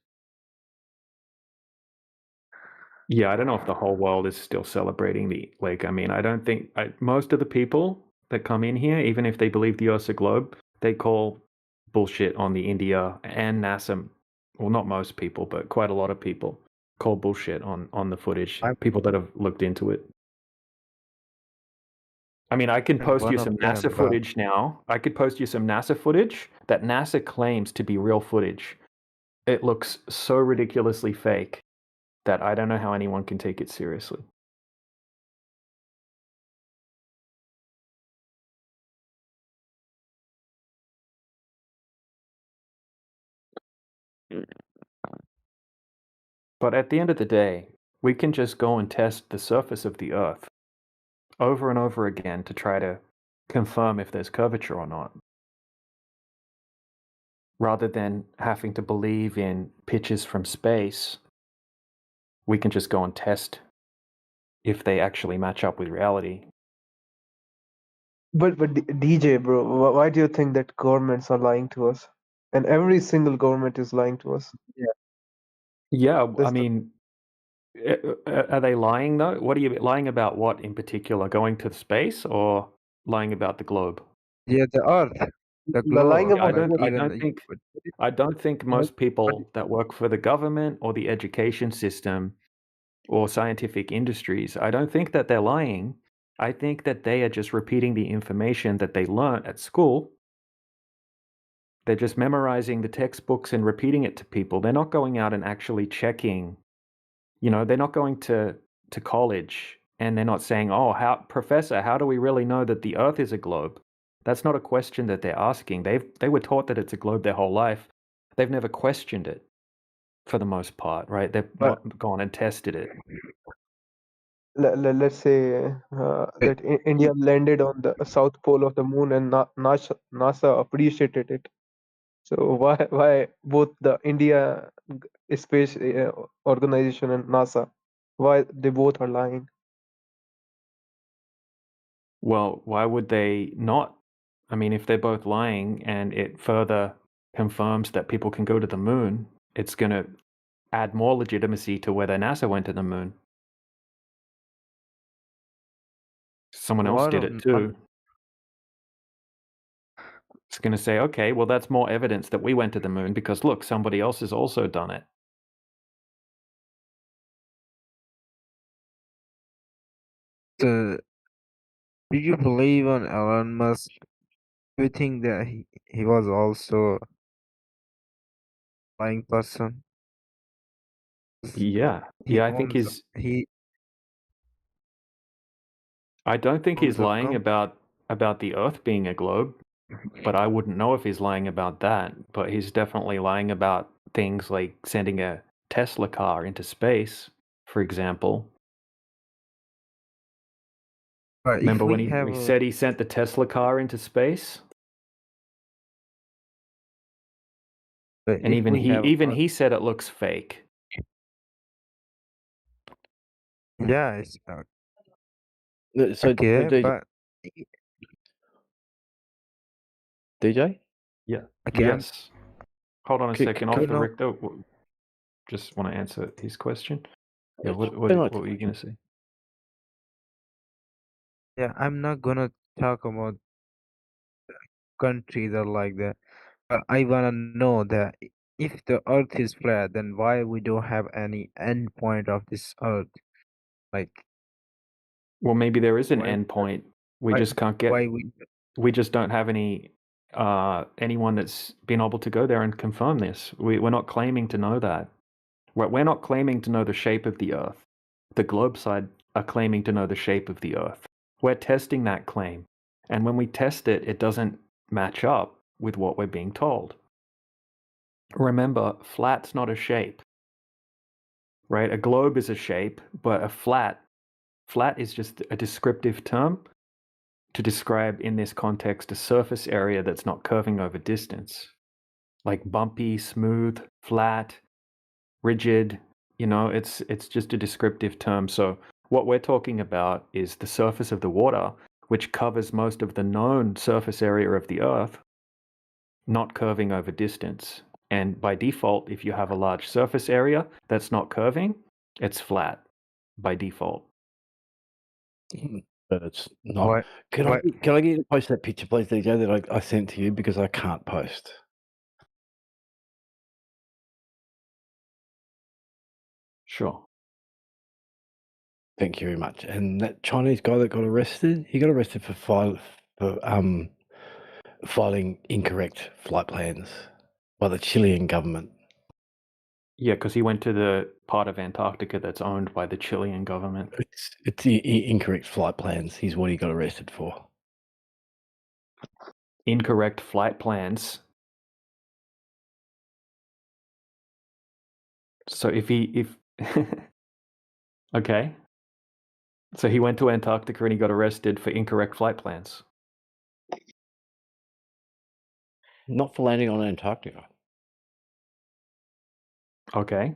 [SPEAKER 2] Yeah, I don't know if the whole world is still celebrating I mean, I don't think most of the people that come in here, even if they believe the Earth's a globe, they call bullshit on the India and NASA. Well, not most people, but quite a lot of people call bullshit on the footage.
[SPEAKER 7] I'm,
[SPEAKER 2] People that have looked into it. I mean, I can
[SPEAKER 7] I'm
[SPEAKER 2] post you
[SPEAKER 7] one
[SPEAKER 2] some
[SPEAKER 7] of them,
[SPEAKER 2] NASA
[SPEAKER 7] but
[SPEAKER 2] footage now. I could post you some NASA footage that NASA claims to be real footage. It looks so ridiculously fake that I don't know how anyone can take it seriously. But at the end of the day, we can just go and test the surface of the Earth over and over again to try to confirm if there's curvature or not, rather than having to believe in pictures from space. We can just go and test if they actually match up with reality.
[SPEAKER 3] But DJ, bro, why do you think that governments are lying to us? And every single government is lying to us.
[SPEAKER 2] Yeah, I
[SPEAKER 3] That's the
[SPEAKER 2] mean, are they lying though? What are you lying about? What in particular? Going to space or lying about the globe?
[SPEAKER 7] yeah, the Earth, the
[SPEAKER 3] lying
[SPEAKER 7] globe,
[SPEAKER 2] I
[SPEAKER 3] about
[SPEAKER 7] like
[SPEAKER 2] don't.
[SPEAKER 3] what?
[SPEAKER 2] I
[SPEAKER 7] even
[SPEAKER 2] don't think. I don't think most people that work for the government or the education system or scientific industries, I don't think that they're lying. I think that they are just repeating the information that they learnt at school. They're just memorizing the textbooks and repeating it to people. They're not going out and actually checking. They're not going to college and they're not saying, "Oh, professor, how do we really know that the Earth is a globe?" That's not a question that they're asking. They were taught that it's a globe their whole life. They've never questioned it for the most part, right? They've
[SPEAKER 3] But
[SPEAKER 2] not gone and tested it.
[SPEAKER 3] let's say that India landed on the south pole of the moon, and NASA appreciated it. So why both the India Space Organization and NASA, why they both are lying?
[SPEAKER 2] Well, why would they not? I mean, if they're both lying and it further confirms that people can go to the moon, it's going to add more legitimacy to whether NASA went to the moon. Someone else
[SPEAKER 7] war
[SPEAKER 2] did
[SPEAKER 7] on,
[SPEAKER 2] it too. It's going to say, okay, well, that's more evidence that we went to the moon because look, somebody else has also done it.
[SPEAKER 7] so do you believe on Elon Musk? Do you think that he was also a lying person?
[SPEAKER 2] Yeah,
[SPEAKER 7] He
[SPEAKER 2] I think
[SPEAKER 7] owns he
[SPEAKER 2] I don't think he's
[SPEAKER 7] owns a
[SPEAKER 2] lying
[SPEAKER 7] company.
[SPEAKER 2] about the Earth being a globe, but I wouldn't know if he's lying about that. But he's definitely lying about things like sending a Tesla car into space, for example.
[SPEAKER 7] But if
[SPEAKER 2] Remember when
[SPEAKER 7] we
[SPEAKER 2] he
[SPEAKER 7] have
[SPEAKER 2] said he sent the Tesla car into space? And
[SPEAKER 7] if we have
[SPEAKER 2] even he said it looks fake.
[SPEAKER 7] yeah, it's
[SPEAKER 6] So
[SPEAKER 7] okay,
[SPEAKER 6] DJ,
[SPEAKER 7] but
[SPEAKER 6] DJ?
[SPEAKER 2] Yeah.
[SPEAKER 7] Okay,
[SPEAKER 2] Yes. Hold on a second. Off
[SPEAKER 7] you
[SPEAKER 2] the
[SPEAKER 7] know,
[SPEAKER 2] Richter, just want to answer his question. Yeah.
[SPEAKER 6] It's
[SPEAKER 2] What
[SPEAKER 6] been like
[SPEAKER 2] were you gonna say?
[SPEAKER 7] yeah, I'm not gonna talk about countries or like that. But I wanna know that if the Earth is flat, then why we don't have any end point of this Earth? Like,
[SPEAKER 2] Well, maybe there is an
[SPEAKER 7] why,
[SPEAKER 2] end point. We
[SPEAKER 7] why,
[SPEAKER 2] just can't get.
[SPEAKER 7] why we?
[SPEAKER 2] We just don't have anyone that's been able to go there and confirm this. We're not claiming to know that. We're not claiming to know the shape of the Earth. The globe side are claiming to know the shape of the Earth. We're testing that claim, and when we test it, it doesn't match up with what we're being told. Remember, flat's not a shape, right? A globe is a shape, but a flat is just a descriptive term to describe, in this context, a surface area that's not curving over distance. Like bumpy, smooth, flat, rigid, it's just a descriptive term. So what we're talking about is the surface of the water, which covers most of the known surface area of the Earth, not curving over distance. And by default, if you have a large surface area that's not curving, it's flat by default.
[SPEAKER 6] but it's not.
[SPEAKER 7] Why?
[SPEAKER 6] Can
[SPEAKER 7] Why?
[SPEAKER 6] I get you to post that picture, please, DJ, that I sent to you because I can't post.
[SPEAKER 2] Sure.
[SPEAKER 6] Thank you very much. And that Chinese guy that got arrested, he got arrested for filing incorrect flight plans by the Chilean government.
[SPEAKER 2] Yeah, because he went to the part of Antarctica that's owned by the Chilean government.
[SPEAKER 6] It's the incorrect flight plans. He's what he got arrested for.
[SPEAKER 2] Incorrect flight plans. So if okay. So he went to Antarctica and he got arrested for incorrect flight plans.
[SPEAKER 6] Not for landing on Antarctica.
[SPEAKER 2] Okay.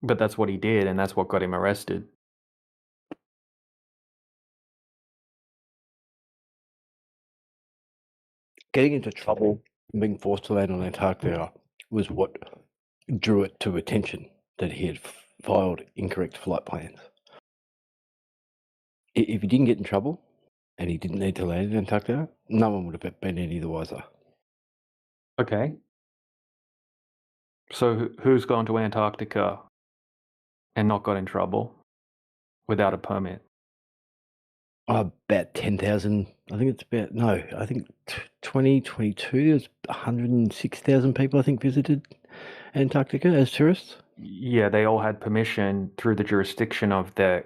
[SPEAKER 2] But that's what he did, and that's what got him arrested.
[SPEAKER 6] Getting into trouble and being forced to land on Antarctica was what drew it to attention that he had filed incorrect flight plans. If he didn't get in trouble and he didn't need to land in Antarctica, no one would have been any the wiser.
[SPEAKER 2] Okay. So who's gone to Antarctica and not got in trouble without a permit?
[SPEAKER 6] About 10,000. I think it's about, no, I think 2022, there's 106,000 people, I think, visited Antarctica as tourists.
[SPEAKER 2] Yeah, they all had permission through the jurisdiction of the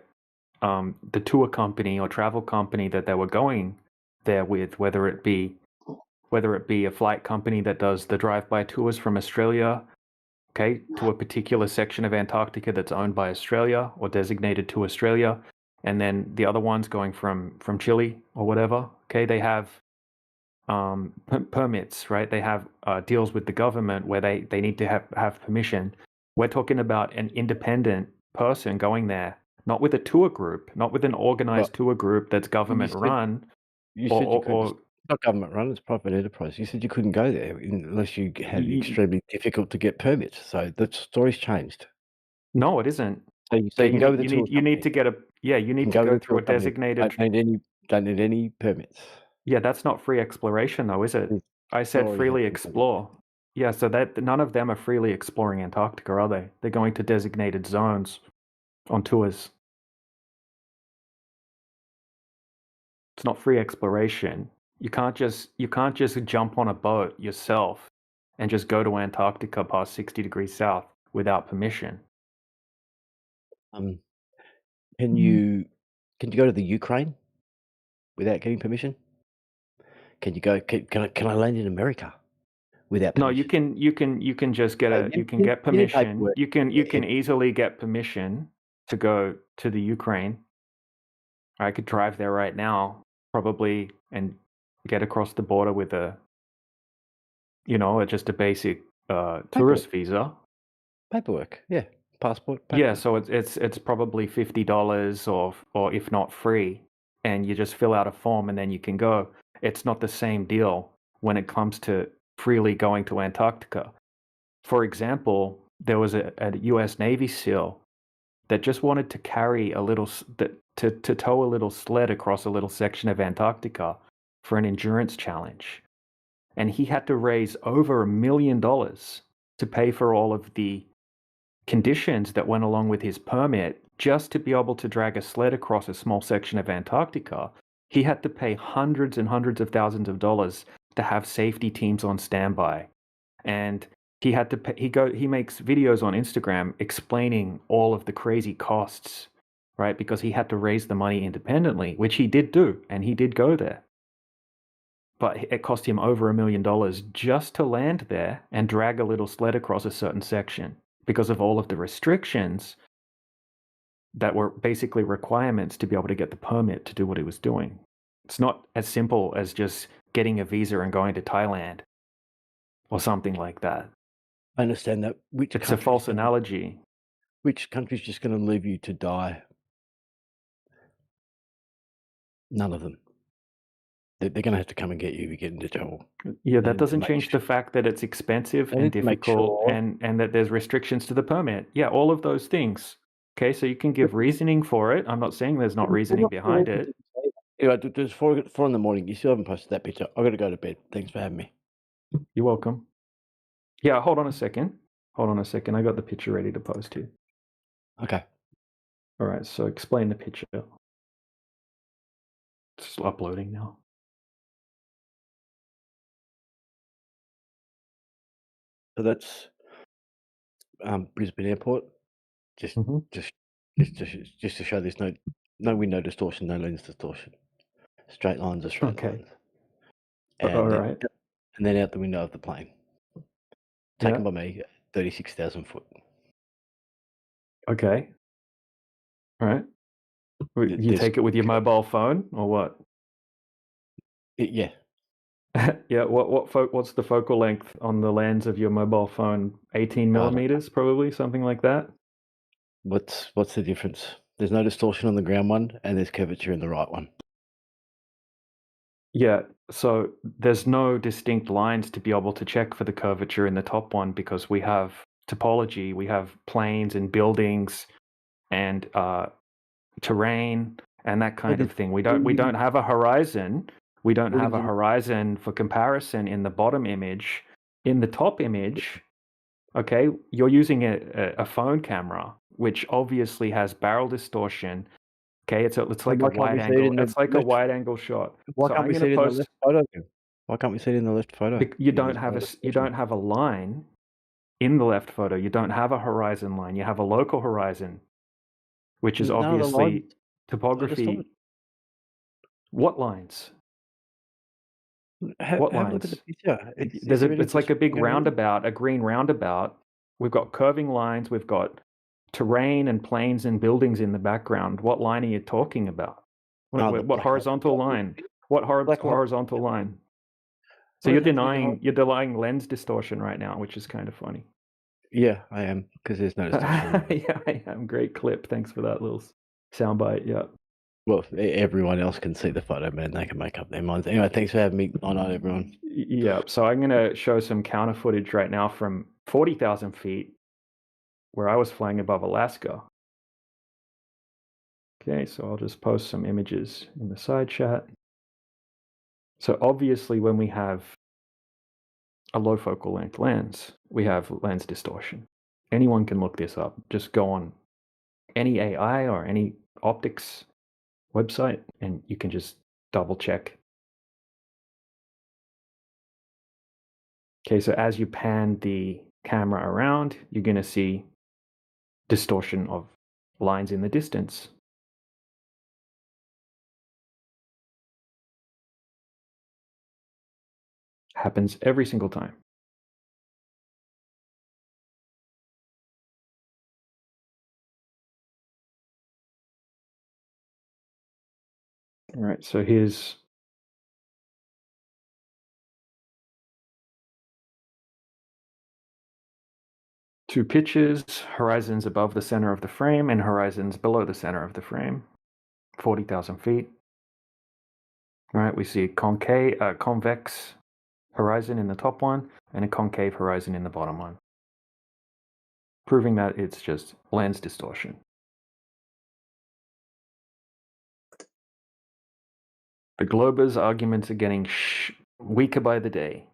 [SPEAKER 2] tour company or travel company that they were going there with, whether it be a flight company that does the drive-by tours from Australia, okay, to a particular section of Antarctica that's owned by Australia or designated to Australia, and then the other ones going from Chile or whatever, okay, they have permits, right? They have deals with the government where they need to have permission. We're talking about an independent person going there, not with a tour group, not with an organized tour group that's government run.
[SPEAKER 6] You said you could. It's not government run; it's private enterprise. You said you couldn't go there unless you had extremely difficult to get permits. So the story's changed.
[SPEAKER 2] No, it isn't.
[SPEAKER 6] So you can go with the tour
[SPEAKER 2] you need to get a you need to go through a designated.
[SPEAKER 6] Don't need any permits.
[SPEAKER 2] Yeah, that's not free exploration, though, is it? I said freely explore. Yeah, so that none of them are freely exploring Antarctica, are they? They're going to designated zones on tours. It's not free exploration. You can't just jump on a boat yourself and just go to Antarctica past 60 degrees south without permission.
[SPEAKER 6] Can you go to the Ukraine without getting permission? Can you go? Can I land in America without permission?
[SPEAKER 2] No, you can just get get permission. You can easily get permission to go to the Ukraine. I could drive there right now, probably, and get across the border with just a basic tourist visa.
[SPEAKER 6] Paperwork, yeah, passport.
[SPEAKER 2] Yeah, so it's probably $50 or if not free, and you just fill out a form and then you can go. It's not the same deal when it comes to freely going to Antarctica. For example, there was a US Navy SEAL that just wanted to carry a little, to tow a little sled across a little section of Antarctica for an endurance challenge. And he had to raise over $1 million to pay for all of the conditions that went along with his permit just to be able to drag a sled across a small section of Antarctica. He had to pay hundreds and hundreds of thousands of dollars to have safety teams on standby. And he had to pay, he makes videos on Instagram explaining all of the crazy costs, right? Because he had to raise the money independently, which he did do, and he did go there. But it cost him over $1 million just to land there and drag a little sled across a certain section because of all of the restrictions that were basically requirements to be able to get the permit to do what he was doing. It's not as simple as just getting a visa and going to Thailand or something like that.
[SPEAKER 6] I understand that.
[SPEAKER 2] It's a false analogy.
[SPEAKER 6] Which country's just going to leave you to die? None of them. They're going to have to come and get you if you get into trouble.
[SPEAKER 2] Yeah, that
[SPEAKER 6] And to
[SPEAKER 2] doesn't
[SPEAKER 6] make
[SPEAKER 2] change the fact that it's expensive
[SPEAKER 6] They
[SPEAKER 2] and
[SPEAKER 6] need to make
[SPEAKER 2] difficult
[SPEAKER 6] sure-
[SPEAKER 2] and that there's restrictions to the permit. Yeah, all of those things. Okay, so you can give reasoning for it. I'm not saying there's not reasoning behind it.
[SPEAKER 6] Anyway, it's 4 in the morning. You still haven't posted that picture. I've got to go to bed. Thanks for having me.
[SPEAKER 2] You're welcome. Yeah, hold on a second. Hold on a second. I got the picture ready to post here.
[SPEAKER 6] Okay.
[SPEAKER 2] All right, so explain the picture. It's uploading now.
[SPEAKER 6] So that's Brisbane Airport. Just
[SPEAKER 2] Mhm.
[SPEAKER 6] just to show there's no window distortion, no lens distortion. Straight lines are straight
[SPEAKER 2] Okay.
[SPEAKER 6] lines.
[SPEAKER 2] All right.
[SPEAKER 6] And then out the window of the plane. Taken by me, 36,000 foot.
[SPEAKER 2] Okay. All right. You take it with your mobile phone or what?
[SPEAKER 6] Yeah.
[SPEAKER 2] Yeah. What's the focal length on the lens of your mobile phone? 18 millimeters, probably something like that.
[SPEAKER 6] What's the difference? There's no distortion on the ground one, and there's curvature in the right one.
[SPEAKER 2] Yeah. So there's no distinct lines to be able to check for the curvature in the top one because we have topology, we have planes and buildings and terrain and that kind of thing. We don't have a horizon. We don't have a horizon for comparison in the bottom image. In the top image, okay, you're using a phone camera, which obviously has barrel distortion. Okay, it's like a wide angle. It's like a wide angle shot.
[SPEAKER 6] Why
[SPEAKER 2] So
[SPEAKER 6] can't
[SPEAKER 2] I'm
[SPEAKER 6] we
[SPEAKER 2] going
[SPEAKER 6] see it
[SPEAKER 2] to
[SPEAKER 6] in the
[SPEAKER 2] post.
[SPEAKER 6] left photo? Why can't we see it in the left photo?
[SPEAKER 2] You don't have a line in the left photo. You don't have a horizon line. You have a local horizon, which is
[SPEAKER 6] None of the
[SPEAKER 2] obviously
[SPEAKER 6] lines
[SPEAKER 2] topography. What lines? What
[SPEAKER 6] have a look at
[SPEAKER 2] lines?
[SPEAKER 6] the picture.
[SPEAKER 2] It's like a big roundabout, a green roundabout. We've got curving lines. We've got terrain and planes and buildings in the background. What line are you talking about? What horizontal line? What horizontal line? So you're denying lens distortion right now, which is kind of funny.
[SPEAKER 6] Yeah, I am, because there's no distortion.
[SPEAKER 2] Yeah, I am. Great clip. Thanks for that little soundbite. Yeah.
[SPEAKER 6] Well, everyone else can see the photo, man. They can make up their minds. Anyway, thanks for having me. Night, everyone.
[SPEAKER 2] Yeah. So I'm going to show some counter footage right now from 40,000 feet where I was flying above Alaska. Okay, so I'll just post some images in the side chat. So obviously when we have a low focal length lens, we have lens distortion. Anyone can look this up. Just go on any AI or any optics website and you can just double check. Okay, so as you pan the camera around, you're going to see distortion of lines in the distance. Happens every single time. All right, so here's two pictures, horizons above the center of the frame and horizons below the center of the frame, 40,000 feet. All right, we see convex horizon in the top one and a concave horizon in the bottom one, proving that it's just lens distortion. The Glober's arguments are getting weaker by the day.